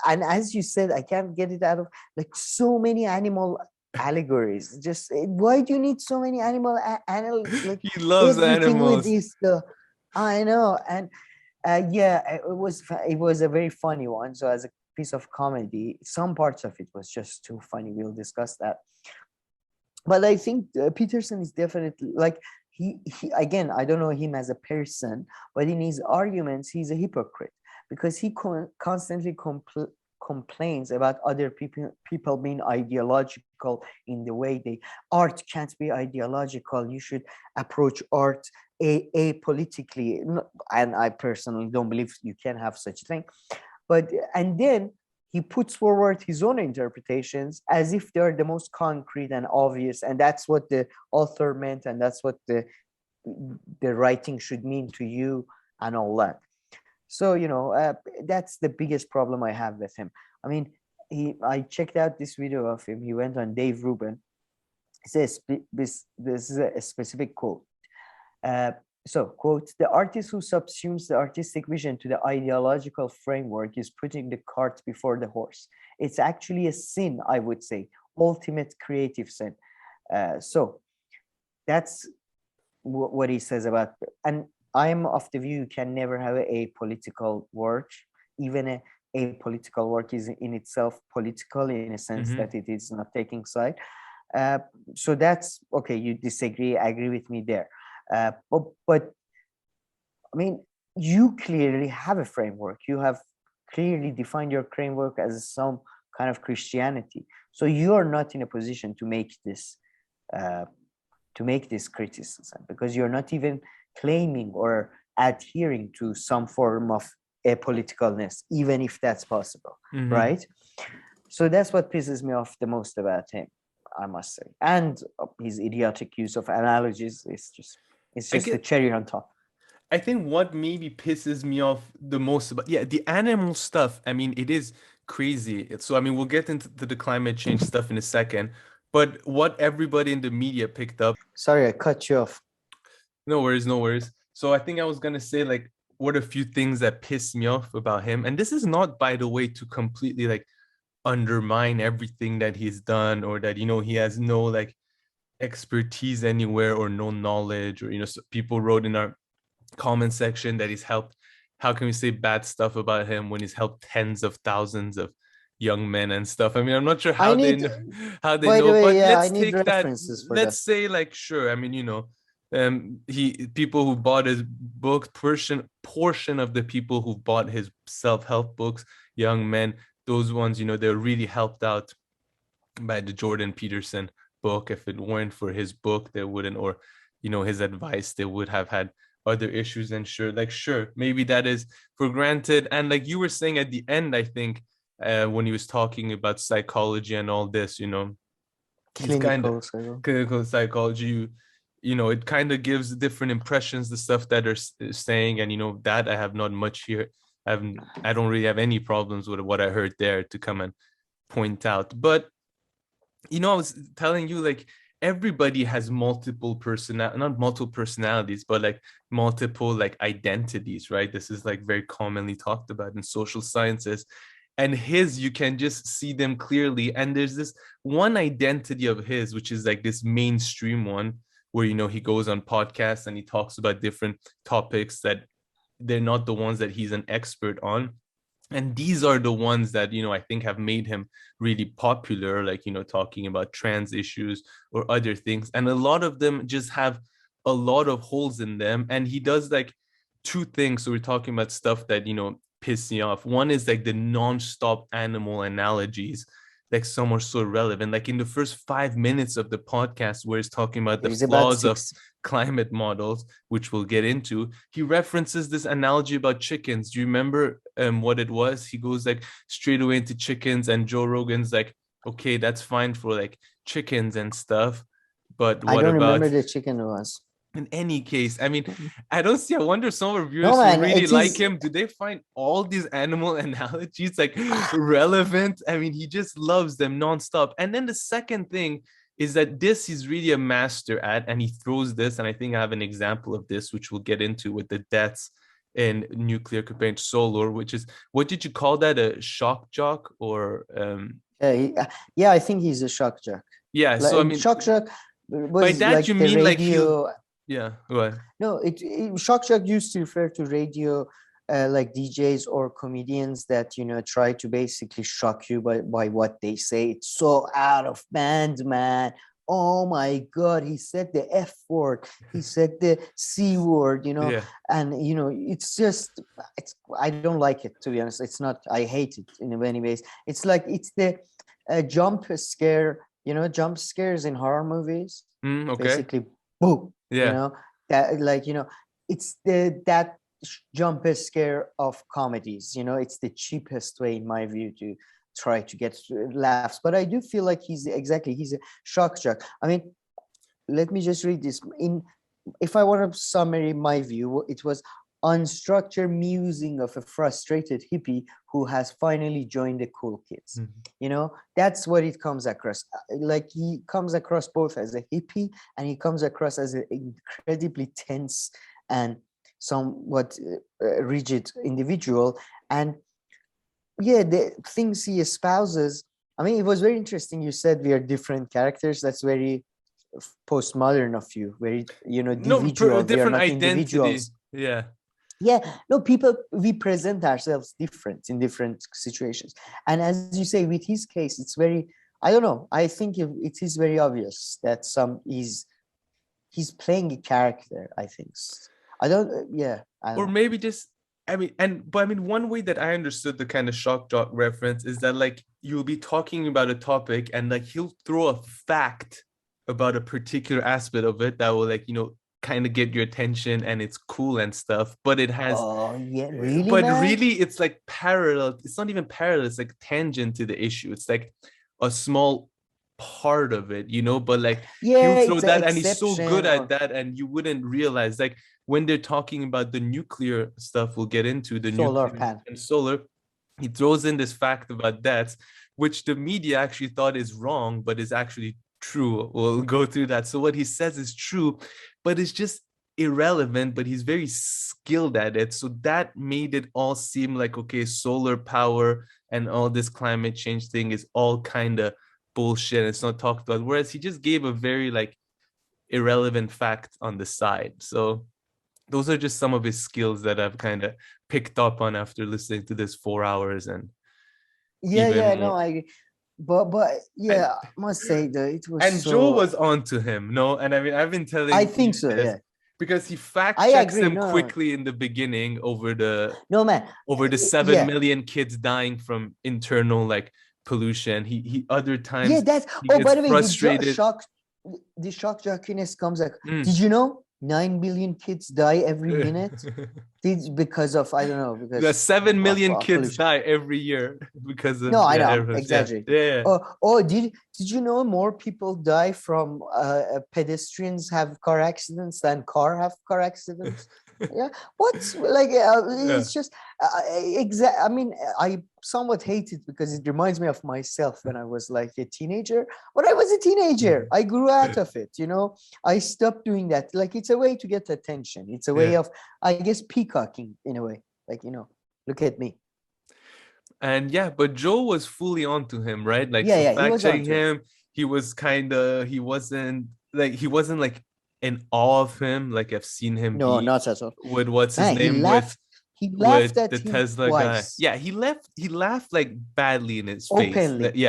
and as you said, I can't get it out of, like, so many animal allegories. Just why do you need so many animal like He loves everything with animals. this stuff? I know. And yeah, it was a very funny one. So as a piece of comedy, some parts of it was just too funny. We'll discuss that. But I think Peterson is definitely, like, he again, I don't know him as a person, but in his arguments he's a hypocrite, because he constantly complains about other people being ideological in the way they, art can't be ideological, you should approach art apolitically. And I personally don't believe you can have such a thing. But and then he puts forward his own interpretations as if they're the most concrete and obvious, and that's what the author meant, and that's what the writing should mean to you, and all that. So, that's the biggest problem I have with him. I mean, I checked out this video of him. He went on Dave Rubin. He says this is a specific quote. So, quote, the artist who subsumes the artistic vision to the ideological framework is putting the cart before the horse. It's actually a sin, I would say, ultimate creative sin. So that's what he says about, and I'm of the view you can never have a political work. Even a political work is in itself political, in a sense that it is not taking side. So that's okay. You disagree, agree with me there. But I mean, you clearly have a framework. You have clearly defined your framework as some kind of Christianity. So you are not in a position to make this criticism, because you're not even claiming or adhering to some form of apoliticalness, even if that's possible, right? So that's what pisses me off the most about him, I must say. And his idiotic use of analogies is just, it's just the cherry on top. I think what maybe pisses me off the most about, the animal stuff, I mean, it is crazy. So, I mean, we'll get into the climate change stuff in a second, but what everybody in the media picked up. Sorry, I cut you off. No worries, no worries. So I think I was going to say, like, what are a few things that piss me off about him? And this is not, by the way, to completely, like, undermine everything that he's done, or that, he has no, like, expertise anywhere, or no knowledge, or, so people wrote in our comment section that he's helped. How can we say bad stuff about him when he's helped tens of thousands of young men and stuff? I mean, I'm not sure how they know, but let's take that. Let's say, like, sure. I mean, people who bought his book, portion of the people who bought his self-help books, young men, those ones, they're really helped out by the Jordan Peterson book. If it weren't for his book, they wouldn't, or his advice, they would have had other issues. And sure, maybe that is for granted. And like you were saying at the end, I think when he was talking about psychology and all this, clinical psychology, it kind of gives different impressions, the stuff that are saying. And that I have not much here. I don't really have any problems with what I heard there to come and point out. But I was telling you, like, everybody has multiple not multiple personalities, but like multiple, like, identities, right? This is like very commonly talked about in social sciences. And you can just see them clearly. And there's this one identity of his, which is like this mainstream one, where, he goes on podcasts and he talks about different topics that they're not the ones that he's an expert on. And these are the ones that, I think have made him really popular, like, talking about trans issues or other things. And a lot of them just have a lot of holes in them. And he does like two things. So we're talking about stuff that, piss me off. One is like the non-stop animal analogies like some are so relevant. Like in the first 5 minutes of the podcast where he's talking about the There's about flaws of 6. climate models, which we'll get into, he references this analogy about chickens. Do you remember what it was? He goes like straight away into chickens, and Joe Rogan's like, okay, that's fine for like chickens and stuff, but I what don't remember about the chicken was. in any case? I mean, I don't see. I wonder some of our viewers No, who man, really it like is- him, do they find all these animal analogies like relevant? I mean, he just loves them nonstop. And then the second thing is that this he's really a master at, and he throws this. And I think I have an example of this, which we'll get into with the deaths in nuclear compared to solar, which is, what did you call that? A shock jock or Yeah, I think he's a shock jock. yeah. So I Like, mean, shock jock was by that like you the mean like radio. yeah. What? No, shock jock used to refer to radio, like DJs or comedians that try to basically shock you by what they say. It's so out of band, man. Oh my God, he said the F word, he said the C word, Yeah. and it's just, I don't like it, to be honest. It's not, I hate it in many ways. It's like, it's the jump scare, jump scares in horror movies. Okay. Basically, boom. Yeah. That, like, it's that jump scare of comedies. It's the cheapest way, in my view, to try to get laughs. But I do feel like he's a shock jock. I mean, let me just read this. If I want to summary my view, it was unstructured musing of a frustrated hippie who has finally joined the cool kids. That's what it comes across. Like, he comes across both as a hippie, and he comes across as an incredibly tense and somewhat rigid individual. And yeah, the things he espouses, I mean, it was very interesting. You said we are different characters. That's very postmodern of you. Very, individual. We are different not identity. individuals. Yeah. No, people, we present ourselves different in different situations. And as you say, with his case, it's very, I don't know, I think it is very obvious that he's playing a character, I think. I don't Or know. maybe just, one way that I understood the kind of shock jock reference is that, like, you'll be talking about a topic and like he'll throw a fact about a particular aspect of it that will, like, kind of get your attention, and it's cool and stuff, but it has really, but man? really it's like parallel. It's not even parallel, it's like tangent to the issue. It's like a small part of it, but like he'll throw that, and he's so good at that, and you wouldn't realize, like, when they're talking about the nuclear stuff we'll get into, the solar nuclear panel and solar, he throws in this fact about that, which the media actually thought is wrong, but is actually true. We'll go through that. So what he says is true, but it's just irrelevant, but he's very skilled at it. So that made it all seem like, okay, solar power and all this climate change thing is all kind of bullshit. It's not talked about. Whereas he just gave a very, like, irrelevant fact on the side. So those are just some of his skills that I've kind of picked up on after listening to this 4 hours. And I but yeah, I must say that it was, and Joe was on to him, no? And I mean, I've been telling I think so, this, yeah, because he fact I checks agree. him No. quickly in the beginning over the over the 7 million kids dying from internal, like, pollution. He other times that's he by gets the way, frustrated. the shock jockiness comes like, did you know 9 billion kids die every minute? Because of, I don't know, because the 7 million kids pollution. die every year because of I know, everything. exaggerating. Yeah. Did you know more people die from pedestrians have car accidents than car have car accidents? Yeah, what's like it's just I mean, I somewhat hate it because it reminds me of myself when I was like a teenager. When I was a teenager, I grew out of it, I stopped doing that. Like, it's a way to get attention. It's a way of, I guess, peacocking in a way, like, look at me. And but Joe was fully onto him, right? Like, fact checking him. He was he wasn't like in awe of him, like I've seen him be not at all. with what's his name, he laughed at the him Tesla twice. guy. Yeah, he laughed like badly in his openly. face.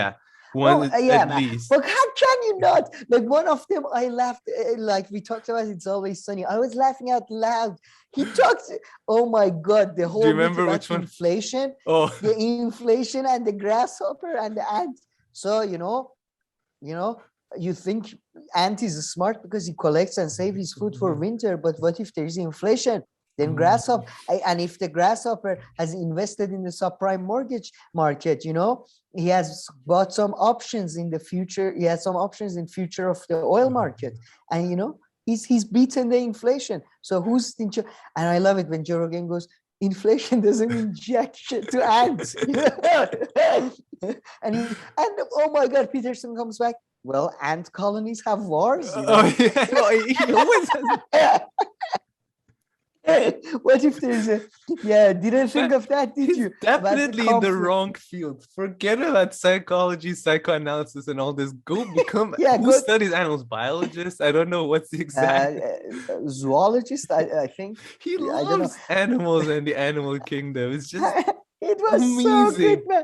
At least. But how can you not? Like, one of them, I laughed, like we talked about It's Always Sunny. I was laughing out loud. He talks, oh my God, the whole Do you remember which one? Inflation. Oh, the inflation and the grasshopper and the ant. So, you think ant is smart because he collects and saves his food for winter, but what if there is inflation? Then grasshopper, and if the grasshopper has invested in the subprime mortgage market, he has bought some options in the future. He has some options in future of the oil market, and he's beaten the inflation. So who's in charge? And I love it when Joe Rogan goes, inflation doesn't mean jack shit to ants. and oh my God, Peterson comes back. Well, ant colonies have wars. Oh yeah, no, he always has. What if there's didn't think of that, did you? Definitely in the wrong field. Forget about psychology, psychoanalysis, and all this. Go become who studies animals? Biologist? I don't know what's the exact zoologist. I think he loves animals and the animal kingdom. It's just it was amazing. So good, man.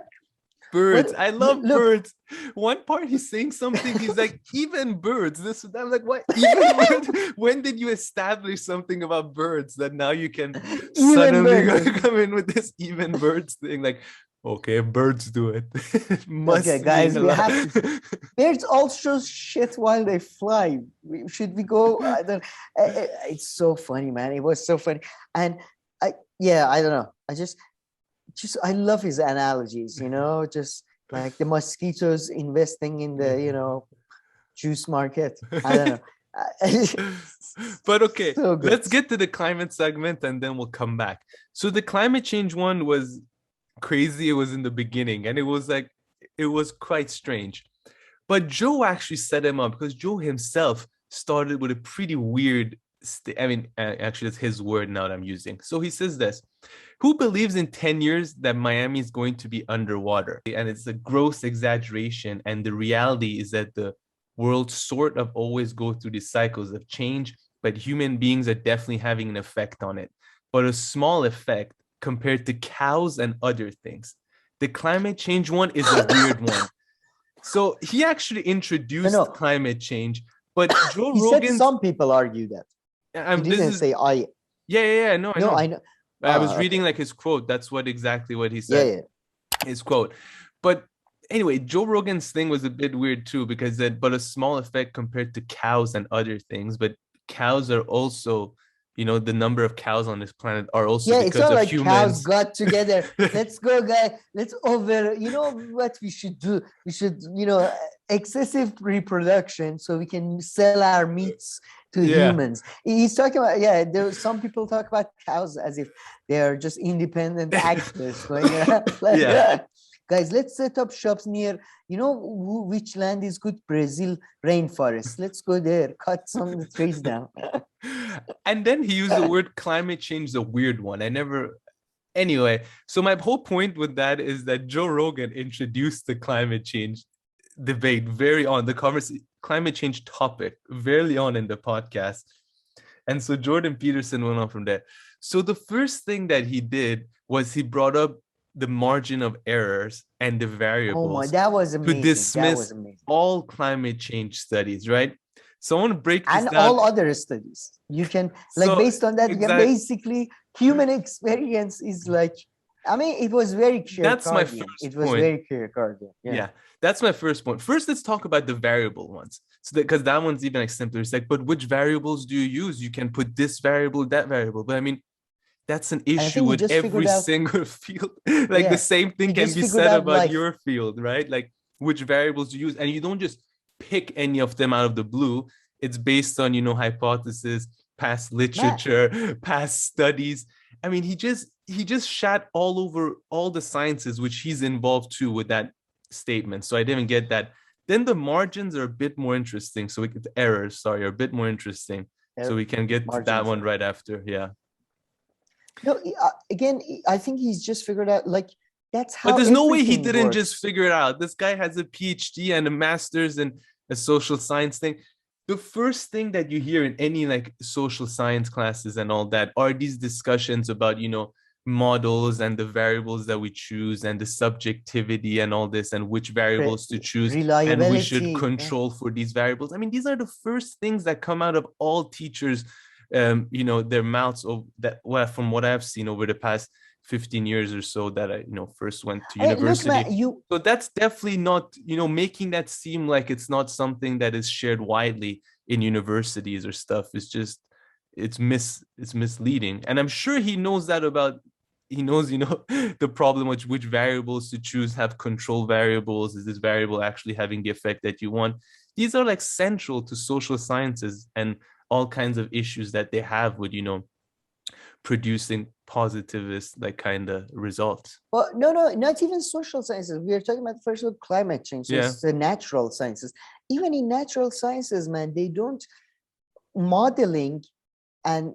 Birds. I love birds. One part he's saying something, he's like, even birds. This I'm like, what? Even birds? When did you establish something about birds that now you can suddenly come in with this even birds thing? Like, okay, birds do it. Okay, guys, we have to. Birds also shit while they fly. Should we go? It's so funny, man. It was so funny. And I don't know. I love his analogies, just like the mosquitoes investing in the, juice market. I don't know. But okay, so let's get to the climate segment and then we'll come back. So the climate change one was crazy. It was in the beginning and it was quite strange. But Joe actually set him up because Joe himself started with a pretty weird actually, that's his word now that I'm using. So he says this: who believes in 10 years that Miami is going to be underwater? And it's a gross exaggeration. And the reality is that the world sort of always go through these cycles of change, but human beings are definitely having an effect on it. But a small effect compared to cows and other things. The climate change one is a weird one. So he actually introduced climate change, but Joe Rogan said some people argue that. He didn't say I. Yeah. No, I know. I was reading okay. like his quote. That's exactly what he said. Yeah. His quote. But anyway, Joe Rogan's thing was a bit weird too, because but a small effect compared to cows and other things. But cows are also, the number of cows on this planet are also because of humans. Cows got together. Let's go, guys. Let's what we should do? We should, excessive reproduction so we can sell our meats to humans. He's talking about, some people talk about cows as if they're just independent actors going around. Guys, let's set up shops near, which land is good? Brazil rainforest. Let's go there, cut some of the trees down. And then he used the word climate change, the weird one. Anyway, so my whole point with that is that Joe Rogan introduced the climate change debate the climate change topic very on in the podcast. And so Jordan Peterson went on from there. So the first thing that he did was he brought up the margin of errors and the variables that was amazing. To dismiss all climate change studies, right? So I want to break this down. All other studies. You can, based on that, you can basically, human experience is it was very clear. That's my first point. It was very clear. Yeah, that's my first point. First, let's talk about the variable ones. So because that one's even simpler. It's but which variables do you use? You can put this variable, that variable. But that's an issue with every single field. The same thing can be said about your field, right? Which variables do you use? And you don't just pick any of them out of the blue. It's based on, hypothesis, past literature, past studies. He just shat all over all the sciences, which he's involved too with that statement. So I didn't get that. Then the margins are a bit more interesting. So the errors, are a bit more interesting. So we can get to that one right after. Yeah. No, again, I think he's just figured out that's how. But there's no way he didn't works. just figure it out. This guy has a PhD and a master's in a social science thing. The first thing that you hear in any social science classes and all that are these discussions about, models and the variables that we choose and the subjectivity and all this and which variables to choose and we should control for these variables. These are the first things that come out of all teachers, their mouths of that. Well, from what I've seen over the past 15 years or so that I, first went to Hey, look, university. man, So that's definitely not, making that seem like it's not something that is shared widely in universities or stuff. It's misleading. And I'm sure he knows that about, he knows, the problem with which variables to choose, have control variables. Is this variable actually having the effect that you want? These are like central to social sciences and all kinds of issues that they have with, producing positivist like kind of results. well, no, not even social sciences. We are talking about first of all climate change. So it's the natural sciences. Even in natural sciences, man, they don't modeling, and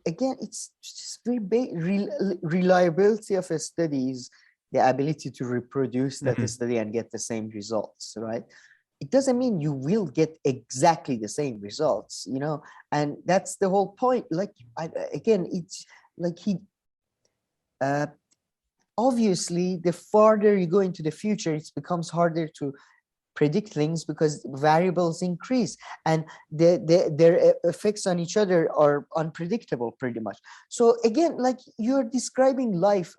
again, it's just very reliability of a study is the ability to reproduce that study and get the same results, right? It doesn't mean you will get exactly the same results, and that's the whole point. Like, again, it's like obviously, the farther you go into the future, it becomes harder to predict things because variables increase and their effects on each other are unpredictable pretty much. So again, like, you're describing life,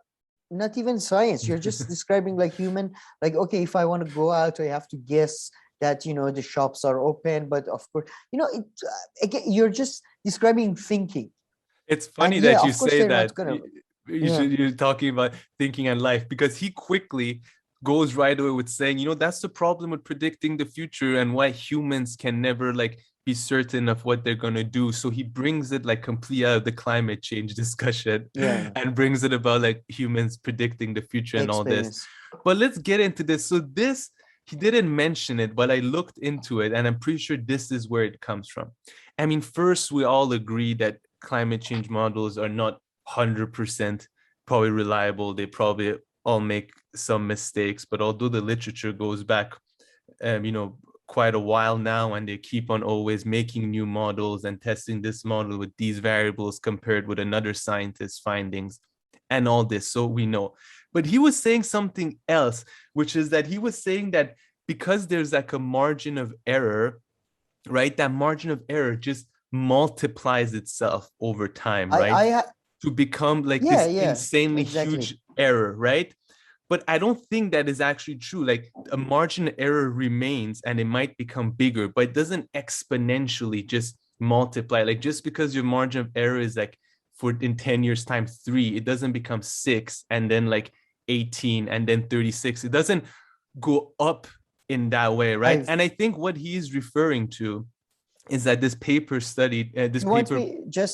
not even science. You're just describing like human, like, okay, if I want to go out, I have to guess that, the shops are open, but of course, again, you're just describing thinking. It's funny And that you of course say they're that. not gonna, You're talking about thinking and life, because he quickly goes right away with saying, that's the problem with predicting the future and why humans can never like be certain of what they're going to do. So he brings it like completely out of the climate change discussion and brings it about like humans predicting the future and all this. But let's get into this. So this, he didn't mention it, but I looked into it and I'm pretty sure this is where it comes from. I mean, first, we all agree that climate change models are not 100% probably reliable. They probably all make some mistakes, but although the literature goes back, quite a while now, and they keep on always making new models and testing this model with these variables compared with another scientist's findings and all this. So we know. But he was saying something else, which is that he was saying that because there's like a margin of error, right? That margin of error just multiplies itself over time, right? To become like this insanely huge error, right? But I don't think that is actually true. Like, a margin of error remains and it might become bigger, but it doesn't exponentially just multiply. Like, just because your margin of error is like in 10 years time 3, it doesn't become 6 and then like 18 and then 36. It doesn't go up in that way, right? And I think what he is referring to is that this paper studied this paper.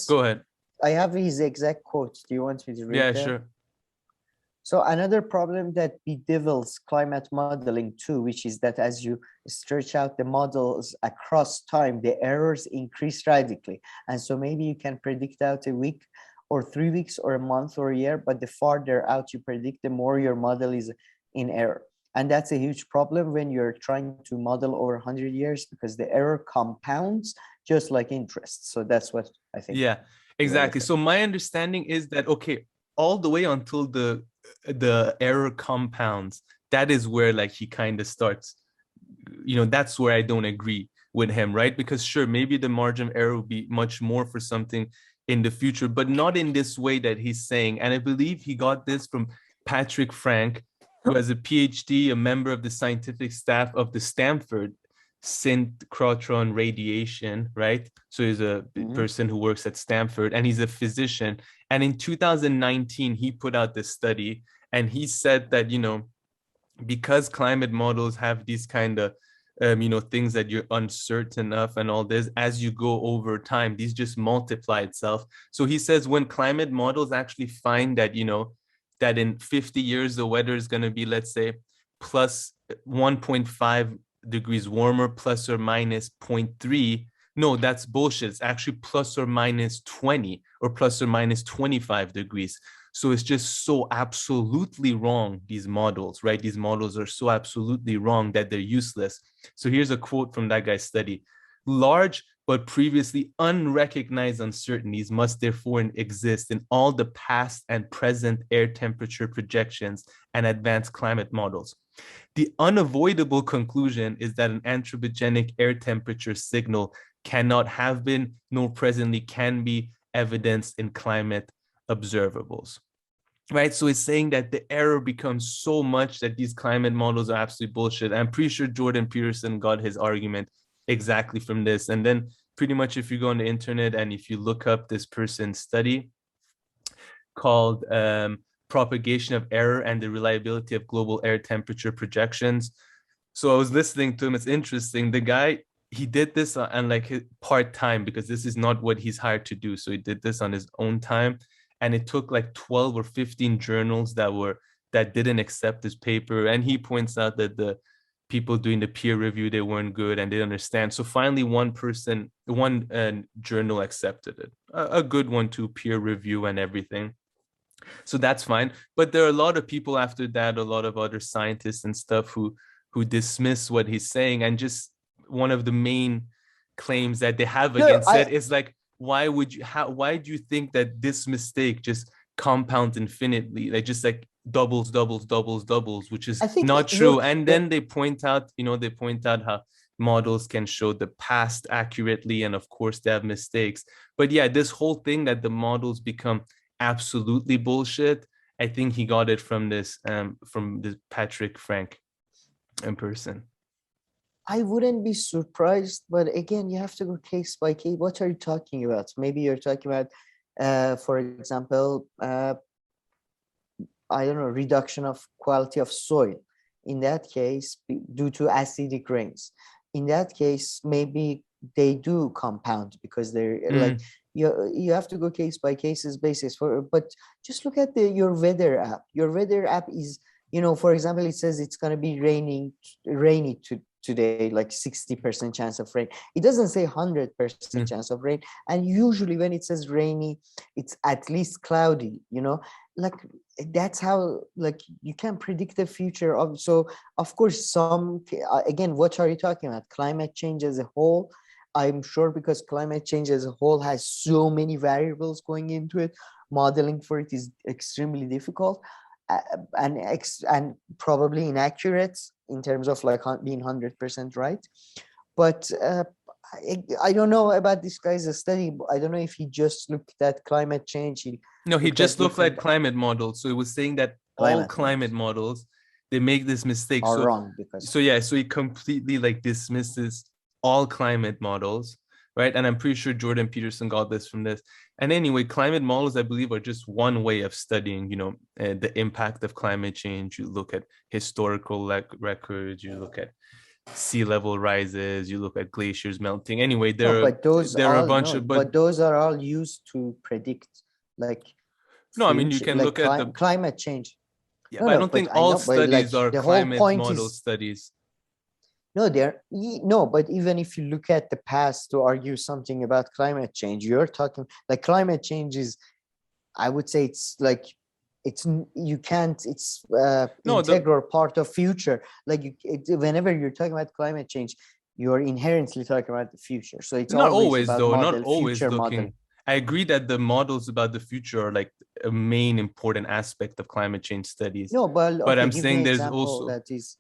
Go ahead. I have his exact quote. Do you want me to read that? Yeah, sure. So another problem that bedevils climate modeling too, which is that as you stretch out the models across time, the errors increase radically. And so maybe you can predict out a week or 3 weeks or a month or a year, but the farther out you predict, the more your model is in error. And that's a huge problem when you're trying to model over 100 years, because the error compounds just like interest. So that's what I think. Yeah, exactly. So my understanding is that, okay, all the way until the error compounds, that is where like he kind of starts, that's where I don't agree with him, right? Because sure, maybe the margin of error will be much more for something in the future, but not in this way that he's saying. And I believe he got this from Patrick Frank, who has a PhD, a member of the scientific staff of the Stanford synchrotron radiation, right? So he's a person who works at Stanford and he's a physician. And in 2019, he put out this study and he said that, because climate models have these kind of, things that you're uncertain of and all this, as you go over time, these just multiply itself. So he says when climate models actually find that, that in 50 years, the weather is going to be, let's say, plus 1.5 degrees warmer, plus or minus 0.3. No, that's bullshit. It's actually plus or minus 20 or plus or minus 25 degrees. So it's just so absolutely wrong, these models, right? These models are so absolutely wrong that they're useless. So here's a quote from that guy's study. Large but previously unrecognized uncertainties must therefore exist in all the past and present air temperature projections and advanced climate models. The unavoidable conclusion is that an anthropogenic air temperature signal cannot have been, nor presently can be, evidenced in climate observables. right? So it's saying that the error becomes so much that these climate models are absolutely bullshit. I'm pretty sure Jordan Peterson got his argument exactly from this. And then pretty much if you go on the internet and if you look up this person's study called Propagation of Error and the Reliability of Global Air Temperature Projections. So I was listening to him. It's interesting. The guy, he did this on like his part-time because this is not what he's hired to do. So he did this on his own time. And it took like 12 or 15 journals that didn't accept his paper. And he points out that the people doing the peer review, they weren't good and they didn't understand. So finally one journal accepted it. A good one too, peer review and everything. So that's fine. But there are a lot of people after that, a lot of other scientists and stuff who dismiss what he's saying. And just one of the main claims that they have against it is like, why do you think that this mistake just compounds infinitely, like just like doubles, which is not true. And then they point out how models can show the past accurately, and of course they have mistakes. But yeah, this whole thing that the models become absolutely bullshit, I think he got it from this Patrick Frank in person. I wouldn't be surprised, but again, you have to go case by case. What are you talking about? Maybe you're talking about, for example, I don't know, reduction of quality of soil. In that case, due to acidic rains. In that case, maybe they do compound because they're like, you have to go case by cases basis but just look at your weather app. Your weather app is, for example, it says it's going to be rainy today, like 60% chance of rain. It doesn't say 100% chance of rain. And usually when it says rainy, it's at least cloudy, like that's how, like, you can predict the future of. So of course, again, what are you talking about? Climate change as a whole, I'm sure, because climate change as a whole has so many variables going into it, modeling for it is extremely difficult and probably inaccurate in terms of like being 100% right. But I don't know about this guy's study. I don't know if he just looked at climate change. He just looked at climate models. So it was saying that all climate models, they make this mistake. Are wrong because. So he completely like dismisses all climate models, right? And I'm pretty sure Jordan Peterson got this from this. And anyway, climate models, I believe, are just one way of studying, the impact of climate change. You look at historical records, you look at sea level rises, you look at glaciers melting. Anyway, but those are all used to predict, like. No, I mean, you can look at the climate change. Yeah, but I don't think all studies are climate model studies. No, but even if you look at the past to argue something about climate change, you're talking like climate change is, I would say it's like, integral part of future. Like whenever you're talking about climate change, you're inherently talking about the future. So it's not always though, not always looking. Model. I agree that the models about the future are like a main important aspect of climate change studies. No, but I'm saying there's also that is.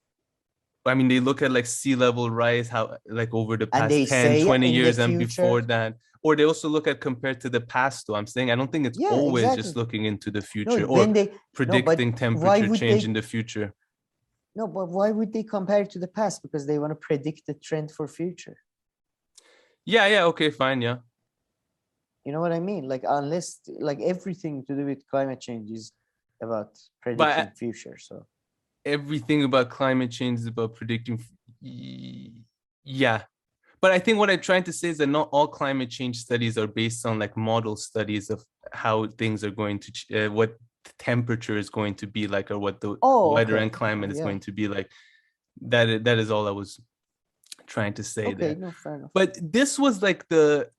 I mean, they look at like sea level rise, how like over the past 10, 20 years and before that. Or they also look at compared to the past. So I'm saying I don't think it's always just looking into the future predicting temperature change in the future. No, but why would they compare it to the past? Because they want to predict the trend for future. Yeah, okay, fine, yeah. You know what I mean? Like, unless, like, everything to do with climate change is about predicting future, so. Everything about climate change is about predicting. Yeah. But I think what I'm trying to say is that not all climate change studies are based on like model studies of how things are going to, what temperature is going to be like, or what the weather and climate is going to be like. That is all I was trying to say there. No, fair enough. But this was like the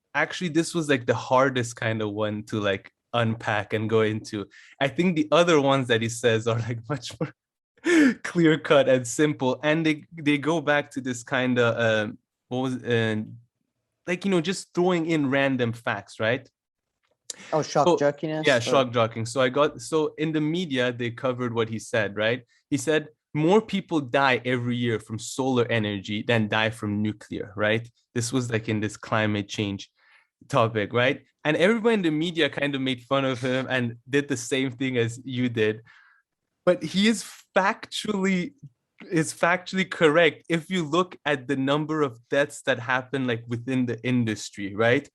hardest kind of one to like unpack and go into. I think the other ones that he says are like much more clear cut and simple, and they go back to this kind of just throwing in random facts, right? Shock jockiness. Yeah, shock jocking. So in the media they covered what he said, right? He said more people die every year from solar energy than die from nuclear, right? This was like in this climate change topic, right? And everyone in the media kind of made fun of him and did the same thing as you did. But he is factually correct if you look at the number of deaths that happen like within the industry, right?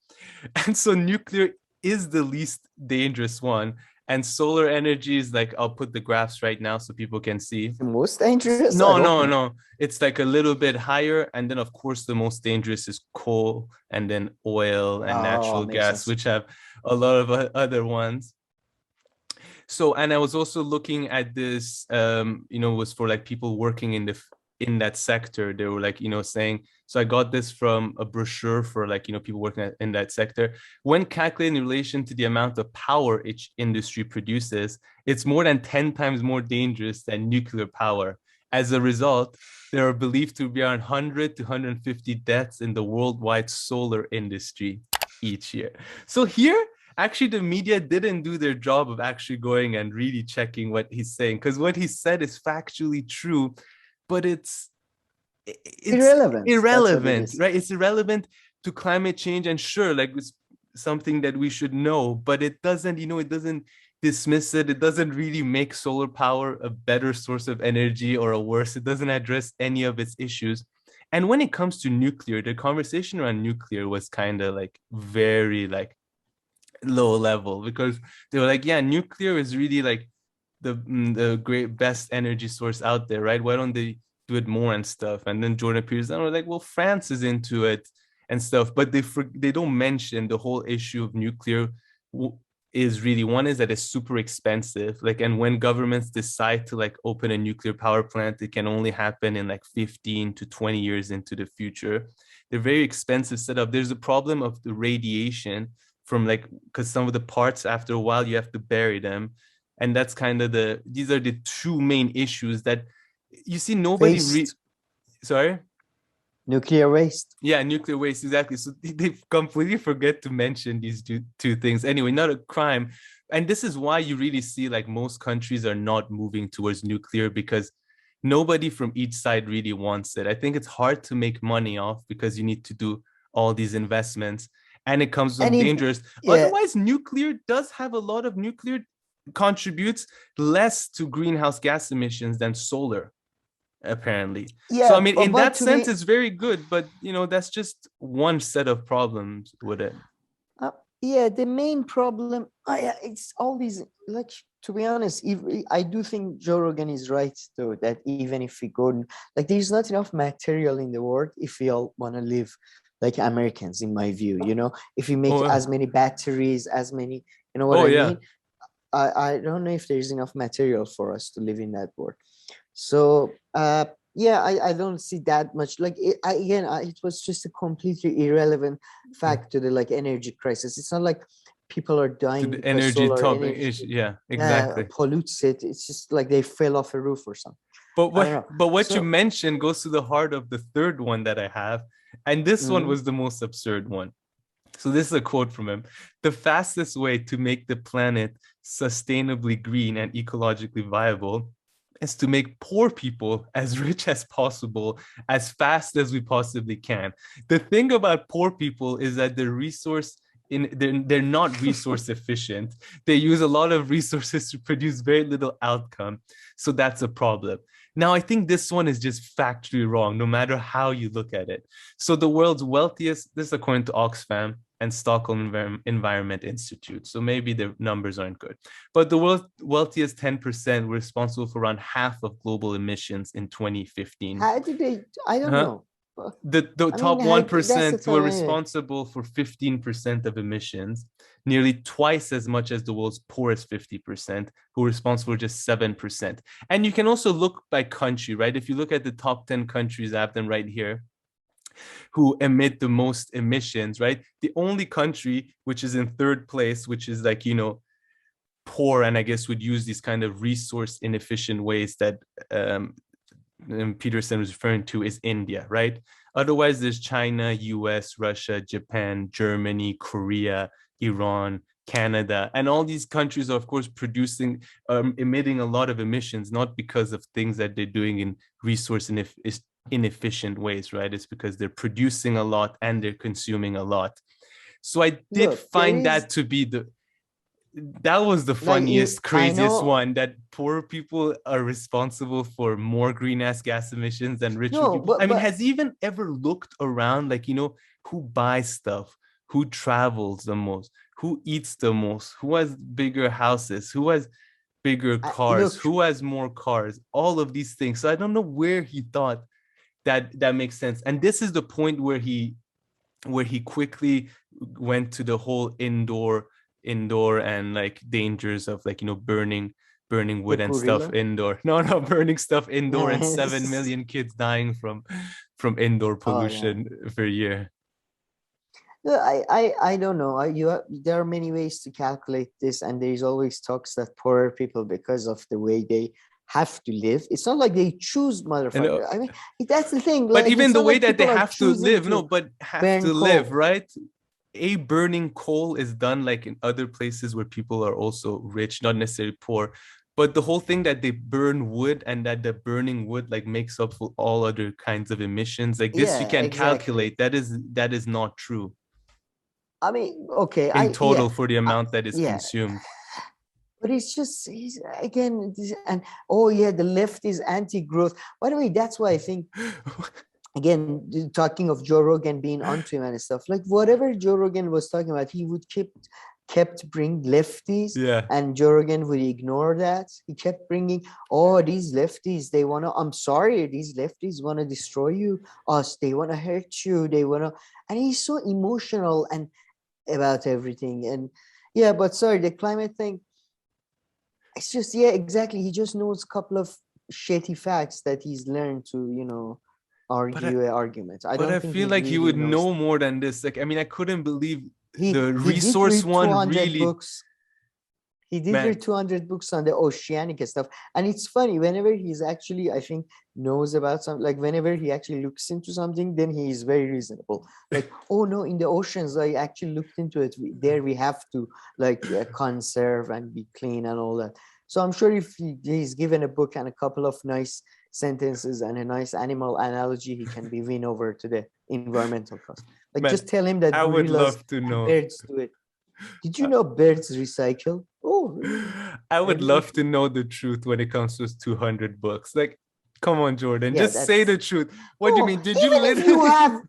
And so nuclear is the least dangerous one. And solar energy is like, I'll put the graphs right now so people can see. The most dangerous? No, no, no. It's like a little bit higher. And then, of course, the most dangerous is coal and then oil and natural gas, sense. which have a lot of other ones. So, and I was also looking at this, was for like people working in that sector. They were like, saying, so I got this from a brochure for like, people working in that sector. When calculated in relation to the amount of power each industry produces, it's more than 10 times more dangerous than nuclear power. As a result, there are believed to be around 100 to 150 deaths in the worldwide solar industry each year. So here, actually, the media didn't do their job of actually going and really checking what he's saying, because what he said is factually true, but it's irrelevant, right? It's irrelevant to climate change, and sure, like it's something that we should know, but it doesn't, it doesn't dismiss it. It doesn't really make solar power a better source of energy or a worse. It doesn't address any of its issues. And when it comes to nuclear, the conversation around nuclear was kind of like very like low level, because they were like, yeah, nuclear is really like the great best energy source out there, right? Why don't they do it more and stuff? And then Jordan Peterson was like, well, France is into it and stuff, but they don't mention the whole issue of nuclear is really, one is that it's super expensive, like, and when governments decide to like open a nuclear power plant, it can only happen in like 15 to 20 years into the future. They're very expensive setup. There's a problem of the radiation from like, because some of the parts after a while you have to bury them, and that's kind of these are the two main issues that you see nobody sorry, nuclear waste. Yeah, nuclear waste, exactly. So they completely forget to mention these two things. Anyway, not a crime. And this is why you really see like most countries are not moving towards nuclear, because nobody from each side really wants it. I think it's hard to make money off because you need to do all these investments, and it comes with dangerous. Yeah. Otherwise, nuclear does have a lot of nuclear contributes less to greenhouse gas emissions than solar, apparently. Yeah, so I mean, in that sense, it's very good, but that's just one set of problems with it. The main problem, it's all these, like, to be honest, I do think Joe Rogan is right, though, that even if we go, like, there's not enough material in the world if we all want to live like Americans, in my view, if we make as many batteries, as many, what I mean? I don't know if there's enough material for us to live in that world. So, I don't see that much. Like, it was just a completely irrelevant fact to the like energy crisis. It's not like people are dying. The energy topic is, exactly. Pollutes it. It's just like they fell off a roof or something. But what you mentioned goes to the heart of the third one that I have, and this one was the most absurd one. So this is a quote from him: "The fastest way to make the planet sustainably green and ecologically viable is to make poor people as rich as possible as fast as we possibly can." The thing about poor people is that they're not resource efficient. They use a lot of resources to produce very little outcome. So that's a problem. Now, I think this one is just factually wrong, no matter how you look at it. So the world's wealthiest, this is according to Oxfam and Stockholm Environment Institute. So maybe the numbers aren't good. But the world's wealthiest 10% were responsible for around half of global emissions in 2015. How did they? I don't know. The top 1% were responsible for 15% of emissions, nearly twice as much as the world's poorest 50%, who were responsible for just 7%. And you can also look by country, right? If you look at the top 10 countries, I have them right here, who emit the most emissions, right? The only country which is in third place, which is like, poor, and I guess would use these kind of resource inefficient ways that Peterson was referring to, is India, right? Otherwise, there's China, US, Russia, Japan, Germany, Korea, Iran, Canada, and all these countries are, of course, emitting a lot of emissions, not because of things that they're doing in resource inefficient ways, right? It's because they're producing a lot and they're consuming a lot. So I did find that to be that was the funniest, craziest one, that poor people are responsible for more greenhouse gas emissions than richer people. I mean, has he even ever looked around, like, you know, who buys stuff, who travels the most, who eats the most, who has bigger houses, who has bigger cars, who has more cars, all of these things. So I don't know where he thought that makes sense. And this is the point where he quickly went to the whole indoor and like dangers of, like, you know, burning wood and stuff indoor. No, burning stuff indoor and 7 million kids dying from indoor pollution per year. I don't know. There are many ways to calculate this, and there's always talks that poorer people, because of the way they have to live, it's not like they choose, motherfucker. I mean, that's the thing. But like, even the way that they have to live, live, right? A burning coal is done like in other places where people are also rich, not necessarily poor. But the whole thing that they burn wood, and that the burning wood like makes up for all other kinds of emissions, like this, you can calculate. That is not true. I mean, okay, in total for the amount that is consumed. But it's just, again, the left is anti-growth. By the way, that's why I think, again, talking of Joe Rogan being onto him and stuff, like whatever Joe Rogan was talking about, he would kept bringing lefties, and Joe Rogan would ignore that. He kept bringing, these lefties, they want to, I'm sorry, these lefties want to destroy us, they want to hurt you, and he's so emotional and about everything. And but sorry, the climate thing, it's just, exactly. He just knows a couple of shitty facts that he's learned to, you know, argue arguments. I feel like he would know more than this. Like, I mean, I couldn't believe the resource one really. Books. He did read 200 books on the oceanic stuff. And it's funny, whenever he's actually, I think, knows about something, like whenever he actually looks into something, then he is very reasonable. Like, oh no, in the oceans, I actually looked into it. There we have to like conserve and be clean and all that. So I'm sure if he's given a book and a couple of nice sentences and a nice animal analogy, he can be win over to the environmental cause. Like, just tell him that I would love to know. Birds do it. Did you know birds recycle? Oh, I would love to know the truth when it comes to 200 books. Like, come on, Jordan, just say the truth. What do you mean? Did you literally?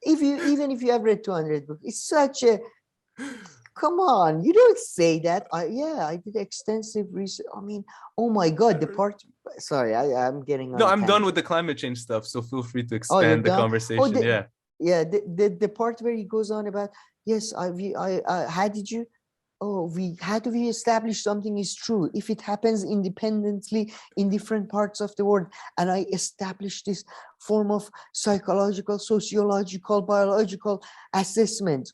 Even if you have read 200 books, it's such a. Come on, you don't say that. I did extensive research. I mean, oh my God, the part. Sorry, I'm getting. No, I'm done with the climate change stuff. So feel free to expand the conversation. The part where he goes on about, yes, how did you? How do we establish something is true if it happens independently in different parts of the world? And I established this form of psychological, sociological, biological assessment.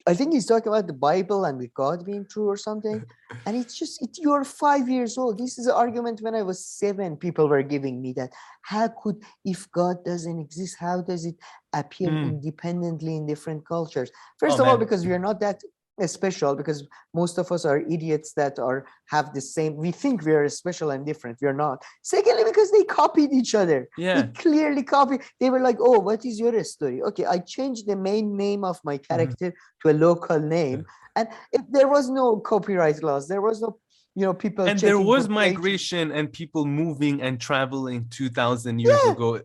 I think he's talking about the Bible and with God being true or something. And it's just, you're 5 years old. This is an argument when I was 7, people were giving me that. If God doesn't exist, how does it appear independently in different cultures? First of all, because we are not that special, because most of us are idiots that have the same, we think we are special and different. We are not. Secondly, because they copied each other. They clearly copied. They were like, oh, what is your story? Okay, I changed the main name of my character to a local name. And if there was no copyright laws, there was no, people. And there was migration and people moving and traveling 2,000 years ago.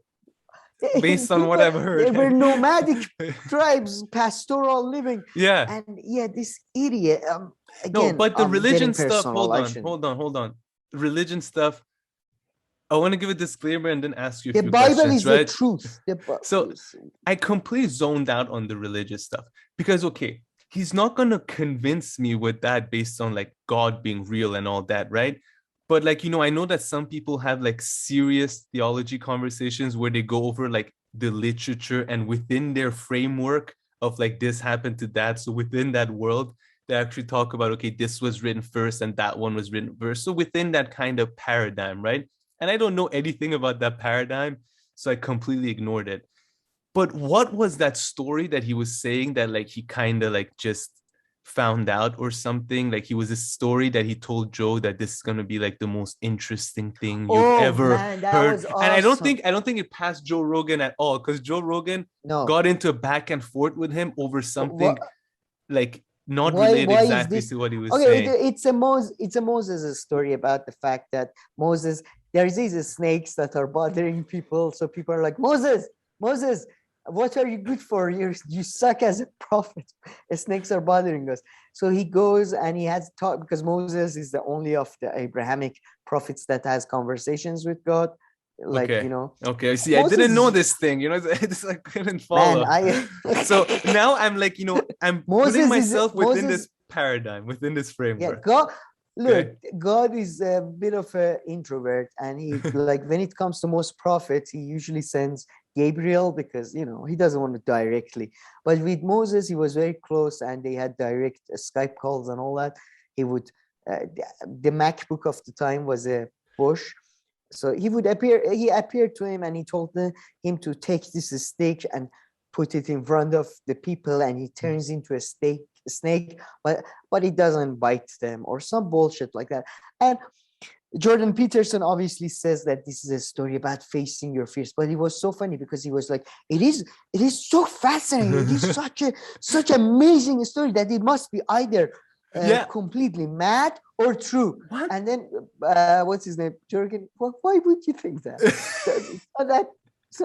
Based on what I've heard, they were nomadic tribes, pastoral living. And this idiot. Again, but the religion stuff. Hold on. Religion stuff. I want to give a disclaimer and then ask you a few questions. The Bible is the truth. So I completely zoned out on the religious stuff because he's not gonna convince me with that based on like God being real and all that, right? But like, I know that some people have like serious theology conversations where they go over like the literature and within their framework of like this happened to that. So within that world, they actually talk about, this was written first and that one was written first. So within that kind of paradigm, right? And I don't know anything about that paradigm, so I completely ignored it. But what was that story that he was saying that like he kind of like just found out or something? Like he was a story that he told Joe that this is going to be like the most interesting thing you've ever heard. Awesome. And I don't think it passed Joe Rogan at all, because Joe Rogan got into a back and forth with him over something. like not why relate is exactly this? to what he was Okay, saying. it's a Moses story about the fact that Moses, there's these snakes that are bothering people, so people are like, Moses, what are you good for? You suck as a prophet. The snakes are bothering us. So he goes and he has talk, because Moses is the only of the Abrahamic prophets that has conversations with God. Like, Okay. you know, Okay. See, I didn't know Moses, this thing, it's like I couldn't man, follow. I So now I'm like, I'm putting Moses is myself within Moses. this paradigm, within this Yeah, framework. God. Look, Okay. God is a bit of an introvert, and he like when it comes to most prophets, he usually sends Gabriel because he doesn't want to directly. But with Moses, he was very close, and they had direct Skype calls and all that. He would, the MacBook of the time was a bush, so he would appear. He appeared to him, and he told him to take this stick and put it in front of the people, and he turns into a snake, but it doesn't bite them or some bullshit like that. And Jordan Peterson obviously says that this is a story about facing your fears, but it was so funny because he was like, it is so fascinating. It is such amazing story that it must be either Yeah. completely mad or true. What? And then what's his name? Jordan. Why would you think that? It's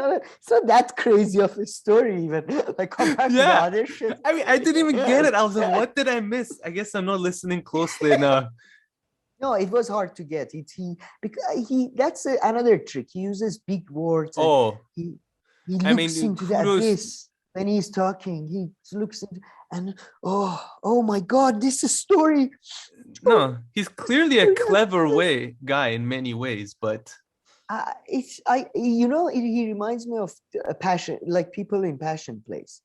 not that crazy of a story, even like compared to the Yeah. other shit. I mean, I didn't even get it. I was like, what did I miss? I guess I'm not listening closely enough. No, it was hard to get. That's another trick. He uses big words, and Oh, he I looks mean, into the kudos. abyss when he's talking. He looks into, and oh my God, this is a story. No, he's clearly a clever guy in many ways, but he reminds me of a passion, like people in passion plays.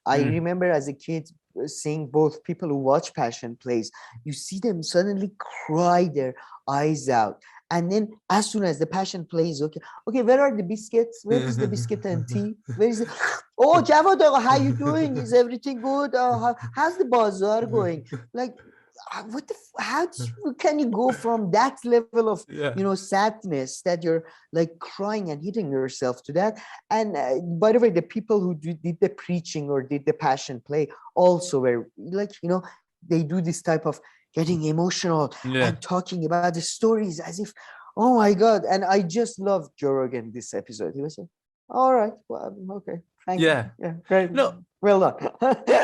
I remember as a kid seeing both people who watch passion plays. You see them suddenly cry their eyes out, and then as soon as the passion play is okay, where are the biscuits? Where is the biscuit and tea? Where is it? Oh, Javad, how you doing? Is everything good? How's the bazaar going? Like, how can you go from that level of sadness that you're like crying and hitting yourself to that? And by the way, the people who did the preaching or did the passion play also were like, they do this type of getting emotional and talking about the stories as if, oh my God. And I just loved Joe Rogan this episode. He was like, all right, well, okay, thank you. Yeah, great. No, well done.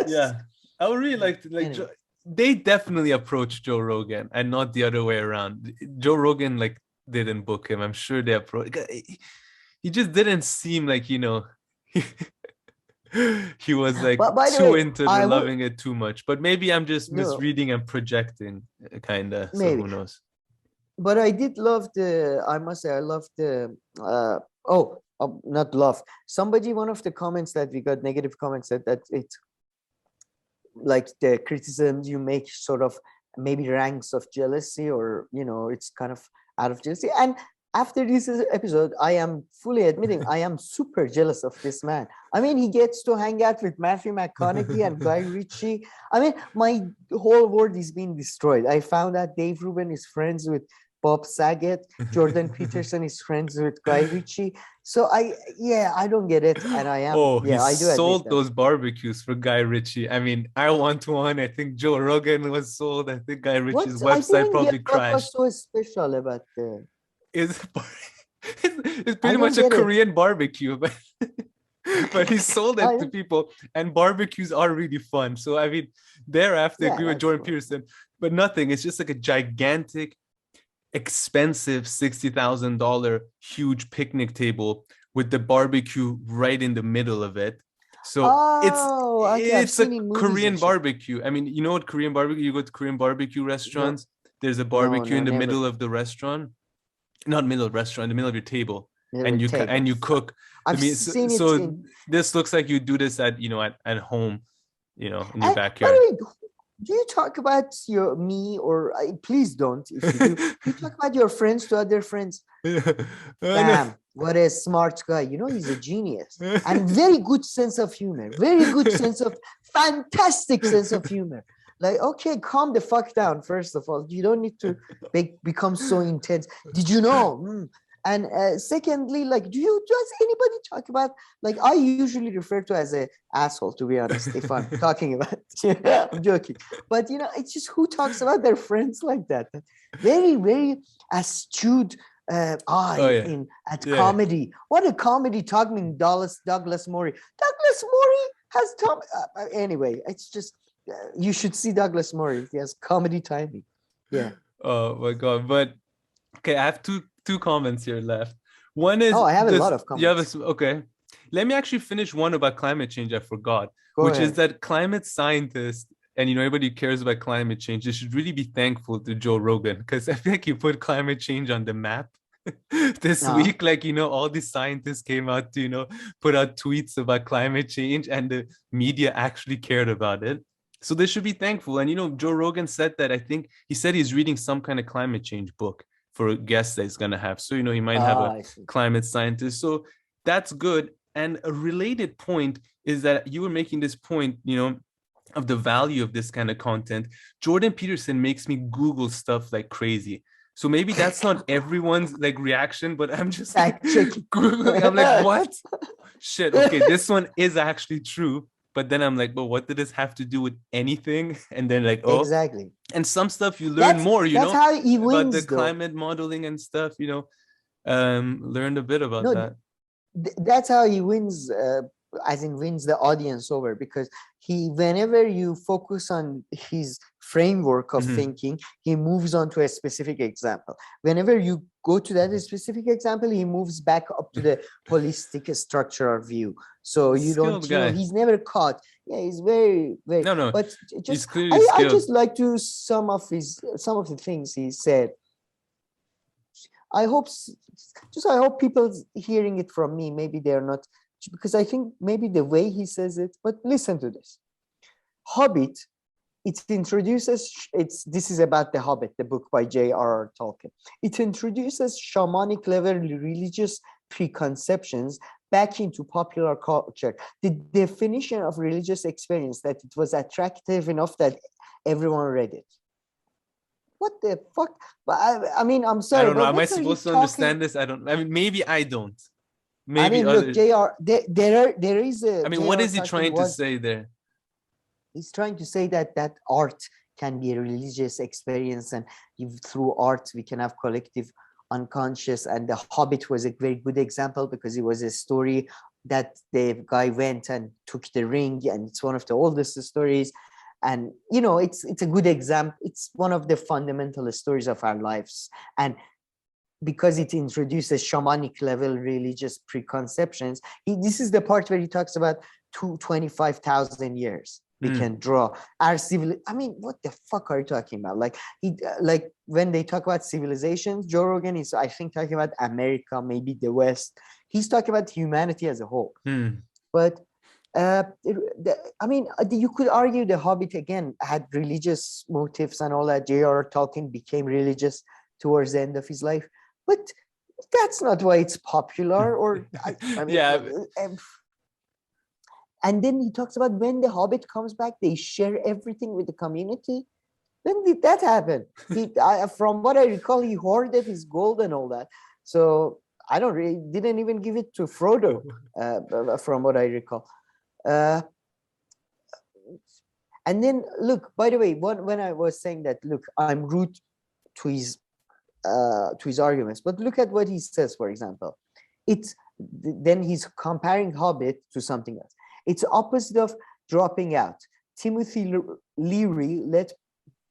Yeah, I would really like to Anyway. They definitely approached Joe Rogan and not the other way around. Joe Rogan didn't book him. I'm sure they approached. He just didn't seem like he was like too into loving it too much. But maybe I'm just misreading and projecting, kind of. So who knows? But I did love I must say, I loved not love. One of the comments that we got, negative comments, that it's like the criticisms you make sort of maybe ranks of jealousy, or it's kind of out of jealousy. And after this episode, I am fully admitting I am super jealous of this man. I mean, he gets to hang out with Matthew McConaughey and Guy Ritchie. I mean, my whole world is being destroyed. I found out Dave Rubin is friends with Bob Saget. Jordan Peterson is friends with Guy Ritchie. So I don't get it, and I am. I do sold those barbecues for Guy Ritchie. I mean, I want one. I think Joe Rogan was sold. I think Guy Ritchie's website probably crashed. What was so special about the? It's pretty much a Korean barbecue, but he sold it to people, and barbecues are really fun. So I mean, thereafter, I agree with Jordan Peterson, but nothing. It's just like a gigantic, expensive $60,000 huge picnic table with the barbecue right in the middle of it. So it's a Korean barbecue. I mean, you know what Korean barbecue? You go to Korean barbecue restaurants. There's a barbecue in the middle of the restaurant, not middle of the restaurant, in the middle of your table, and you cook. So this looks like you do this at home, in your backyard. Do you talk about me, or please don't, if you do, you talk about your friends to other friends? Damn, what a smart guy. He's a genius. And very good sense of humor. Fantastic sense of humor. Like, okay, calm the fuck down, first of all. You don't need to become so intense. Did you know? And secondly, like, does anybody talk about, like, I usually refer to as a asshole, to be honest, if I'm talking about, I'm joking, but it's just, who talks about their friends like that? Very, very astute eye at comedy. What a comedy talking Douglas Murray. Douglas Murray has anyway, it's just, you should see Douglas Murray. He has comedy timing. Yeah. Oh my God. But okay, I have two comments here left. One is, I have a lot of comments. Okay. Let me actually finish one about climate change. I forgot, Go is ahead. that climate scientists and anybody who cares about climate change, they should really be thankful to Joe Rogan, because I feel like he put climate change on the map this week. Like, all these scientists came out to put out tweets about climate change, and the media actually cared about it. So they should be thankful. And Joe Rogan said that, I think he said he's reading some kind of climate change book for a guest that he's going to have. So he might have a climate scientist. So that's good. And a related point is that you were making this point, of the value of this kind of content. Jordan Peterson makes me Google stuff like crazy. So maybe that's not everyone's like reaction, but I'm just like Googling. I'm like, what? Shit. Okay, this one is actually true. But then I'm like, well, what did this have to do with anything? And then like, exactly. And some stuff you learn more, that's how he wins, about the climate modeling and stuff, learned a bit about that. That's how he wins, as in wins the audience over, because whenever you focus on his framework of thinking, he moves on to a specific example. Whenever you go to that specific example, he moves back up to the holistic structural view. So you don't, he's never caught. Yeah, he's very, very. No. But just, I just like to some of the things he said. I hope people hearing it from me, maybe they're not, because I think maybe the way he says it, but listen to this. Hobbit, this is about The Hobbit, the book by J.R.R. Tolkien. It introduces shamanic level religious preconceptions back into popular culture. The definition of religious experience, that it was attractive enough that everyone read it. What the fuck? But I mean, I'm sorry. I don't know. Am I supposed to understand this? Maybe I don't. Maybe look, JR, there is a. What is he trying to say there? He's trying to say that art can be a religious experience, and through art we can have collective unconscious. And The Hobbit was a very good example, because it was a story that the guy went and took the ring, and it's one of the oldest stories. And it's a good example. It's one of the fundamental stories of our lives, and because it introduces shamanic level religious preconceptions, this is the part where he talks about 25,000 years we can draw our I mean, what the fuck are you talking about? Like when they talk about civilizations, Joe Rogan is, I think, talking about America, maybe the West. He's talking about humanity as a whole. But I mean, you could argue The Hobbit again had religious motives and all that. J.R.R. Tolkien became religious towards the end of his life, but that's not why it's popular. Or I mean, and then he talks about when The Hobbit comes back, they share everything with the community. When did that happen? From what I recall, he hoarded his gold and all that. So I didn't even give it to Frodo, from what I recall. And then look, by the way, when I was saying that, look, I'm rude to his arguments, but look at what he says. For example, then he's comparing Hobbit to something else. It's opposite of dropping out. Timothy Leary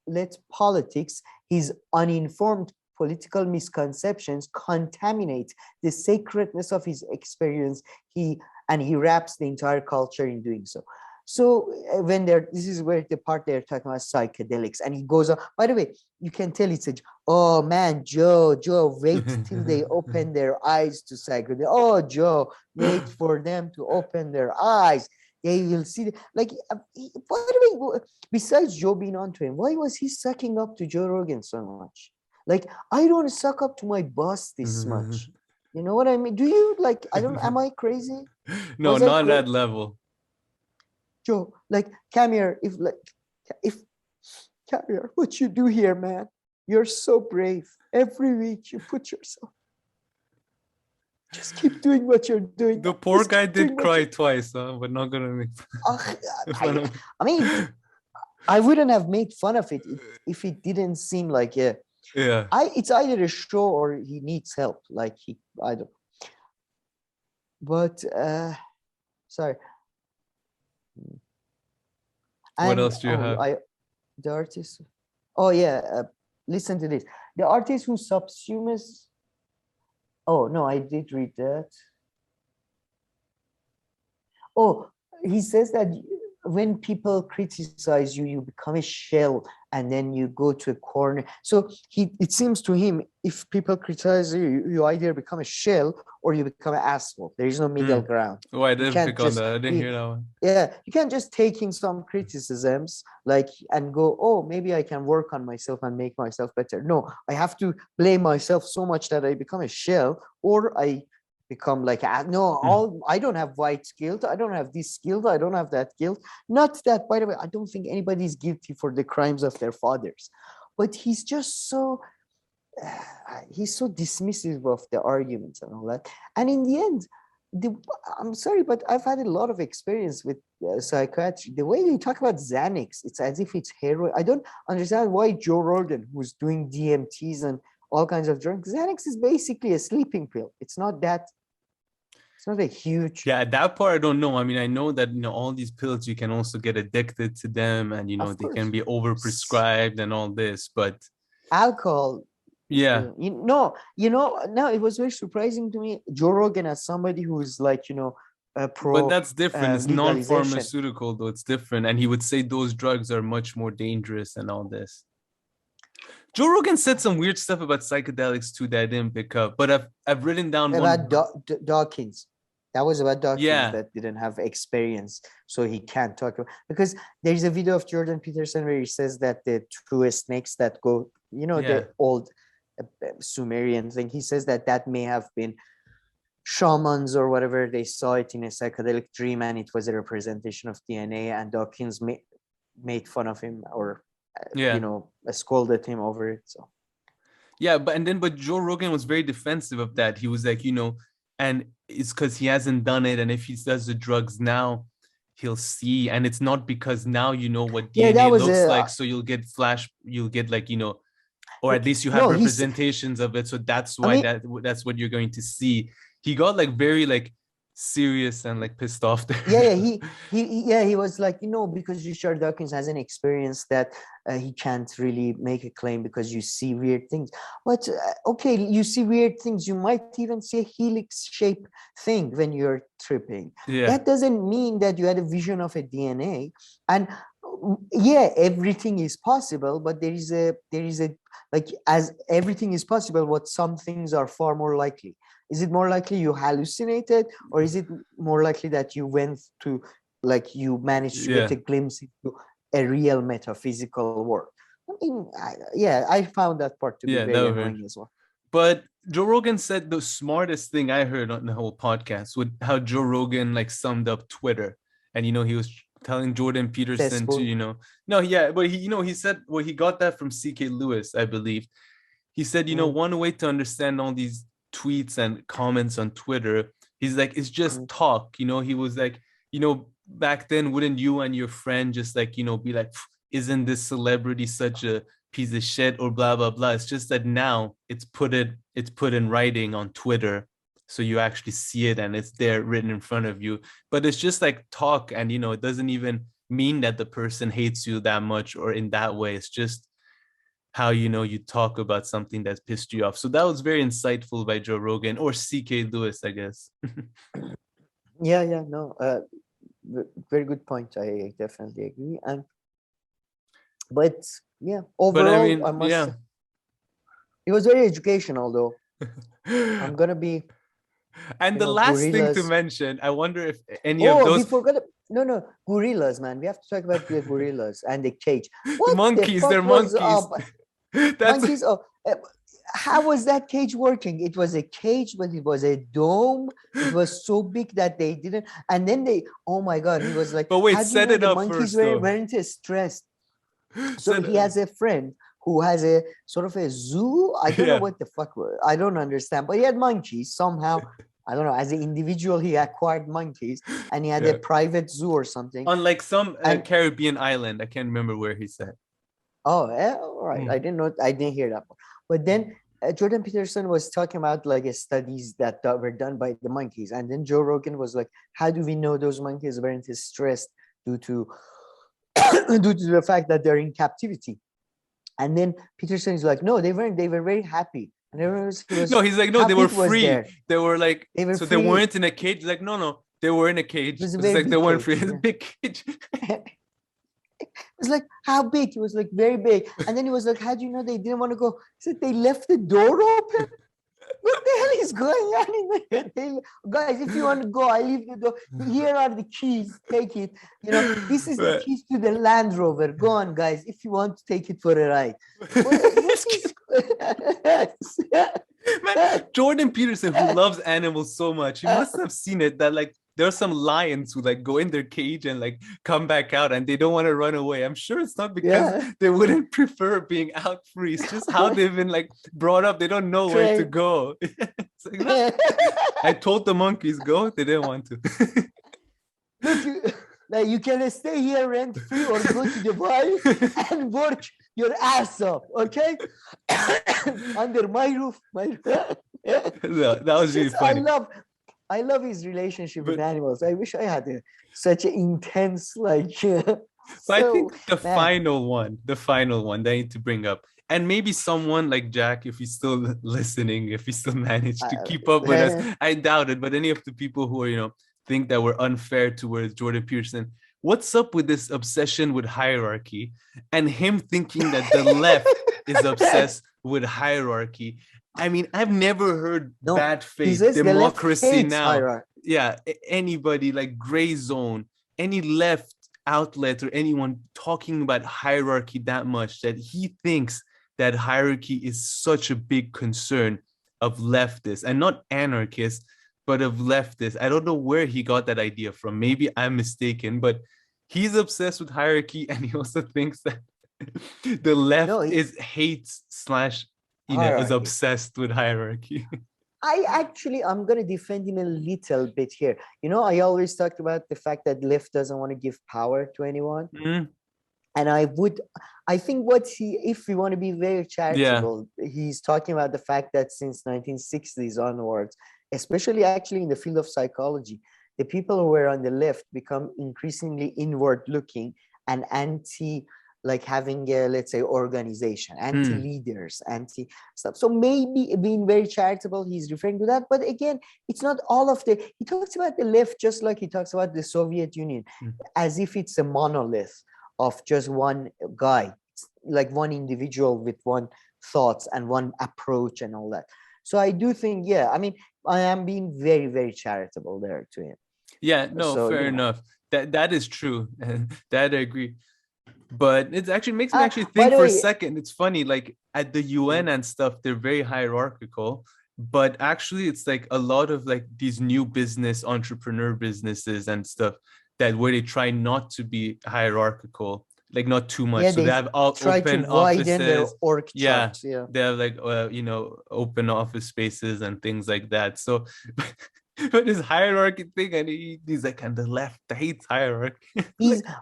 let politics, his uninformed political misconceptions, contaminate the sacredness of his experience. He wraps the entire culture in doing so. So when this is where the part they're talking about psychedelics, and he goes on. By the way, you can tell it's oh man, Joe, wait till they open their eyes to psychedelics. Oh, Joe, wait for them to open their eyes. They will see. By the way, besides Joe being onto him, why was he sucking up to Joe Rogan so much? Like, I don't suck up to my boss this much. You know what I mean? Do you like? I don't. Am I crazy? No, not on that level. Joe, like, come here. If come here, what you do here, man? You're so brave. Every week you put yourself. Just keep doing what you're doing. The poor Just guy keep doing did what cry you're- twice, huh? But not gonna make fun of I mean, I wouldn't have made fun of it if it didn't seem like yeah. it's either a show or he needs help. Like I don't. But sorry. What else do you have? The artist. Oh yeah, listen to this. The artist who subsumes. Oh no, I did read that. Oh, he says that when people criticize you, you become a shell and then you go to a corner. So it seems to him, if people criticize you, you either become a shell or you become an asshole. There is no middle ground. Oh, I You didn't can't pick on just that. I didn't hear that one. Yeah, you can't just take in some criticisms and go, oh, maybe I can work on myself and make myself better. No, I have to blame myself so much that I become a shell, or I become like, I don't have white guilt. I don't have this guilt. I don't have that guilt. Not that, by the way, I don't think anybody's guilty for the crimes of their fathers, but he's just so dismissive of the arguments and all that. And in the end, I'm sorry, but I've had a lot of experience with psychiatry. The way they talk about Xanax, it's as if it's heroin. I don't understand why Joe Rogan, who's doing DMTs and all kinds of drugs, Xanax is basically a sleeping pill. It's not a huge. Yeah, that part I don't know. I mean, I know that all these pills, you can also get addicted to them, and they can be overprescribed and all this. But alcohol. Yeah. No, it was very surprising to me. Joe Rogan, as somebody who's like, pro. But that's different. It's non-pharmaceutical, though. It's different. And he would say those drugs are much more dangerous and all this. Joe Rogan said some weird stuff about psychedelics too that I didn't pick up. But I've written down about Dawkins. That was about Dawkins that didn't have experience, so he can't talk about, because there's a video of Jordan Peterson where he says that the two snakes that go, the old Sumerian thing, he says that may have been shamans or whatever. They saw it in a psychedelic dream and it was a representation of DNA, and Dawkins made fun of him or scolded him over it. So but Joe Rogan was very defensive of that. He was like, and it's because he hasn't done it, and if he does the drugs now, he'll see. And it's not because now what DNA looks like, so you'll get like, or at least you have representations of it, so that's why that's what you're going to see. He got like very like serious and like pissed off there. He was like, because Richard Dawkins has an experience that he can't really make a claim because you see weird things. But okay, you see weird things, you might even see a helix shaped thing when you're tripping. That doesn't mean that you had a vision of a DNA. And everything is possible, but there is a like, as everything is possible, what some things are far more likely. Is it more likely you hallucinated, or is it more likely that you went to, like, you managed to get a glimpse into a real metaphysical world? I mean, I found that part to be very annoying as well. But Joe Rogan said the smartest thing I heard on the whole podcast with how Joe Rogan like summed up Twitter, and he was telling Jordan Peterson to but he said, well, he got that from C.K. Lewis, I believe. He said, one way to understand all these tweets and comments on Twitter, he's like, it's just talk. He was like, back then, wouldn't you and your friend just like, be like, isn't this celebrity such a piece of shit or blah blah blah? It's just that now it's put in writing on Twitter, so you actually see it and it's there written in front of you. But it's just like talk, and it doesn't even mean that the person hates you that much or in that way. It's just how you talk about something that's pissed you off. So that was very insightful by Joe Rogan, or C.K. Lewis, I guess. Very good point. I definitely agree. But overall, I must say, it was very educational, though. I'm gonna be. And the last thing to mention, I wonder if any of those. We forgot. No, gorillas, man. We have to talk about the gorillas and the cage. What monkeys, they're monkeys. Monkeys. How was that cage working? It was a cage, but it was a dome. It was so big that they didn't. And then oh my God, he was like, but wait, set it up monkeys first. Weren't stressed. So he has a friend who has a sort of a zoo. I don't know what the fuck. I don't understand. But he had monkeys somehow. I don't know, as an individual, he acquired monkeys and he had a private zoo or something. On like some And- Caribbean island. I can't remember where he said. Oh, yeah, all right. I didn't hear that one. But then Jordan Peterson was talking about like studies that were done by the monkeys. And then Joe Rogan was like, how do we know those monkeys weren't stressed due to due to the fact that they're in captivity? And then Peterson is like, no, they weren't. They were very happy. And No, he's like, no, they were free. They were like, they free. They weren't in a cage. Like, no, they were in a cage. It's like they weren't free. It's a big cage. It was like, how big? It was like very big. And then he was like, how do you know they didn't want to go? He said, they left the door open. What the hell is going on in there? Guys, if you want to go, I leave the door. Here are the keys. Take it. You know, this is the keys to the Land Rover. Go on, guys, if you want to take it for a ride. Man, Jordan Peterson, who loves animals so much, he must have seen it that like there are some lions who like go in their cage and like come back out and they don't want to run away. I'm sure it's not because they wouldn't prefer being out free. It's just how they've been like brought up. They don't know where to go. It's like, no. I told the monkeys go. They didn't want to. Look, like you can stay here rent free or go to Dubai and work your ass off, okay? Under my roof. No, that was really funny. I love his relationship with animals. I wish I had such an intense, like. But I think the final one that I need to bring up, and maybe someone like Jack, if he's still listening, if he still managed to keep up with us, I doubt it. But any of the people who are, think that we're unfair towards Jordan Peterson, what's up with this obsession with hierarchy and him thinking that the left is obsessed with hierarchy? I mean, I've never heard bad faith, democracy now. Hierarchy. Yeah, anybody like Gray Zone, any left outlet or anyone talking about hierarchy that much, that he thinks that hierarchy is such a big concern of leftists and not anarchists, but of leftists. I don't know where he got that idea from. Maybe I'm mistaken, but he's obsessed with hierarchy and he also thinks that the left is hates / is obsessed with hierarchy. I'm going to defend him a little bit here. I always talked about the fact that left doesn't want to give power to anyone. And I think if we want to be very charitable, he's talking about the fact that since 1960s onwards, especially actually in the field of psychology, the people who were on the left become increasingly inward looking and anti, like having a, let's say, organization, anti-leaders, anti-stuff. So maybe being very charitable, he's referring to that. But again, it's not all of he talks about the left just like he talks about the Soviet Union, as if it's a monolith of just one guy, like one individual with one thoughts and one approach and all that. So I do think, I mean, I am being very, very charitable there to him. Yeah, no, so, fair enough. That is true. That I agree. But it actually makes me think for a second. It's funny, like at the UN and stuff, they're very hierarchical. But actually, it's like a lot of like these new entrepreneur businesses and stuff where they try not to be hierarchical, like not too much. So they have open offices. Their org charts. They have like open office spaces and things like that. So but this hierarchy thing, and he's like, and the left hates hierarchy.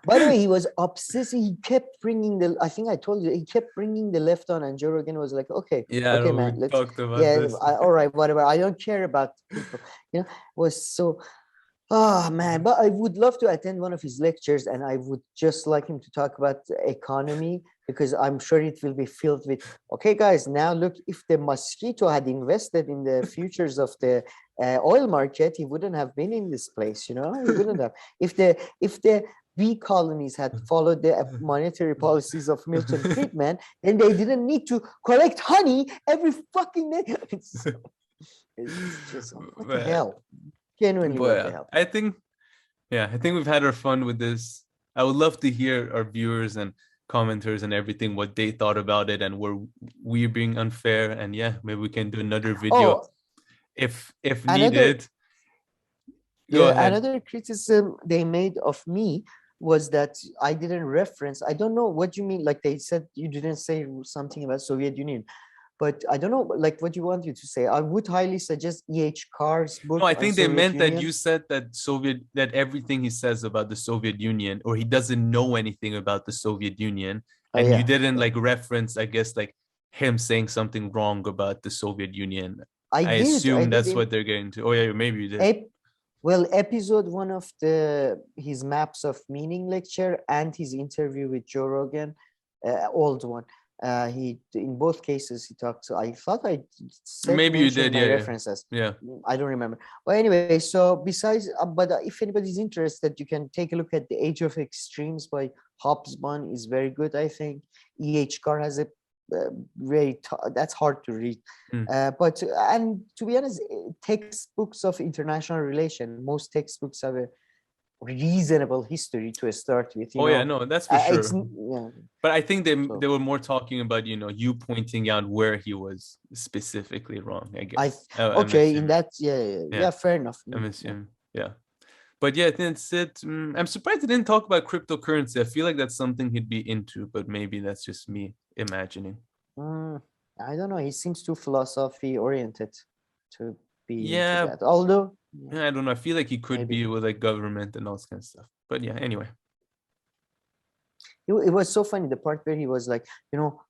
By the way, he was obsessed. He kept bringing I think I told you, he kept bringing the left on, and Joe Rogan was like, okay, man, let's talked about this. All right, whatever. I don't care about people. It was so. Oh man, but I would love to attend one of his lectures, and I would just like him to talk about the economy, because I'm sure it will be filled with, okay guys, now look, if the mosquito had invested in the futures of the oil market, he wouldn't have been in this place, he wouldn't have. If the bee colonies had followed the monetary policies of Milton Friedman, then they didn't need to collect honey every fucking day. It's just, what the hell? Genuinely, what the hell? I think we've had our fun with this. I would love to hear our viewers and commenters and everything, what they thought about it, and were we being unfair. And maybe we can do another video if needed. Go ahead. Another criticism they made of me was that I didn't reference. I don't know what you mean. Like they said, you didn't say something about Soviet Union. But I don't know, like what you want you to say. I would highly suggest E.H. Carr's book No, I on think they Soviet meant that Union. you said that everything he says about the Soviet Union, or he doesn't know anything about the Soviet Union, Oh and you yeah, didn't yeah. like reference, I guess, like him saying something wrong about the Soviet Union. I I assume did that's in what they're getting to. Oh yeah, maybe you did. episode one of his Maps of Meaning lecture and his interview with Joe Rogan, old one. He in both cases he talked. So I thought I said Maybe you mentioned did. my Yeah, references. yeah. I don't remember. But anyway, so besides, but if anybody's interested, you can take a look at The Age of Extremes by Hobsbawm. Is very good, I think. E.H. Carr has a that's hard to read. Mm. But and to be honest, textbooks of international relation, most textbooks have a reasonable history to start with. Oh yeah, no, that's for It's sure. yeah. But I think So they were more talking about, you pointing out where he was specifically wrong, I guess. I'm okay in assuming. that Yeah, fair enough. I'm Yeah. assuming. Yeah. But yeah, that's it. I'm surprised they didn't talk about cryptocurrency. I feel like that's something he'd be into, but maybe that's just me imagining. I don't know. He seems too philosophy oriented to be into Yeah, that. Although I don't know. I feel like he could maybe. be with like government and all this kind of stuff. But yeah, anyway. It was so funny the part where he was like,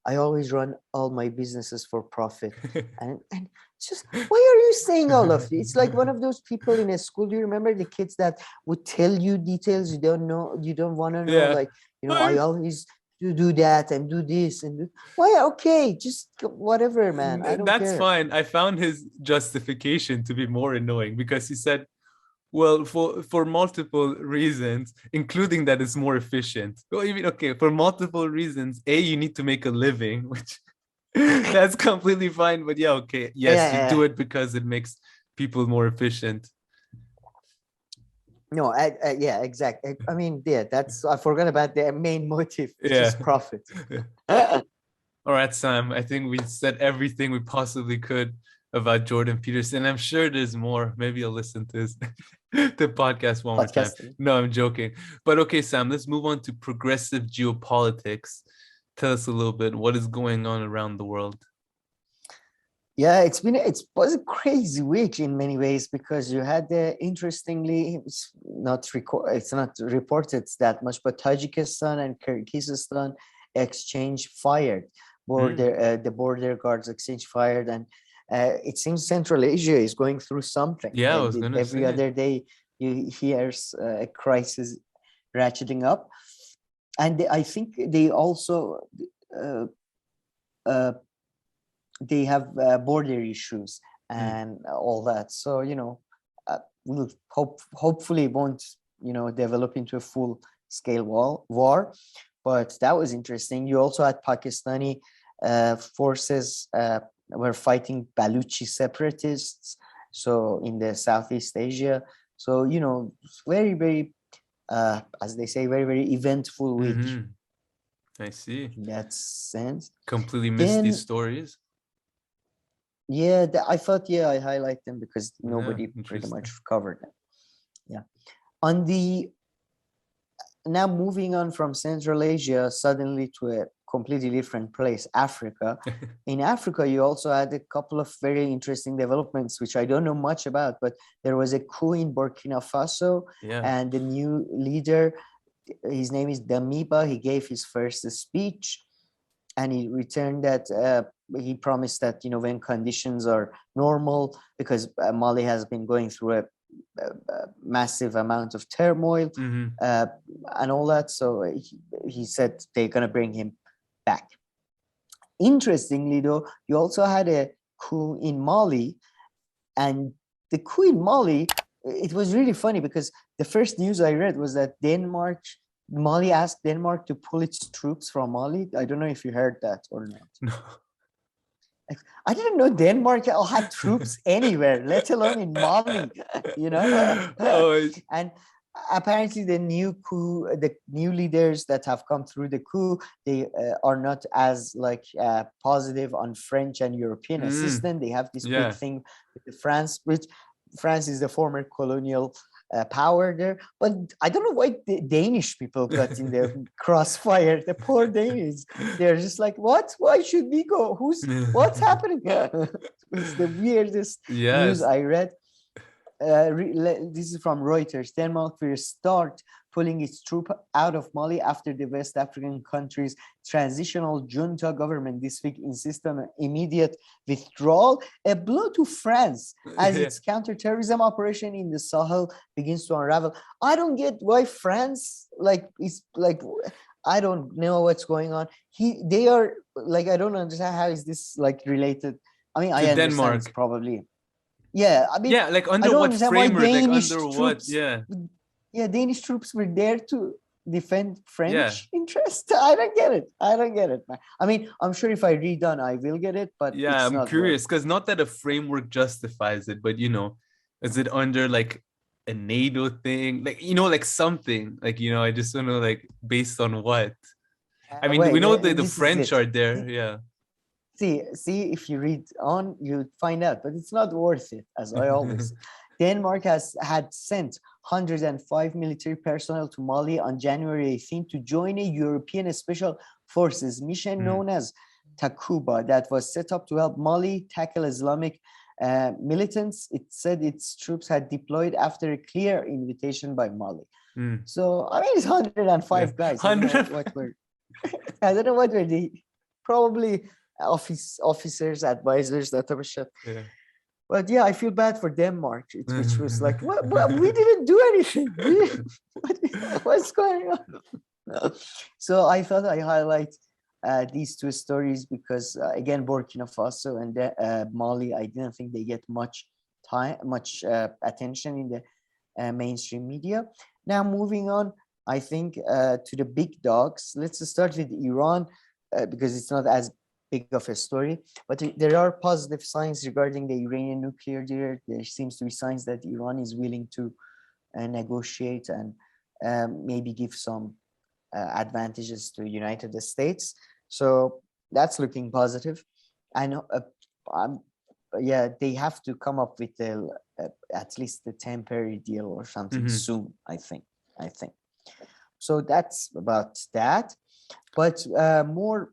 I always run all my businesses for profit, and it's just, why are you saying all of it? It's like one of those people in a school. Do you remember the kids that would tell you details you don't know, you don't want to know? Yeah. Like, I always do that and do this and do. Why? Okay, just whatever, man. I don't That's care. fine. I found his justification to be more annoying because he said, well, for multiple reasons, including that it's more efficient. Well, you mean, okay, for multiple reasons, you need to make a living, which that's completely fine. But yeah, okay, yes, you do Yeah. it because it makes people more efficient. No, yeah, exactly. I mean, yeah, I forgot about the main motive, which is Yeah. profit. All right, Sam. I think we said everything we possibly could about Jordan Peterson. I'm sure there's more. Maybe I'll listen to the podcast one more time. No, I'm joking. But okay, Sam, let's move on to progressive geopolitics. Tell us a little bit what is going on around the world. Yeah, it was a crazy week in many ways because you had interestingly, it's not reported that much, but Tajikistan and Kyrgyzstan exchange fired. The border guards exchange fired, and it seems Central Asia is going through something. Yeah, I was gonna every other day you hear a crisis ratcheting up, and I think they also they have border issues and all that. So we'll hopefully won't develop into a full scale war. But that was interesting. You also had Pakistani forces were fighting Baluchi separatists, so in the Southeast Asia. So very, very as they say, very, very eventful week. I see. In that sense. Completely missed these stories. Yeah, I thought, I highlight them because nobody pretty much covered them. Yeah. Now moving on from Central Asia suddenly to a completely different place, Africa. In Africa, you also had a couple of very interesting developments, which I don't know much about, but there was a coup in Burkina Faso, and the new leader, his name is Damiba, he gave his first speech, and he returned that he promised that when conditions are normal, because Mali has been going through a massive amount of turmoil and all that, so he said they're going to bring him back. Interestingly though, you also had a coup in Mali, and the coup in Mali, it was really funny because the first news I read was that Mali asked Denmark to pull its troops from Mali. I don't know if you heard that or not. No. I didn't know Denmark had troops anywhere, let alone in Mali, And apparently the new leaders that have come through the coup, they are not as positive on French and European assistance. They have this big thing with France, which France is the former colonial power there. But I don't know why the Danish people got in the crossfire. The poor Danes, they're just like, what? Why should we go? What's happening? It's the weirdest news Yes. I read. This is from Reuters. Denmark will start pulling its troop out of Mali after the West African country's transitional junta government this week insists on an immediate withdrawal, a blow to France as its counterterrorism operation in the Sahel begins to unravel. I don't get why France, I don't know what's going on. They are like, I don't understand how is this like related. I mean, I understand Denmark. it's probably. Yeah, I mean, yeah, like under what framework? Like under what? Yeah. Yeah, Danish troops were there to defend French interests. I don't get it. Man. I mean, I'm sure if I read on, I will get it, but yeah, it's I'm curious because not that a framework justifies it, but is it under like a NATO thing? Like, like something like, I just want to like based on what? I mean, we know the French are there. Yeah. See, if you read on, you find out, but it's not worth it, as I always say. Denmark had sent 105 military personnel to Mali on January 18 to join a European Special Forces mission known as Takuba that was set up to help Mali tackle Islamic militants. It said its troops had deployed after a clear invitation by Mali. So, I mean, it's 105 guys. I don't know what were they, probably officers, advisors, that type of shit. Yeah. But yeah, I feel bad for Denmark, which was like, what? We didn't do anything. What's going on? So I thought I highlight these two stories because again, Burkina Faso and Mali, I didn't think they get much attention in the mainstream media. Now moving on, I think to the big dogs. Let's start with Iran because it's not as big of a story, but there are positive signs regarding the Iranian nuclear deal. There seems to be signs that Iran is willing to negotiate and maybe give some advantages to United States. So that's looking positive. I know, they have to come up with at least a temporary deal or something soon. I think. So that's about that. But more.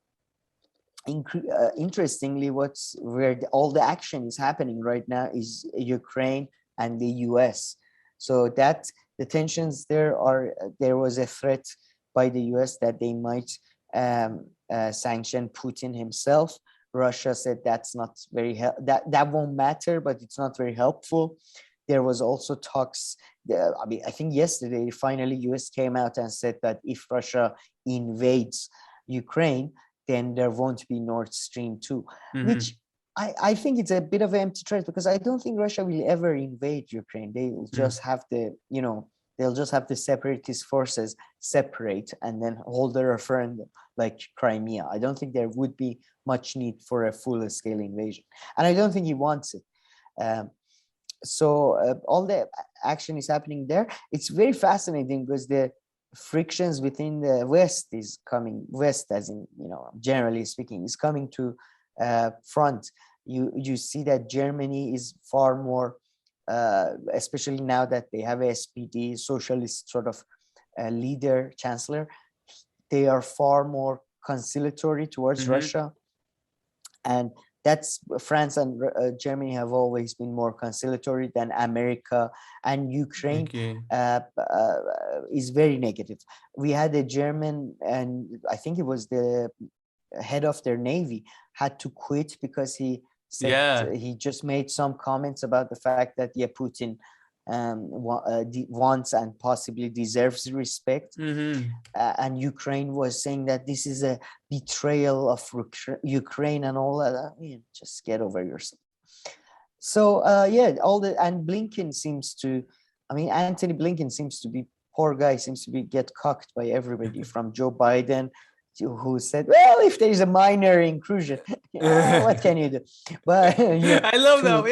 Interestingly, where all the action is happening right now is Ukraine and the US. So that the tensions there was a threat by the US that they might sanction Putin himself. Russia said that's not very that won't matter, but it's not very helpful. There was also talks. I think yesterday finally US came out and said that if Russia invades Ukraine, then there won't be Nord Stream 2, which I think it's a bit of an empty threat because I don't think Russia will ever invade Ukraine. They will just have they'll just have the separatist forces separate and then hold a referendum like Crimea. I don't think there would be much need for a full-scale invasion. And I don't think he wants it. So all the action is happening there. It's very fascinating because the frictions within the West as in, generally speaking, is coming to front. You see that Germany is far more, especially now that they have a SPD, socialist sort of leader, chancellor, they are far more conciliatory towards Russia. And that's France and Germany have always been more conciliatory than America, and Ukraine is very negative. We had a German, and I think it was the head of their navy, had to quit because he said he just made some comments about the fact that Putin wants and possibly deserves respect, and Ukraine was saying that this is a betrayal of Ukraine and all that. I mean, just get over yourself. So and Blinken seems to, Anthony Blinken seems to be, poor guy, seems to be get cocked by everybody from Joe Biden, who said, well, if there is a minor intrusion, what can you do? But I love that.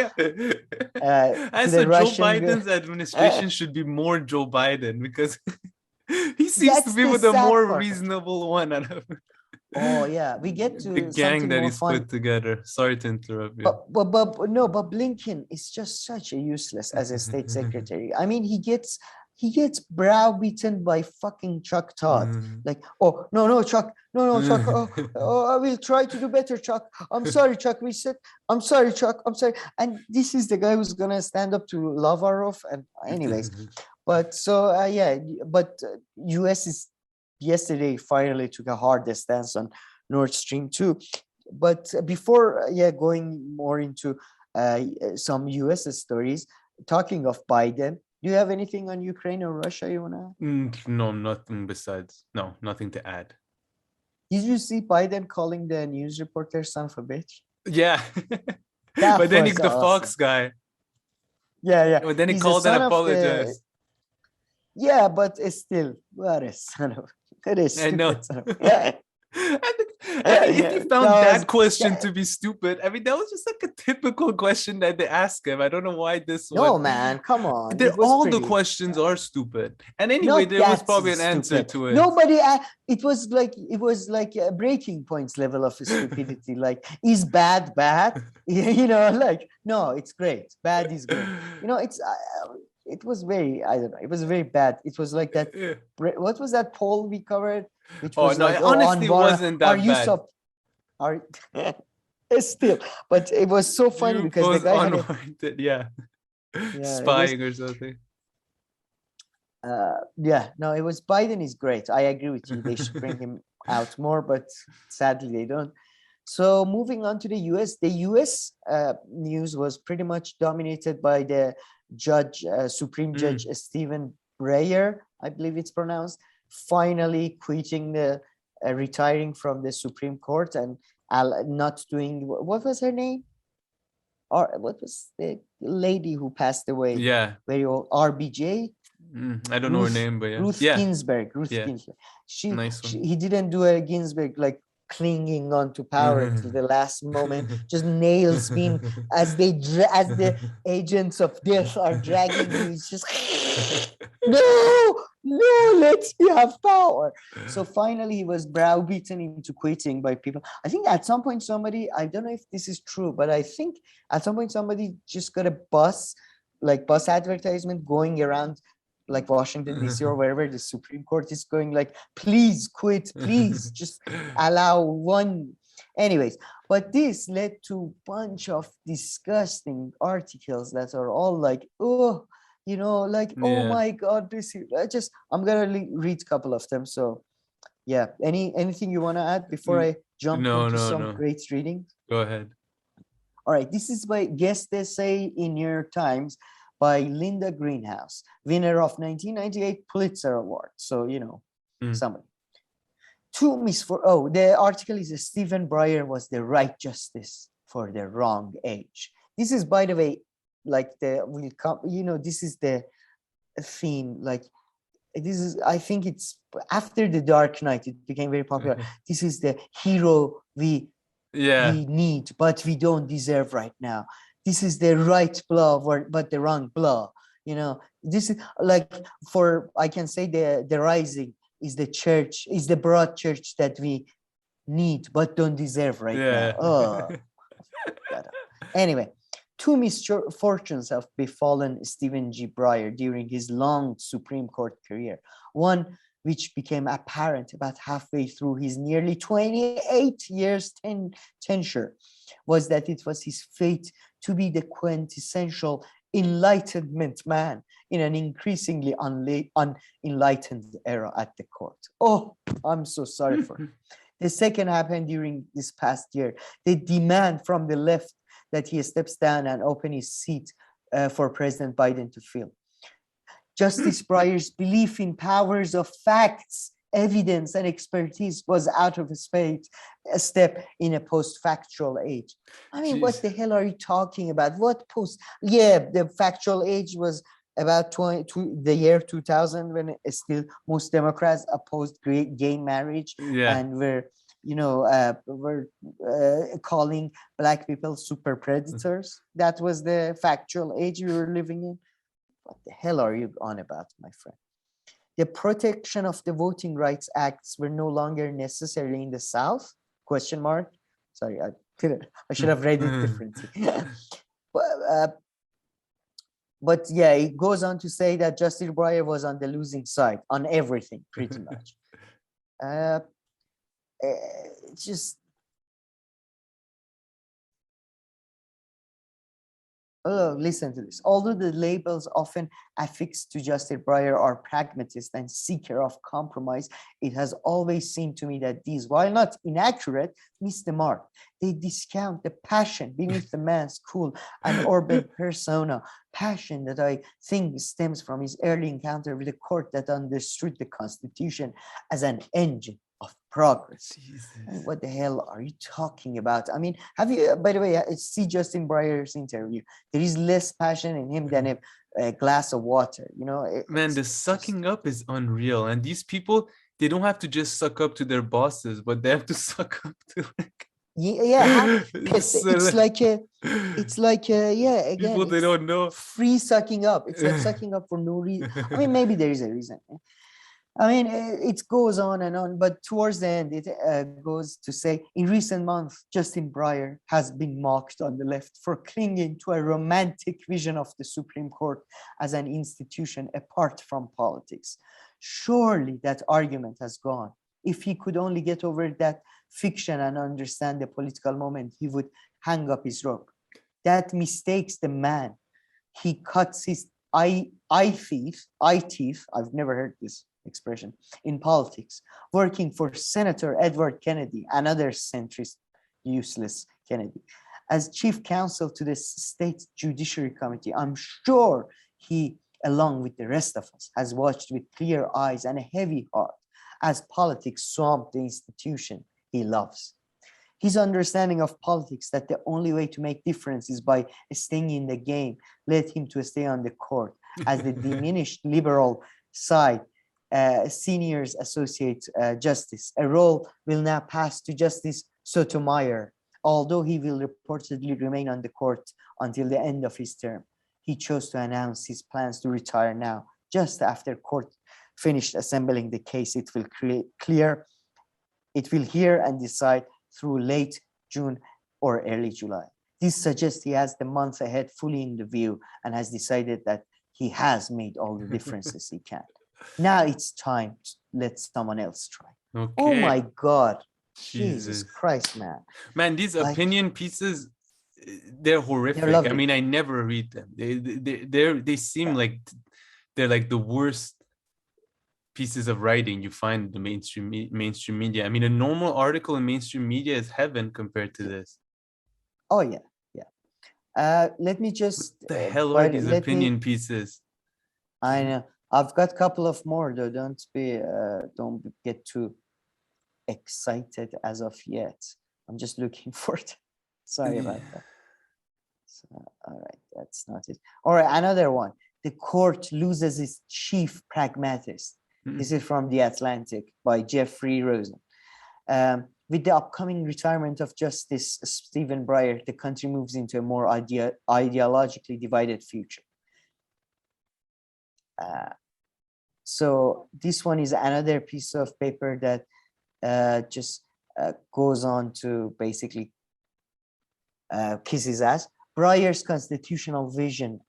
I said Joe Biden's administration should be more Joe Biden because he seems to be the more reasonable one. Oh yeah, we get The to gang something that more he's fun. put together. Sorry to interrupt you. But no, but Blinken is just such a useless as a state secretary. I mean, he gets browbeaten by fucking Chuck Todd. Like, oh no, Chuck, no, Chuck. Oh, I will try to do better, Chuck. I'm sorry, Chuck. I'm sorry, Chuck. I'm sorry. And this is the guy who's gonna stand up to Lavrov. And anyways, but so yeah, but U.S. is yesterday finally took a hard stance on Nord Stream 2. But before going more into some US stories, talking of Biden, do you have anything on Ukraine or Russia you want to? No, nothing besides. No, nothing to add. Did you see Biden calling the news reporter son of a bitch? Yeah. That But then was the awesome. Fox guy. Yeah. But then he He's called a and son of apologized. Yeah, but still, what a son of... That is I know. stupid son of... Yeah. If you found that question that- to be stupid, I mean, that was just like a typical question that they ask him. I don't know why this No, one. man, come on. They're, It was all pretty... the questions are stupid. And anyway, Not there was that probably an answer stupid. to it. Nobody. It was like a breaking points level of stupidity. Like, is bad? You know, like, no, it's great. Bad is great. You know, it was very, I don't know. It was very bad. It was like that. What was that poll we covered? Which was no, like, honestly, it wasn't that are you bad. Are still? But it was so funny You because the was guy had unwarranted, yeah, spying or something. No, it was Biden is great. I agree with you. They should bring him out more, but sadly they don't. So moving on to the US, the US news was pretty much dominated by the Supreme Judge Stephen Breyer, I believe it's pronounced, finally quitting retiring from the Supreme Court and not doing, what was her name? Or what was the lady who passed away? Yeah. Very old, RBJ. I don't know her name, but yeah. Ruth Ginsburg. Ginsburg. He didn't do a Ginsburg like clinging on to power to the last moment, just nails being as the agents of death are dragging you. It's just no, let me have power. So finally he was browbeaten into quitting by people. I think at some point somebody, I don't know if this is true, but I think at some point somebody just got a bus advertisement going around like Washington, D.C. or wherever the Supreme Court is going, like, please quit, please just allow one. Anyways, but this led to a bunch of disgusting articles that are all like, oh, you know, like, oh my God, this is I'm going to read a couple of them. So yeah, anything you want to add before I jump into some great reading? Go ahead. All right, this is by guest essay in New York Times by Linda Greenhouse, winner of 1998 Pulitzer Award. So, you know, somebody. The article is Stephen Breyer was the right justice for the wrong age. This is, by the way, like this is the theme. Like, this is, I think it's after The Dark Knight, it became very popular. This is the hero we need, but we don't deserve right now. This is the right blow, but the wrong blow. You know, this is like, I can say the rising is the church, is the Broadchurch that we need, but don't deserve right now. Oh, anyway, two misfortunes have befallen Stephen G. Breyer during his long Supreme Court career. One, which became apparent about halfway through his nearly 28 years tenure, was that it was his fate to be the quintessential Enlightenment man in an increasingly unenlightened era at the court. Oh, I'm so sorry for it. The second happened during this past year. The demand from the left that he steps down and open his seat for President Biden to fill. Justice Breyer's belief in powers of facts, evidence, and expertise was out of a step in a post-factual age. I mean, what the hell are you talking about? What post? Yeah, the factual age was about the year 2000, when still most Democrats opposed gay marriage and were calling Black people super predators. That was the factual age we were living in. What the hell are you on about, my friend? the protection of the Voting Rights Acts were no longer necessary in the South? Question mark. Sorry, I should have read it differently. But yeah, it goes on to say that Justice Breyer was on the losing side on everything, pretty much. It's just, oh, listen to this. Although the labels often affixed to Justice Breyer are pragmatist and seeker of compromise, it has always seemed to me that these, while not inaccurate, miss the mark. They discount the passion beneath the man's cool and urban persona, passion that I think stems from his early encounter with a court that understood the Constitution as an engine of progress. What the hell are you talking about? I mean, have you, by the way, see Justin Breyer's interview. There is less passion in him than a glass of water, you know? Man, the sucking up is unreal. And these people, they don't have to just suck up to their bosses, but they have to suck up to like... Yeah, it's like yeah, again, people they don't know. Free sucking up. It's like sucking up for no reason. I mean, maybe there is a reason. I mean, it goes on and on, but towards the end, it goes to say, in recent months, Justin Breyer has been mocked on the left for clinging to a romantic vision of the Supreme Court as an institution apart from politics. Surely that argument has gone. If he could only get over that fiction and understand the political moment, he would hang up his robe. That mistakes the man. He cuts his eye teeth. I've never heard this expression in politics, working for Senator Edward Kennedy, another centrist, useless Kennedy, as chief counsel to the state judiciary committee. I'm sure he, along with the rest of us, has watched with clear eyes and a heavy heart as politics swamped the institution he loves. His understanding of politics, that the only way to make difference is by staying in the game, led him to stay on the court as the diminished liberal side seniors associate justice. A role will now pass to Justice Sotomayor, although he will reportedly remain on the court until the end of his term. He chose to announce his plans to retire now, just after court finished assembling the case. It will hear and decide through late June or early July. This suggests he has the month ahead fully in the view and has decided that he has made all the differences he can. Now it's time to let someone else try. Okay. Oh my God. Jesus Christ, man. Man, these opinion pieces, they're horrific. I mean, I never read them. They seem like they're like the worst pieces of writing you find in the mainstream media. I mean, a normal article in mainstream media is heaven compared to this. Oh yeah. Let me just... What the hell are these opinion pieces? I know. I've got a couple of more though. Don't get too excited as of yet. I'm just looking for it. Sorry about that. So, all right, that's not it. All right, another one. The court loses its chief pragmatist. This is from The Atlantic by Jeffrey Rosen. With the upcoming retirement of Justice Stephen Breyer, the country moves into a more ideologically divided future. So this one is another piece of paper that just goes on to basically kiss his ass. Breyer's constitutional vision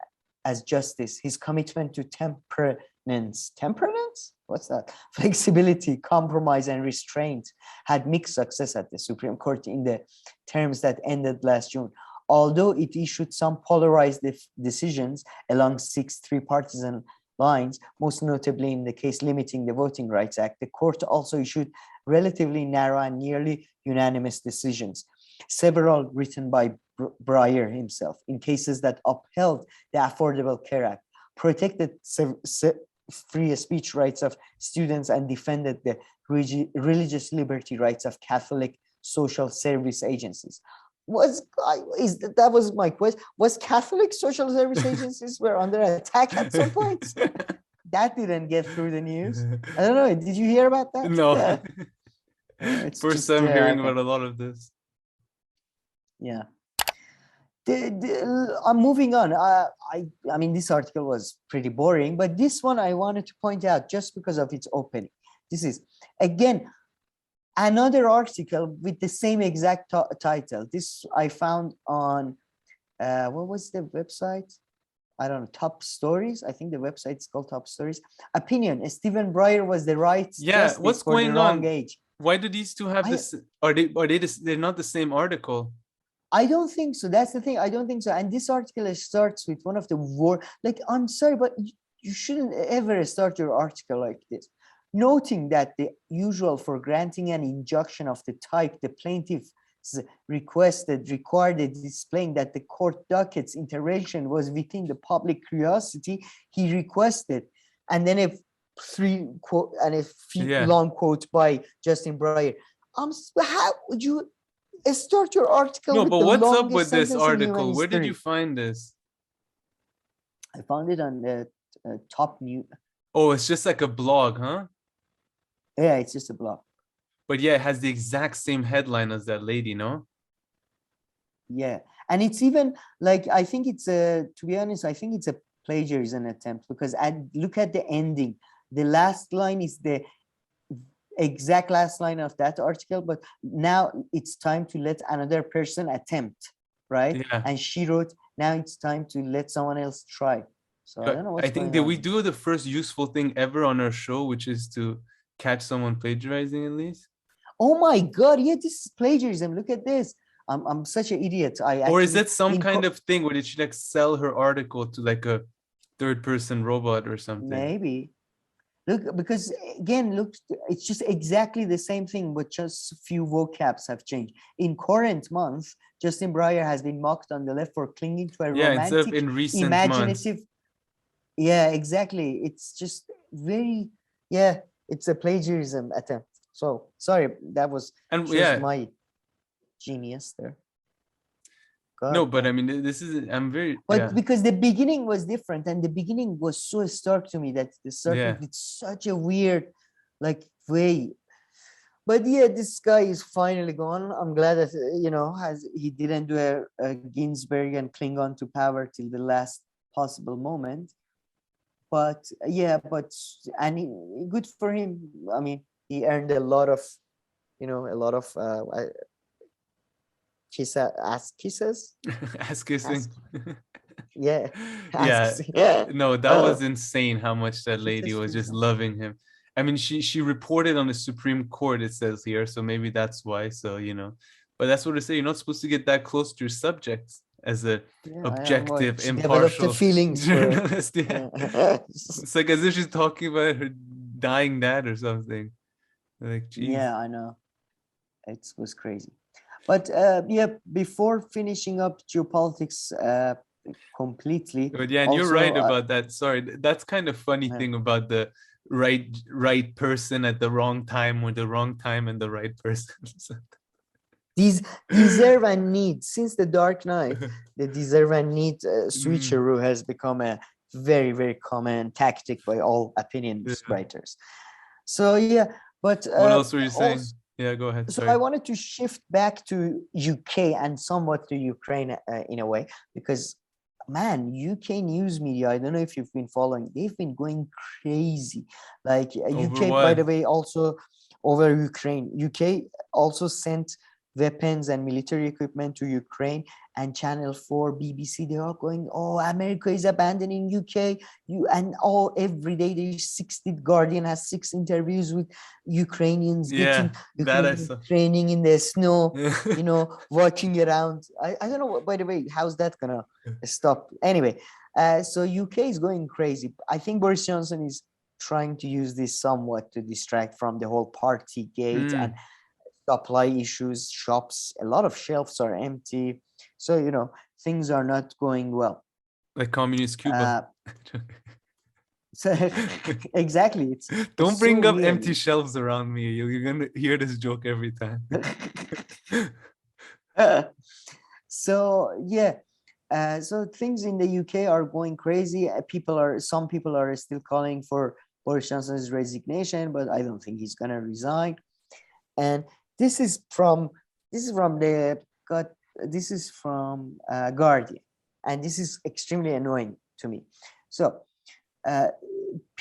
as justice, his commitment to temperance, what's that? Flexibility, compromise, and restraint had mixed success at the Supreme Court in the terms that ended last June. Although it issued some polarized decisions along 6 partisan lines, most notably in the case limiting the Voting Rights Act, the court also issued relatively narrow and nearly unanimous decisions, several written by Breyer himself, in cases that upheld the Affordable Care Act, protected free speech rights of students, and defended the religious liberty rights of Catholic social service agencies. That was my question. Was Catholic social service agencies were under attack at some point? That didn't get through the news. I don't know. Did you hear about that? No. It's First time hearing about a lot of this. Yeah. I'm moving on. I mean, this article was pretty boring, but this one I wanted to point out just because of its opening. This is, again, another article with the same exact title. This I found on, what was the website? I don't know, Top Stories. I think the website is called Top Stories. Opinion: Stephen Breyer was the right justice what's for going the wrong on? age. Why do these two have this? Are they they're not the same article? I don't think so. That's the thing. I don't think so. And this article starts with one of the like, I'm sorry, but you shouldn't ever start your article like this. Noting that the usual for granting an injunction of the type the plaintiff required displaying that the court docket's intervention was within the public curiosity, he requested, and then a long quote by Justin Breyer. How would you start your article? No, with but the what's up longest with this sentence in human article? Where did you history? find this? I found it on the top new. Oh, it's just like a blog, huh? Yeah, it's just a blog. But yeah, it has the exact same headline as that lady, no? Yeah, and it's even like, I think it's to be honest, I think it's a plagiarism attempt, because look at the ending. The last line is the exact last line of that article, but now it's time to let another person attempt, right? Yeah. And she wrote, now it's time to let someone else try. So I don't know what's I think going did on. we do the first useful thing ever on our show, which is to catch someone plagiarizing at least? Oh my God, yeah, this is plagiarism. Look at this. I'm such an idiot. Or is it some kind of thing where did she like sell her article to like a third person robot or something? Maybe. Look, because again, look, it's just exactly the same thing, but just a few vocabs have changed. In current month, Justin Breyer has been mocked on the left for clinging to a instead of romantic, in recent imaginative. months. Yeah, exactly. It's just very, it's a plagiarism attempt. So sorry, that was just my genius there. God, no, but I mean, this is, I'm very, but because the beginning was different, and the beginning was so stark to me that it started with such a weird, like, way. But yeah, this guy is finally gone. I'm glad that, he didn't do a Ginsberg and cling on to power till the last possible moment. But yeah, good for him. I mean, he earned a lot of, ass kisses. Ass kissing. Yeah. No, that was insane how much that lady was just loving him. I mean, she reported on the Supreme Court, it says here, so maybe that's why. So, but that's what they say. You're not supposed to get that close to your subjects as a objective, impartial journalist. It's like as if she's talking about her dying dad or something. Like, geez. Yeah, I know. It was crazy. But before finishing up geopolitics completely. But yeah, and also, you're right about that. Sorry, that's kind of funny thing about the right person at the wrong time, or the wrong time and the right person. These deserve and need, since the Dark Knight, the deserve and need switcheroo has become a very, very common tactic by all opinion writers. So yeah, but what else were you saying? Yeah, go ahead. So I wanted to shift back to UK and somewhat to Ukraine in a way, because man, UK news media, I don't know if you've been following, they've been going crazy. Like UK, by the way, also over Ukraine. UK also sent weapons and military equipment to Ukraine, and Channel 4, BBC, they are going, oh, America is abandoning UK. Every day there's 60, Guardian has 6 interviews with Ukrainians, training in the snow, walking around. I don't know, by the way, how's that gonna stop? Anyway, so UK is going crazy. I think Boris Johnson is trying to use this somewhat to distract from the whole party gate and supply issues. Shops, a lot of shelves are empty, so things are not going well, like communist Cuba. So exactly, don't bring up empty shelves around me. You're gonna hear this joke every time. So yeah, so things in the UK are going crazy. Some people are still calling for Boris Johnson's resignation, but I don't think he's gonna resign. And this is from the this is from Guardian, and this is extremely annoying to me. So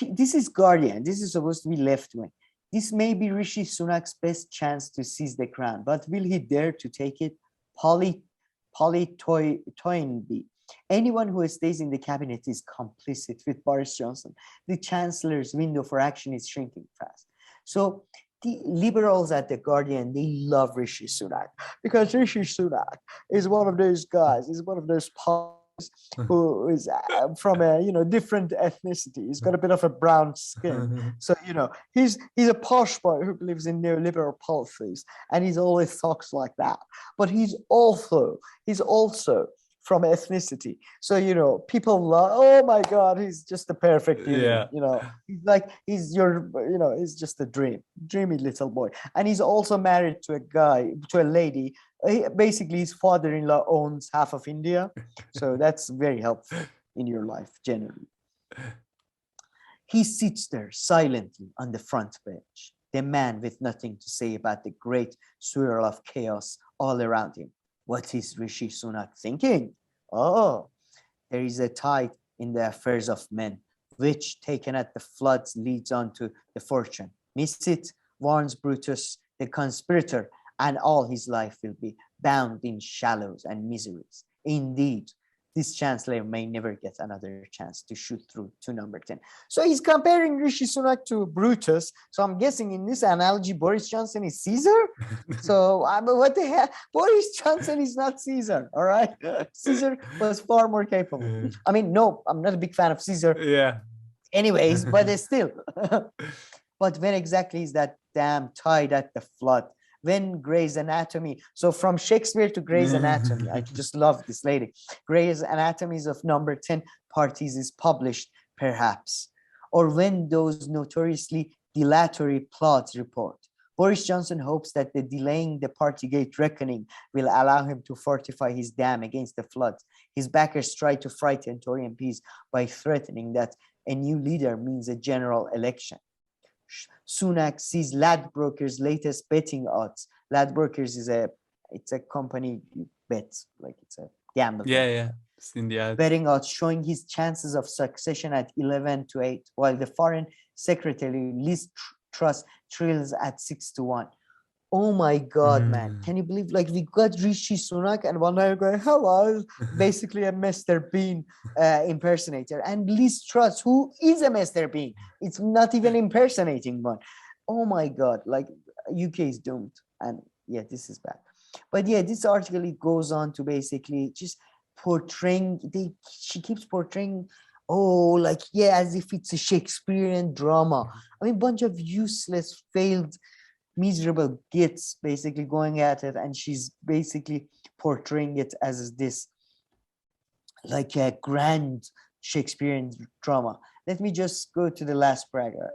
this is Guardian. This is supposed to be left wing. This may be Rishi Sunak's best chance to seize the crown, but will he dare to take it? Toynbee. Anyone who stays in the cabinet is complicit with Boris Johnson. The Chancellor's window for action is shrinking fast. So the liberals at The Guardian, they love Rishi Sunak because Rishi Sunak is one of those guys, is one of those who is from a different ethnicity. He's got a bit of a brown skin, so he's a posh boy who believes in neoliberal policies, and he's always talks like that. But he's also from ethnicity, so people love. Oh my God, he's just the perfect union. He's he's just a dreamy little boy, and he's also married to a lady. Basically, his father-in-law owns half of India, so that's very helpful in your life generally. He sits there silently on the front bench, the man with nothing to say about the great swirl of chaos all around him. What is Rishi Sunak thinking? Oh, there is a tide in the affairs of men, which, taken at the floods, leads on to the fortune. Miss it, warns Brutus, the conspirator, and all his life will be bound in shallows and miseries. Indeed, this chancellor may never get another chance to shoot through to number 10. So he's comparing Rishi Sunak to Brutus. So I'm guessing in this analogy, Boris Johnson is Caesar. So what the hell? Boris Johnson is not Caesar, all right? Caesar was far more capable. I mean, no, I'm not a big fan of Caesar. Yeah. Anyways, but still. But when exactly is that damn tide at the flood? When Grey's Anatomy, so from Shakespeare to Grey's Anatomy, I just love this lady. Grey's Anatomies of number 10 parties is published, perhaps. Or when those notoriously dilatory plots report. Boris Johnson hopes that the delaying the Partygate reckoning will allow him to fortify his dam against the floods. His backers try to frighten Tory MPs by threatening that a new leader means a general election. Sunak sees Ladbrokers' latest betting odds. Ladbrokers is a company you bet, like it's a gamble. Yeah. It's in the ads. Betting odds showing his chances of succession at 11-8, while the Foreign Secretary Liz Truss trails at 6-1. Oh my God, man. Can you believe, like, we got Rishi Sunak and one night going, hello, basically a Mr. Bean impersonator. And Liz Truss, who is a Mr. Bean. It's not even impersonating one. Oh my God, like UK is doomed. And yeah, this is bad. But yeah, this article, it goes on to basically just portraying, she keeps portraying, as if it's a Shakespearean drama. I mean, bunch of useless, failed, miserable gits basically going at it, and she's basically portraying it as this like a grand Shakespearean drama. Let me just go to the last paragraph.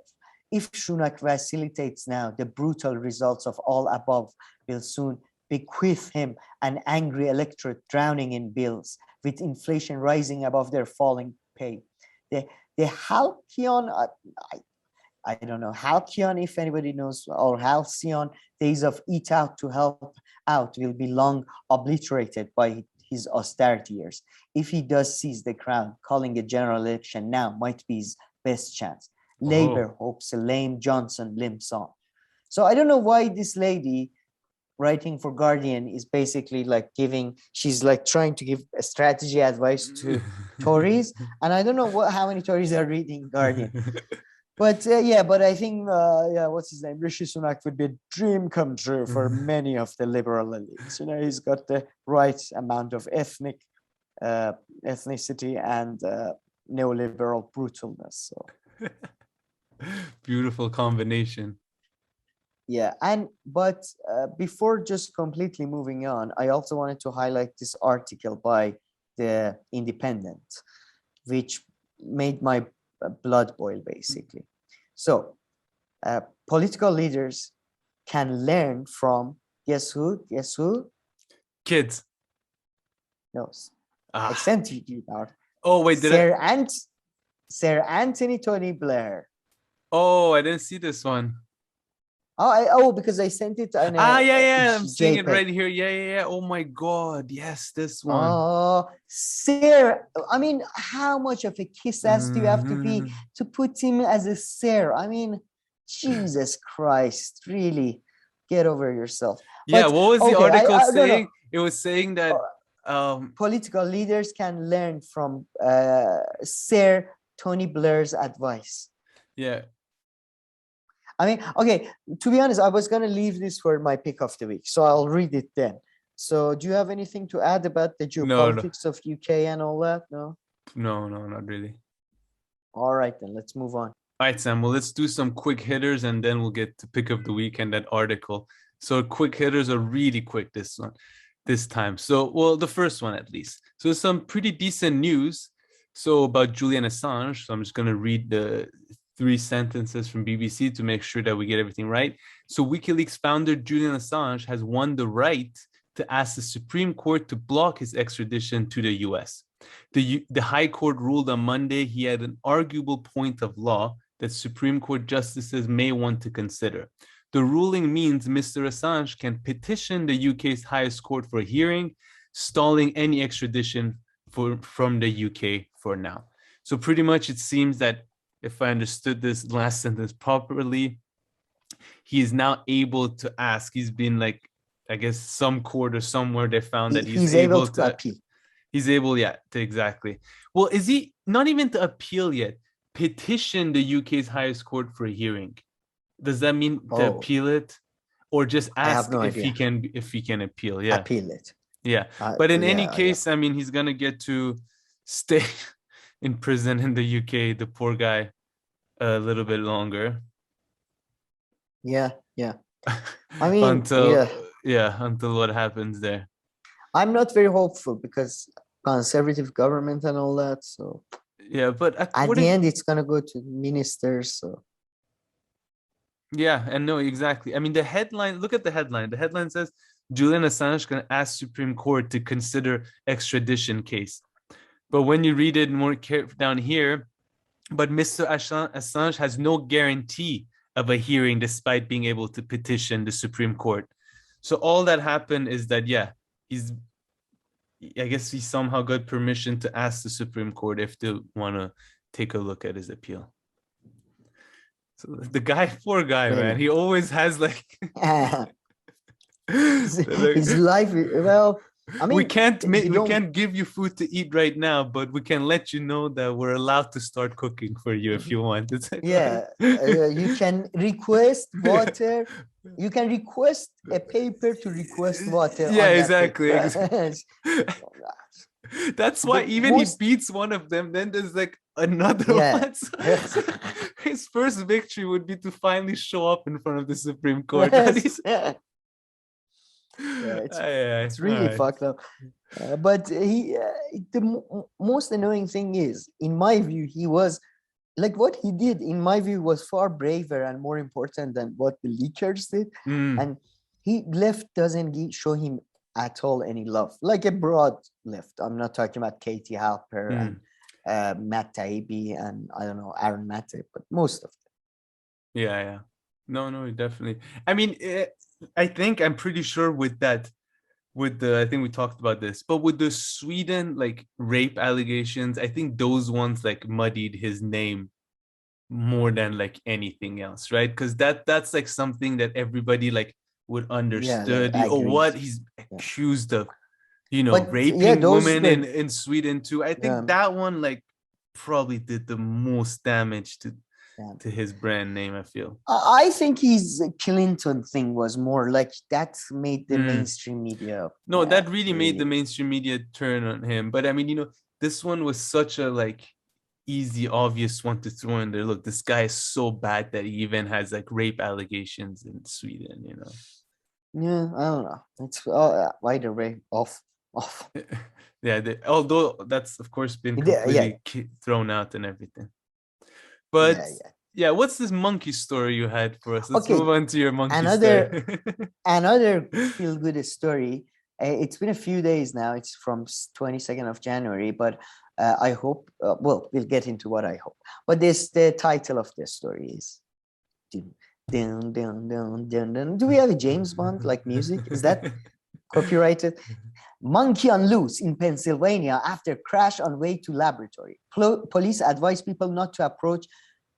If Sunak facilitates now, the brutal results of all above will soon bequeath him an angry electorate drowning in bills, with inflation rising above their falling pay. The Halcyon, I don't know, Halcyon, if anybody knows, or Halcyon days of eat out to help out will be long obliterated by his austerity years. If he does seize the crown, calling a general election now might be his best chance. Labour hopes a lame Johnson limps on. So I don't know why this lady writing for Guardian is basically like she's like trying to give a strategy advice to Tories. And I don't know how many Tories are reading Guardian. But I think, what's his name? Rishi Sunak would be a dream come true for many of the liberal elites. He's got the right amount of ethnicity and neoliberal brutalness. So. Beautiful combination. Yeah, but before just completely moving on, I also wanted to highlight this article by the Independent, which made my blood boil, basically. So political leaders can learn from guess who Kids. No, I sent you out. Wait, Sir Anthony Tony Blair. I didn't see this one. Because I sent it on I'm seeing it JPEG. right here. Yeah. Oh my God. Yes, this one. Oh, sir. I mean, how much of a kiss ass do you have to be to put him as a sir? I mean, Jesus Christ, really get over yourself. Yeah, But, what was the okay, article no, no. saying? It was saying that Political leaders can learn from Sir Tony Blair's advice. yeah. I mean, okay, to be honest, I was going to leave this for my pick of the week, so I'll read it then. So do you have anything to add about the geopolitics of UK and all that? No, not really. All right, then let's move on. All right, Sam. Well, let's do some quick hitters and then we'll get to pick of the week and that article. So quick hitters are really quick this time. So, well, the first one at least. So some pretty decent news. So about Julian Assange. So I'm just going to read the 3 sentences from BBC to make sure that we get everything right. So WikiLeaks founder Julian Assange has won the right to ask the Supreme Court to block his extradition to the US. The High Court ruled on Monday he had an arguable point of law that Supreme Court justices may want to consider. The ruling means Mr. Assange can petition the UK's highest court for a hearing, stalling any extradition from the UK for now. So pretty much it seems that, if I understood this last sentence properly, he is now able to ask. He's been like, I guess, some court or somewhere they found that he's able to appeal. He's able, to exactly. Well, is he not even to appeal yet? Petition the UK's highest court for a hearing. Does that mean to appeal it, or just ask if he can appeal? Yeah, appeal it. Yeah, but in any case, I mean, he's gonna get to stay in prison in the UK. The poor guy, a little bit longer. Yeah. I mean, until what happens there. I'm not very hopeful because conservative government and all that. So yeah, but at the end, it's gonna go to ministers. So yeah, and no, exactly. I mean, the headline. Look at the headline. The headline says Julian Assange can ask Supreme Court to consider extradition case. But when you read it more down here, but Mr. Assange has no guarantee of a hearing despite being able to petition the Supreme Court. So all that happened is that, I guess he somehow got permission to ask the Supreme Court if they want to take a look at his appeal. So the guy, poor guy, man, he always has like his life. Well, I mean, we can't give you food to eat right now, but we can let you know that we're allowed to start cooking for you if you want. It's like, you can request water. You can request a paper to request water. Yeah, exactly. That's why he beats one of them. Then there's like another one. So his first victory would be to finally show up in front of the Supreme Court. It's really fucked up. But the most annoying thing is, in my view, he was like, what he did, in my view, was far braver and more important than what the leakers did. And he doesn't show him at all any love, like a broad left. I'm not talking about Katie Halper and Matt Taibbi and I don't know, Aaron Matte, but most of them. Yeah. No, definitely. I mean, I'm pretty sure I think we talked about this, but with the Sweden like rape allegations, I think those ones like muddied his name more than like anything else, right? Because that's like something that everybody like would understood. He's accused of, raping women in Sweden too. I think that one like probably did the most damage to his brand name, I feel. I think his Clinton thing was more like that made the mainstream media. No, that really made the mainstream media turn on him. But I mean, this one was such a like easy, obvious one to throw in there. Look, this guy is so bad that he even has like rape allegations in Sweden, Yeah, I don't know. It's either way off. Yeah, although that's of course been completely thrown out and everything. But what's this monkey story you had for us? Let's move on to your monkey story. Another feel-good story. It's been a few days now. It's from 22nd of January, but I hope, we'll get into what I hope. But the title of the story is Dun, dun, dun, dun, dun. Do we have a James Bond like music? Is that copyrighted? Monkey on loose in Pennsylvania after crash on way to laboratory. Police advise people not to approach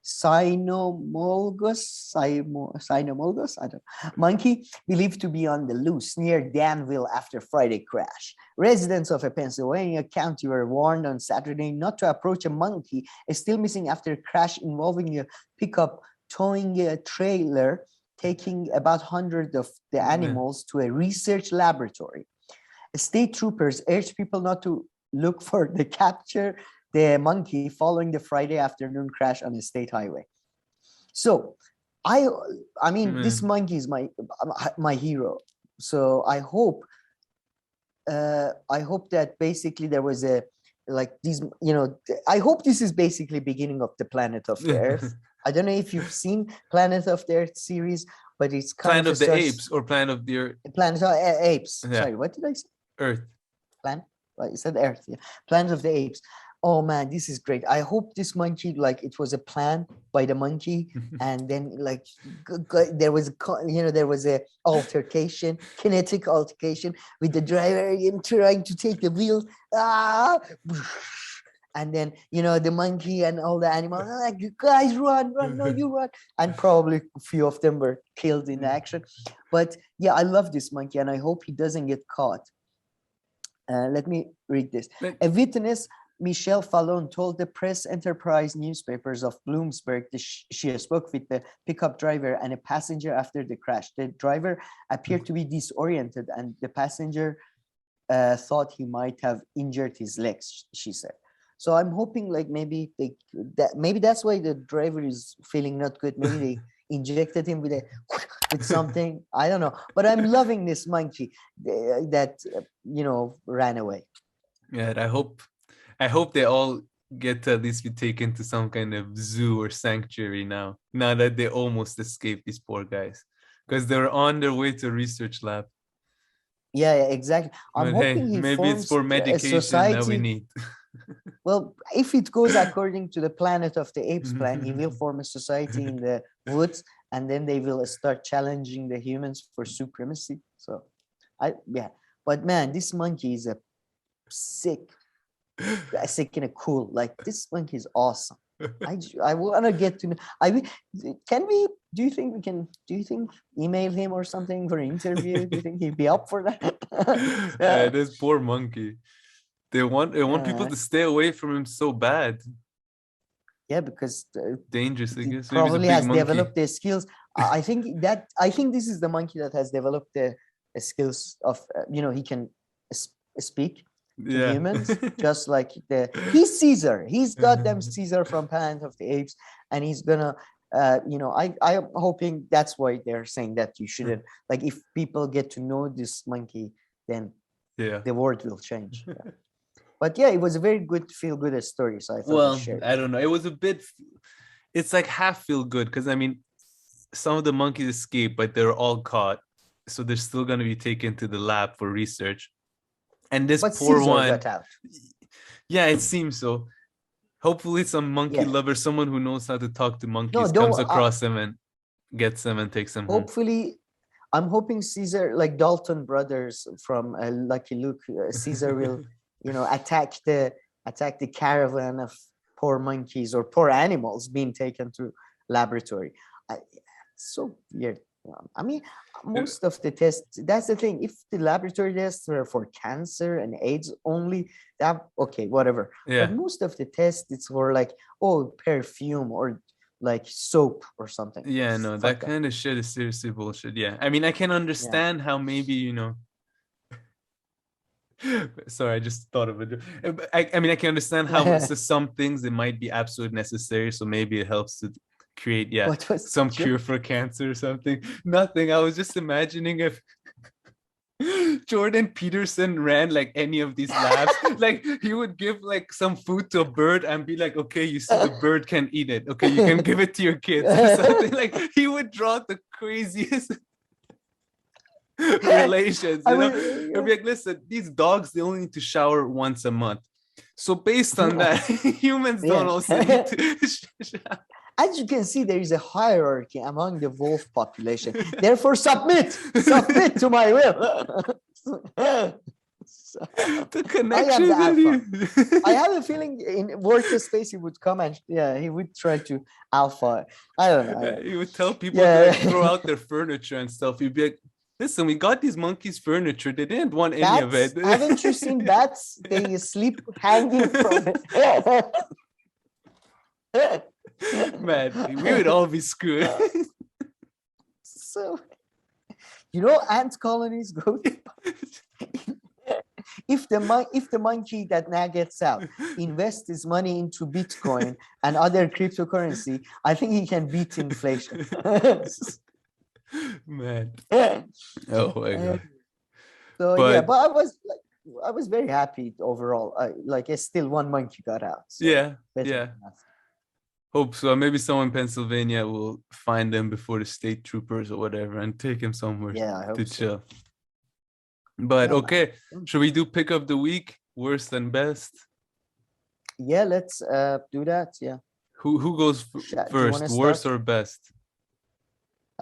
cynomolgus, I don't know. Monkey believed to be on the loose near Danville after Friday crash. Residents of a Pennsylvania county were warned on Saturday not to approach a monkey still missing after a crash involving a pickup towing a trailer taking about 100 of the animals to a research laboratory. State troopers urged people not to look for the capture the monkey following the Friday afternoon crash on a state highway. So, I mean, this monkey is my hero. So I hope that basically there was a like these, you know, I hope this is basically beginning of the Planet of the Earth. I don't know if you've seen Planet of the Earth series, but it's kind Planet of the Apes or Planet of the Earth. Planet of Apes. Yeah. Sorry, what did I say? Earth. Planet. Like, you said Earth. Yeah. Planet of the Apes. Oh man, this is great. I hope this monkey, like, it was a plan by the monkey, and then like there was a altercation, kinetic altercation with the driver trying to take the wheel. And then, you know, the monkey and all the animals are like, guys, run, no, you run. And probably a few of them were killed in the action. But yeah, I love this monkey and I hope he doesn't get caught. Let me read this. A witness, Michelle Fallon, told the Press Enterprise newspapers of Bloomsburg that she spoke with the pickup driver and a passenger after the crash. The driver appeared to be disoriented and the passenger thought he might have injured his legs, she said. So I'm hoping like maybe that's why the driver is feeling not good. Maybe they injected him with something. I don't know. But I'm loving this monkey that ran away. Yeah, I hope they all get to at least be taken to some kind of zoo or sanctuary now that they almost escaped, these poor guys, because they were on their way to a research lab. Yeah, exactly. I'm hoping maybe it's for medication that we need. Well, if it goes according to the Planet of the Apes plan, he will form a society in the woods, and then they will start challenging the humans for supremacy. So, but man, this monkey is a sick and a cool. Like, this monkey is awesome. I want to get to know. Do you think email him or something for an interview? Do you think he'd be up for that? This poor monkey. They want people to stay away from him so bad. Yeah, because dangerous. I guess probably has developed the skills. I think this is the monkey that has developed the skills of he can speak to humans, just like he's Caesar. He's goddamn Caesar from Planet of the Apes, and he's gonna. I'm hoping that's why they're saying that you shouldn't. Like, if people get to know this monkey, then the world will change. Yeah. But yeah, it was a very good feel-good story. So I thought I don't know. It was a bit. It's like half feel good because I mean, some of the monkeys escaped, but they're all caught, so they're still going to be taken to the lab for research. And this poor one got out. Yeah, it seems so. Hopefully, some monkey lover, someone who knows how to talk to monkeys, comes across them and gets them and takes them home. Hopefully, I'm hoping Caesar, like Dalton brothers from Lucky Luke, Caesar will. Attack the caravan of poor monkeys or poor animals being taken to laboratory. So weird. I mean, most of the tests, that's the thing. If the laboratory tests were for cancer and AIDS only, whatever. Yeah. But most of the tests, it's for like, perfume or like soap or something. Yeah, no, that kind of shit is seriously bullshit. Yeah. I mean, I can understand how maybe, Sorry, I just thought of it. I mean, I can understand how some things it might be absolutely necessary. So maybe it helps to create, some cure for cancer or something. Nothing. I was just imagining if Jordan Peterson ran like any of these labs, like he would give like some food to a bird and be like, okay, you see the bird can eat it. Okay, you can give it to your kids or something. Like, he would draw the craziest relations, He'll be like, listen, these dogs, they only need to shower once a month. So based on that, humans don't also need to shower. as you can see, there is a hierarchy among the wolf population. Therefore, submit to my will. So, The I am connection. the alpha. I have a feeling in workspace he would come and he would try to alpha. I don't know. He would tell people to like throw out their furniture and stuff. He'd be like, listen, we got these monkeys' furniture. They didn't want any of it. Haven't you seen bats? They sleep hanging from it. Man, we would all be screwed. So, ant colonies go. If the monkey that now gets out invests his money into Bitcoin and other cryptocurrency, I think he can beat inflation. Man. Oh my God. So but I was very happy overall. Still one monkey got out. So yeah. Hope so. Maybe someone in Pennsylvania will find him before the state troopers or whatever and take him somewhere to chill. But okay, should we do pick of the week, worst and best? Yeah, let's do that. Yeah. Who goes first, worst or best?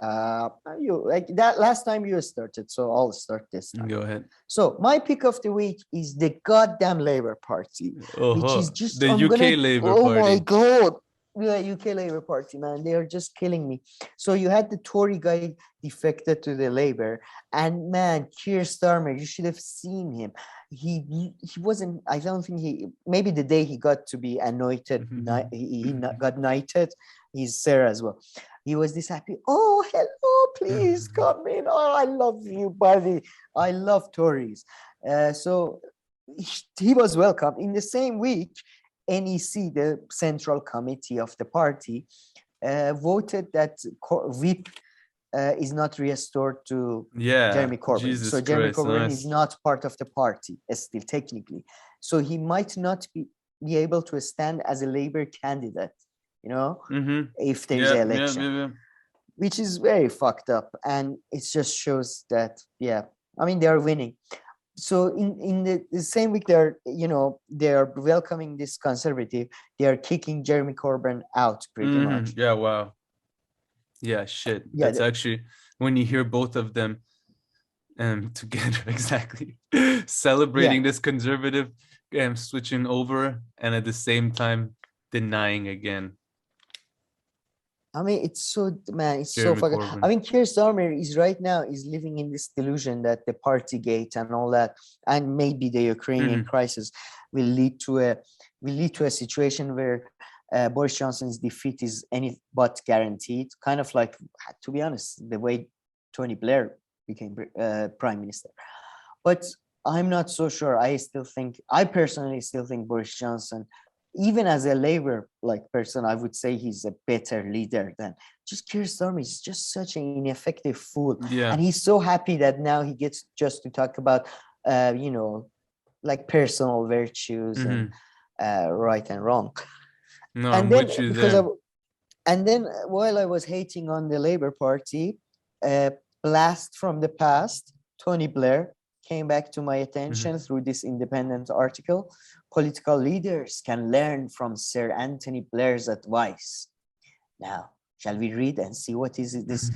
You like that last time you started, so I'll start this time. Go ahead. So my pick of the week is the goddamn Labour Party, which is just the UK Labour Party. Oh my God. Yeah, UK Labour Party, man, they are just killing me. So you had the Tory guy defected to the Labour, and man, Keir Starmer, you should have seen him. He wasn't. I don't think maybe the day he got to be anointed, he got knighted. He's Sarah as well. He was this happy. Oh, hello, please come in. Oh, I love you, buddy. I love Tories. So he was welcome. In the same week, NEC, the Central Committee of the party, voted that whip is not restored to Jeremy Corbyn. Jesus so Jeremy Christ, Corbyn nice. is not part of the party still technically. So he might not be able to stand as a Labour candidate, if there's an election, which is very fucked up. And it just shows that, they are winning. So in the same week, they're welcoming this conservative. They are kicking Jeremy Corbyn out pretty much. Yeah, wow. Yeah, shit. Yeah, That's actually when you hear both of them together, exactly celebrating this conservative switching over, and at the same time denying again. It's so fucking. Corbyn. Keir Starmer is right now living in this delusion that the Partygate and all that, and maybe the Ukrainian crisis will lead to a situation where Boris Johnson's defeat is any but guaranteed. Kind of like, to be honest, the way Tony Blair became prime minister. But I'm not so sure. I personally still think Boris Johnson, even as a Labour person, I would say he's a better leader than just Keir Starmer. He's just such an ineffective fool. Yeah. And he's so happy that now he gets just to talk about, personal virtues and right and wrong. No, and then, and then while I was hating on the Labour Party, blast from the past, Tony Blair came back to my attention through this independent article. Political leaders can learn from Sir Anthony Blair's advice. Now, shall we read and see what is this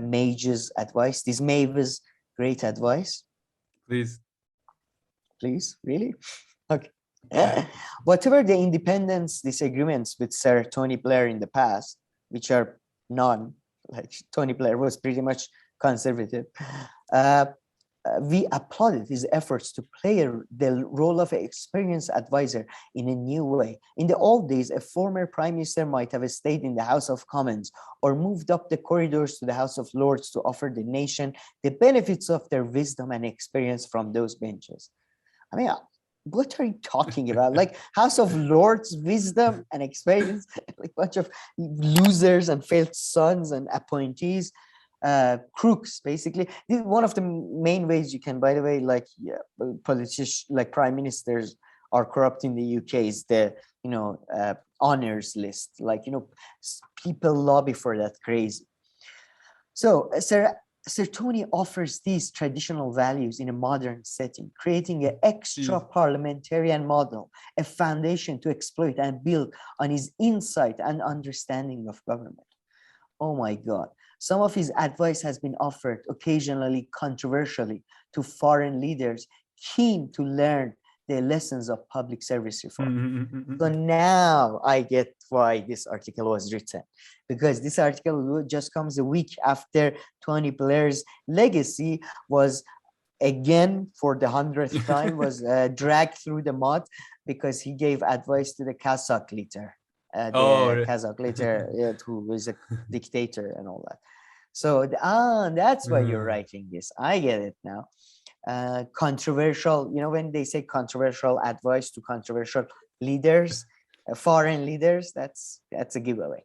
mage's advice, this Mave's great advice? Please, really? Okay. Whatever the independence disagreements with Sir Tony Blair in the past, which are none, like Tony Blair was pretty much conservative, we applauded his efforts to play the role of an experienced advisor in a new way. In the old days, a former prime minister might have stayed in the House of Commons or moved up the corridors to the House of Lords to offer the nation the benefits of their wisdom and experience from those benches. What are you talking about? Like House of Lords, wisdom and experience, like bunch of losers and failed sons and appointees. Crooks, basically. This is one of the main ways you can, by the way, politicians, like prime ministers are corrupt in the UK is the, honors list. People lobby for that crazy. So Sir Sertoni offers these traditional values in a modern setting, creating an extra parliamentarian model, a foundation to exploit and build on his insight and understanding of government. Oh my God. Some of his advice has been offered occasionally controversially to foreign leaders keen to learn the lessons of public service reform. So now I get why this article was written, because this article just comes a week after Tony Blair's legacy was again, for the 100th time, was dragged through the mud because he gave advice to the Kazakh leader. Kazakh leader who is a dictator and all that. So that's why you're writing this. I get it now. Controversial, when they say controversial advice to controversial leaders, foreign leaders, that's a giveaway.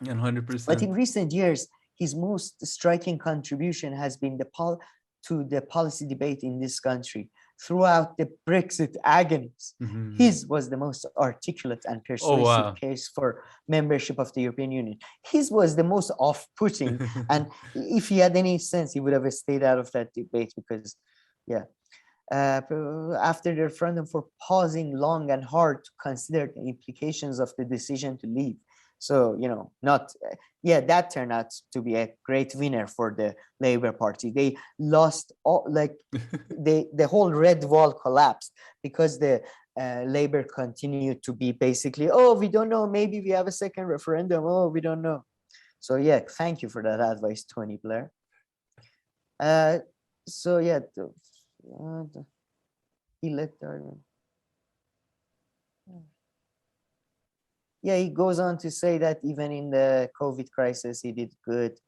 100%. But in recent years, his most striking contribution has been to the policy debate in this country. Throughout the Brexit agonies, his was the most articulate and persuasive case for membership of the European Union. His was the most off-putting, and if he had any sense, he would have stayed out of that debate because, after the referendum, for pausing long and hard to consider the implications of the decision to leave. So, that turned out to be a great winner for the Labour Party. They lost all, the whole red wall collapsed because the Labour continued to be basically, we don't know, maybe we have a second referendum. We don't know. So thank you for that advice, Tony Blair. He let he goes on to say that even in the COVID crisis, he did good.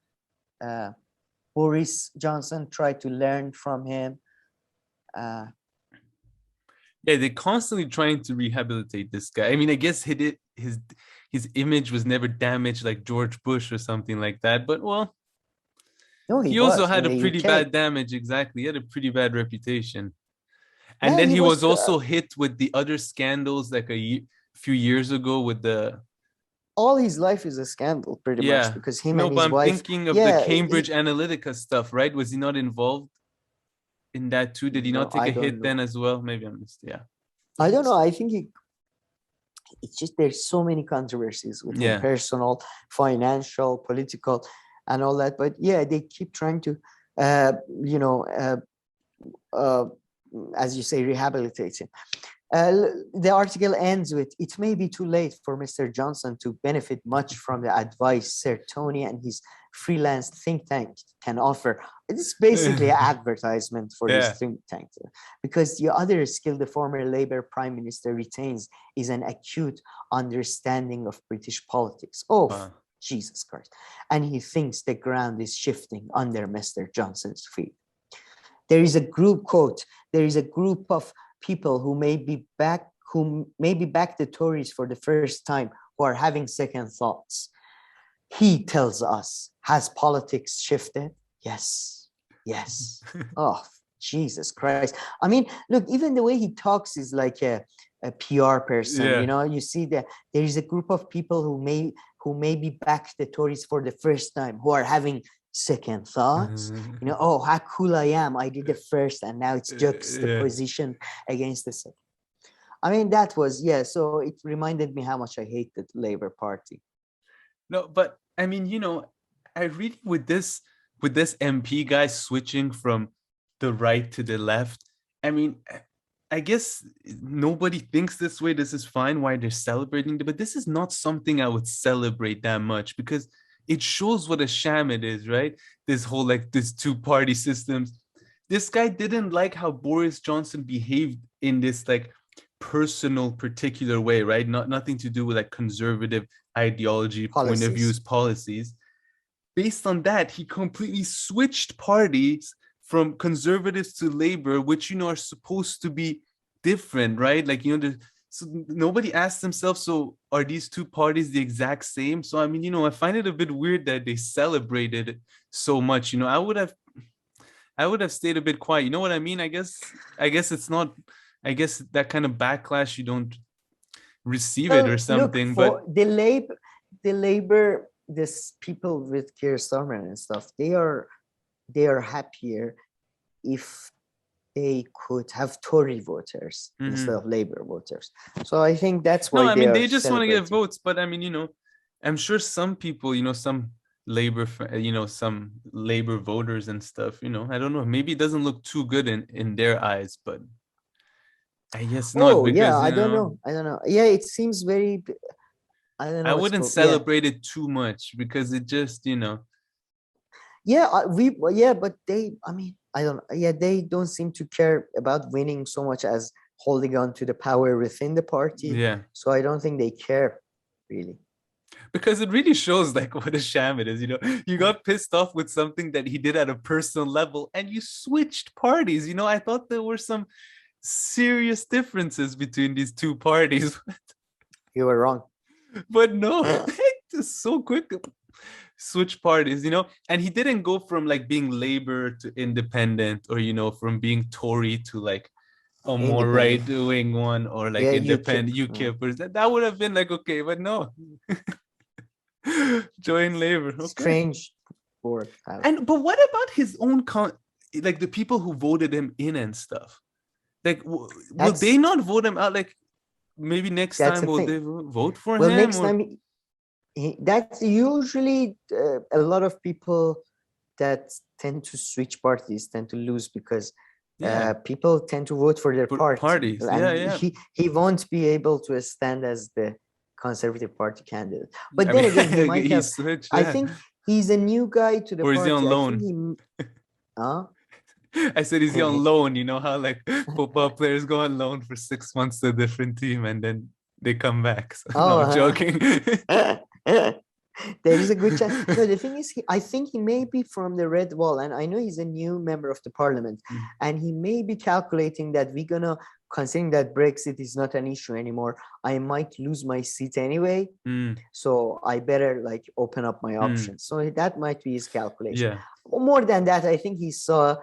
Boris Johnson tried to learn from him. They're constantly trying to rehabilitate this guy. I mean, I guess his image was never damaged like George Bush or something like that. But he also had a pretty bad damage. Exactly, he had a pretty bad reputation. And then he was also hit with the other scandals like a few years ago with all his life is a scandal pretty much because him and his wife. I'm thinking of the Cambridge Analytica stuff, right? Was he not involved in that too? Did he not take a hit then as well? Maybe I missed. I don't know. I think it's just there's so many controversies with him, personal, financial, political, and all that. But they keep trying to as you say, rehabilitate him. The article ends with, it may be too late for Mr. Johnson to benefit much from the advice Sertoni and his freelance think tank can offer. It's basically an advertisement for this think tank, because the other skill the former Labour Prime Minister retains is an acute understanding of British politics. Jesus Christ. And he thinks the ground is shifting under Mr. Johnson's feet. There is a group, quote, there is a group of people who may be back the Tories for the first time, who are having second thoughts. He tells us, has politics shifted? Yes. Jesus Christ. I mean, look, even the way he talks is like a PR person. You see that there is a group of people who may be back the Tories for the first time, who are having second thoughts. How cool I am, I did the first and now it's juxtaposition against the second. I mean, that was so it reminded me how much I hate the Labour Party. No, but I mean, I really with this MP guy switching from the right to the left, I mean, I guess nobody thinks this way. This is fine why they're celebrating it, but this is not something I would celebrate that much, because it shows what a sham it is, right? This whole this two-party systems. This guy didn't like how Boris Johnson behaved in this personal particular way, right? Nothing to do with conservative ideology, point of views, policies. Based on that, he completely switched parties from conservatives to Labour, which are supposed to be different, right? So nobody asked themselves, so are these two parties the exact same? So I mean, I find it a bit weird that they celebrated it so much. I would have stayed a bit quiet. You know what I mean? I guess it's not. I guess that kind of backlash, you don't receive it or something. But the Labour, this people with Keir Starmer and stuff, they are they are happier if they could have Tory voters instead of Labour voters. So I think that's why No, I mean, are they just want to get celebrating. votes, but I mean, I'm sure some people, some some Labor voters and stuff, I don't know, maybe it doesn't look too good in their eyes, but I guess not, Oh yeah, because I don't know. Yeah, it seems very. I don't know. I what's wouldn't called. Yeah. celebrate it too much, because it just, Yeah, but they. I mean, I don't. Yeah, they don't seem to care about winning so much as holding on to the power within the party. yeah. So I don't think they care, really. Because it really shows like what a sham it is. You got pissed off with something that he did at a personal level, and you switched parties. I thought there were some serious differences between these two parties. You were wrong. But no, just so quick. Switch parties, and he didn't go from like being Labor to independent, or from being Tory to like a more right-wing one, or like independent UKIP. That would have been like okay, but no. Join Labor. Okay. Strange board. But what about his own like the people who voted him in and stuff? Like, will they not vote him out? Like, maybe next time will they vote for him? Well, next time, that's usually a lot of people that tend to switch parties tend to lose, because people tend to vote for their parties. And he won't be able to stand as the Conservative Party candidate. But then again, he might have. Switched, I think he's a new guy to the party. Or is he on loan? I said, is he on loan? You know how like football players go on loan for 6 months to a different team and then they come back. So, no, I'm joking. There is a good chance. No, the thing is, I think he may be from the Red Wall, and I know he's a new member of the parliament, and he may be calculating that we're gonna, considering that Brexit is not an issue anymore, I might lose my seat anyway. So I better like open up my options. So that might be his calculation. Yeah. More than that, I think he saw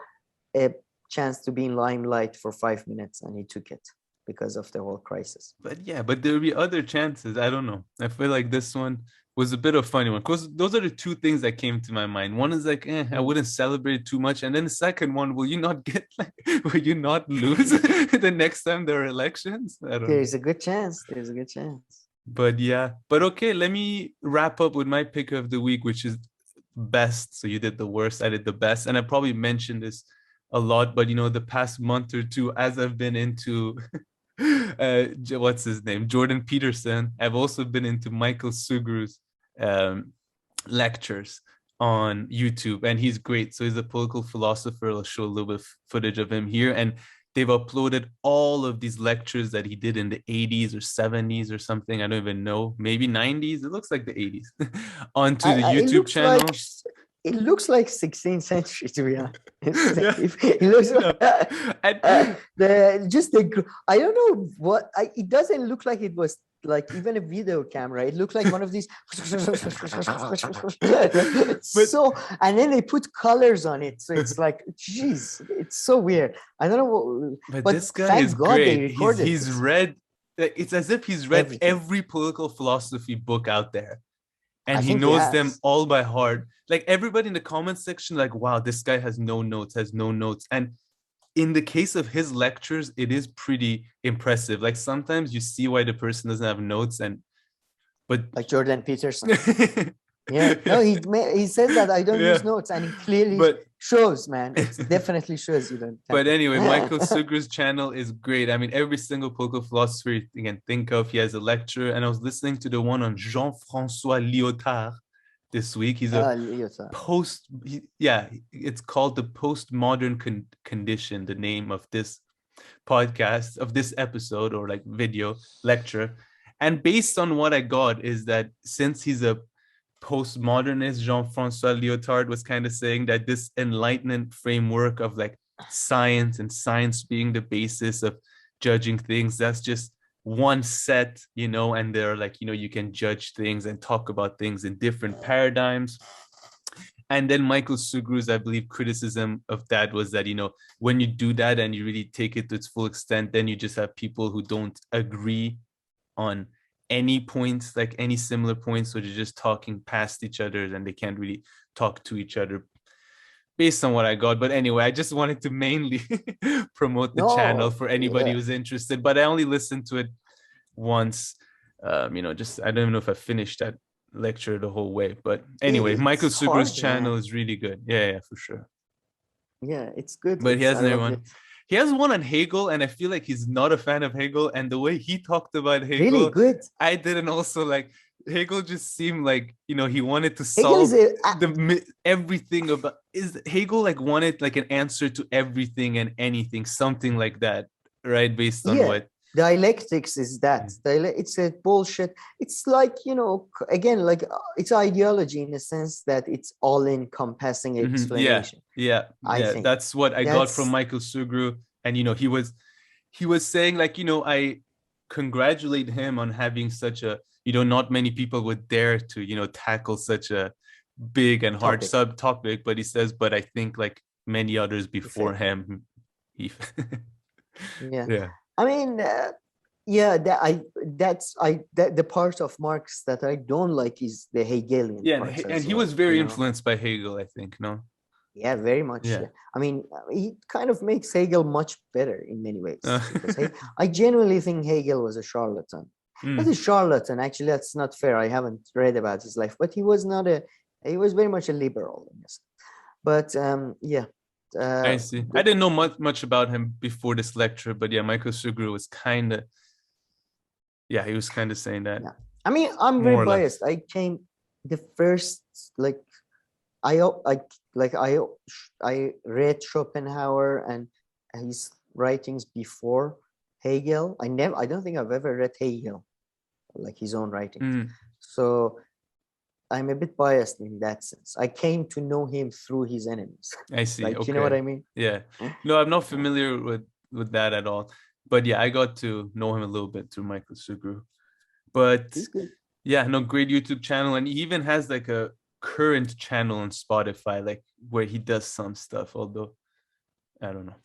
a chance to be in limelight for 5 minutes, and he took it because of the whole crisis. But there'll be other chances. I don't know. I feel like this one was a bit of a funny one, because those are the two things that came to my mind. One is like, I wouldn't celebrate too much, and then the second one, will you not lose the next time there are elections? There's a good chance. But okay, let me wrap up with my pick of the week, which is best. So you did the worst, I did the best, and I probably mentioned this a lot, but the past month or two, as I've been into what's his name, Jordan Peterson, I've also been into Michael Sugrew's lectures on YouTube, and he's great. So he's a political philosopher. I'll show a little bit of footage of him here, and they've uploaded all of these lectures that he did in the 80s or 70s or something. I don't even know, maybe 90s. It looks like the 80s onto the YouTube channel. It looks like 16th century, to be honest. It looks like I don't know what. It doesn't look like it was like even a video camera. It looked like one of these. And then they put colors on it, so it's like, geez, it's so weird. I don't know. But this guy is great. He's read. It's as if he's read every political philosophy book out there. And he knows them all by heart. Like everybody in the comments section, like, wow, this guy has no notes. And in the case of his lectures, it is pretty impressive. Like sometimes you see why the person doesn't have notes, but like Jordan Peterson. No, he says that I don't use notes, and it clearly shows, man. It definitely shows you don't. But anyway, Michael Sugrew's channel is great. I mean, every single political philosopher you can think of, he has a lecture. And I was listening to the one on Jean-François Lyotard this week. He's a it's called The Postmodern Condition, the name of this podcast, of this episode, or like video lecture. And based on what I got is that since he's a postmodernist, Jean-François Lyotard was kind of saying that this Enlightenment framework of like science, and science being the basis of judging things, that's just one set, and they're like, you can judge things and talk about things in different paradigms. And then Michael Sugrew's, I believe, criticism of that was that, when you do that and you really take it to its full extent, then you just have people who don't agree on any points, like any similar points, so they're just talking past each other and they can't really talk to each other. based on what I got. But anyway, I just wanted to mainly promote the channel for anybody who's interested. But I only listened to it once. Just I don't even know if I finished that lecture the whole way. But anyway, Michael Sugru's channel is really good. Yeah, for sure. Yeah, it's good. But he has another one. He has one on Hegel, and I feel like he's not a fan of Hegel. And the way he talked about Hegel, really good. I didn't also like. Hegel just seemed like, he wanted to solve everything about. Is Hegel like wanted like an answer to everything and anything, something like that, right? Based on what dialectics is that. It's a bullshit. It's like, again, like it's ideology in the sense that it's all encompassing explanation. Yeah. I think that's what I got from Michael Sugru. And he was saying like, I congratulate him on having such a, not many people would dare to, tackle such a big and hard subtopic, but he says, but I think like many others before him, yeah. I mean, the part of Marx that I don't like is the Hegelian part. And he was very influenced by Hegel, I think, no? Yeah, very much. Yeah. I mean, he kind of makes Hegel much better in many ways. Because I genuinely think Hegel was a charlatan. Not a charlatan, actually, that's not fair. I haven't read about his life, but he was very much a liberal in this. But I see. I didn't know much about him before this lecture, but yeah, Michael Sugru was kind of, he was kind of saying that. Yeah. I mean, I'm very biased. I came the first, I read Schopenhauer and his writings before Hegel. I don't think I've ever read Hegel, like his own writing. So I'm a bit biased in that sense. I came to know him through his enemies. I see. Okay. You know what I mean? Yeah. No, I'm not familiar with that at all. But yeah, I got to know him a little bit through Michael Sugru. But yeah, great YouTube channel. And he even has like a current channel on Spotify, like where he does some stuff, although I don't know.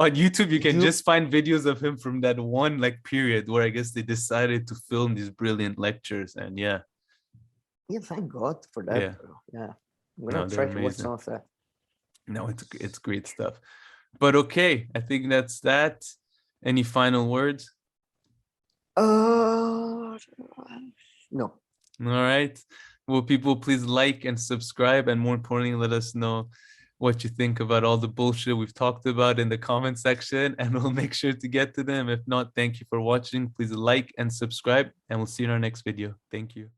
On YouTube, you can just find videos of him from that one like period where I guess they decided to film these brilliant lectures. And yeah, thank God for that. Yeah. I'm gonna try to watch some of that. No, it's great stuff. But okay, I think that's that. Any final words? No. All right. Well, people, please like and subscribe, and more importantly, let us know what you think about all the bullshit we've talked about in the comment section, and we'll make sure to get to them. If not, thank you for watching. Please like and subscribe, and we'll see you in our next video. Thank you.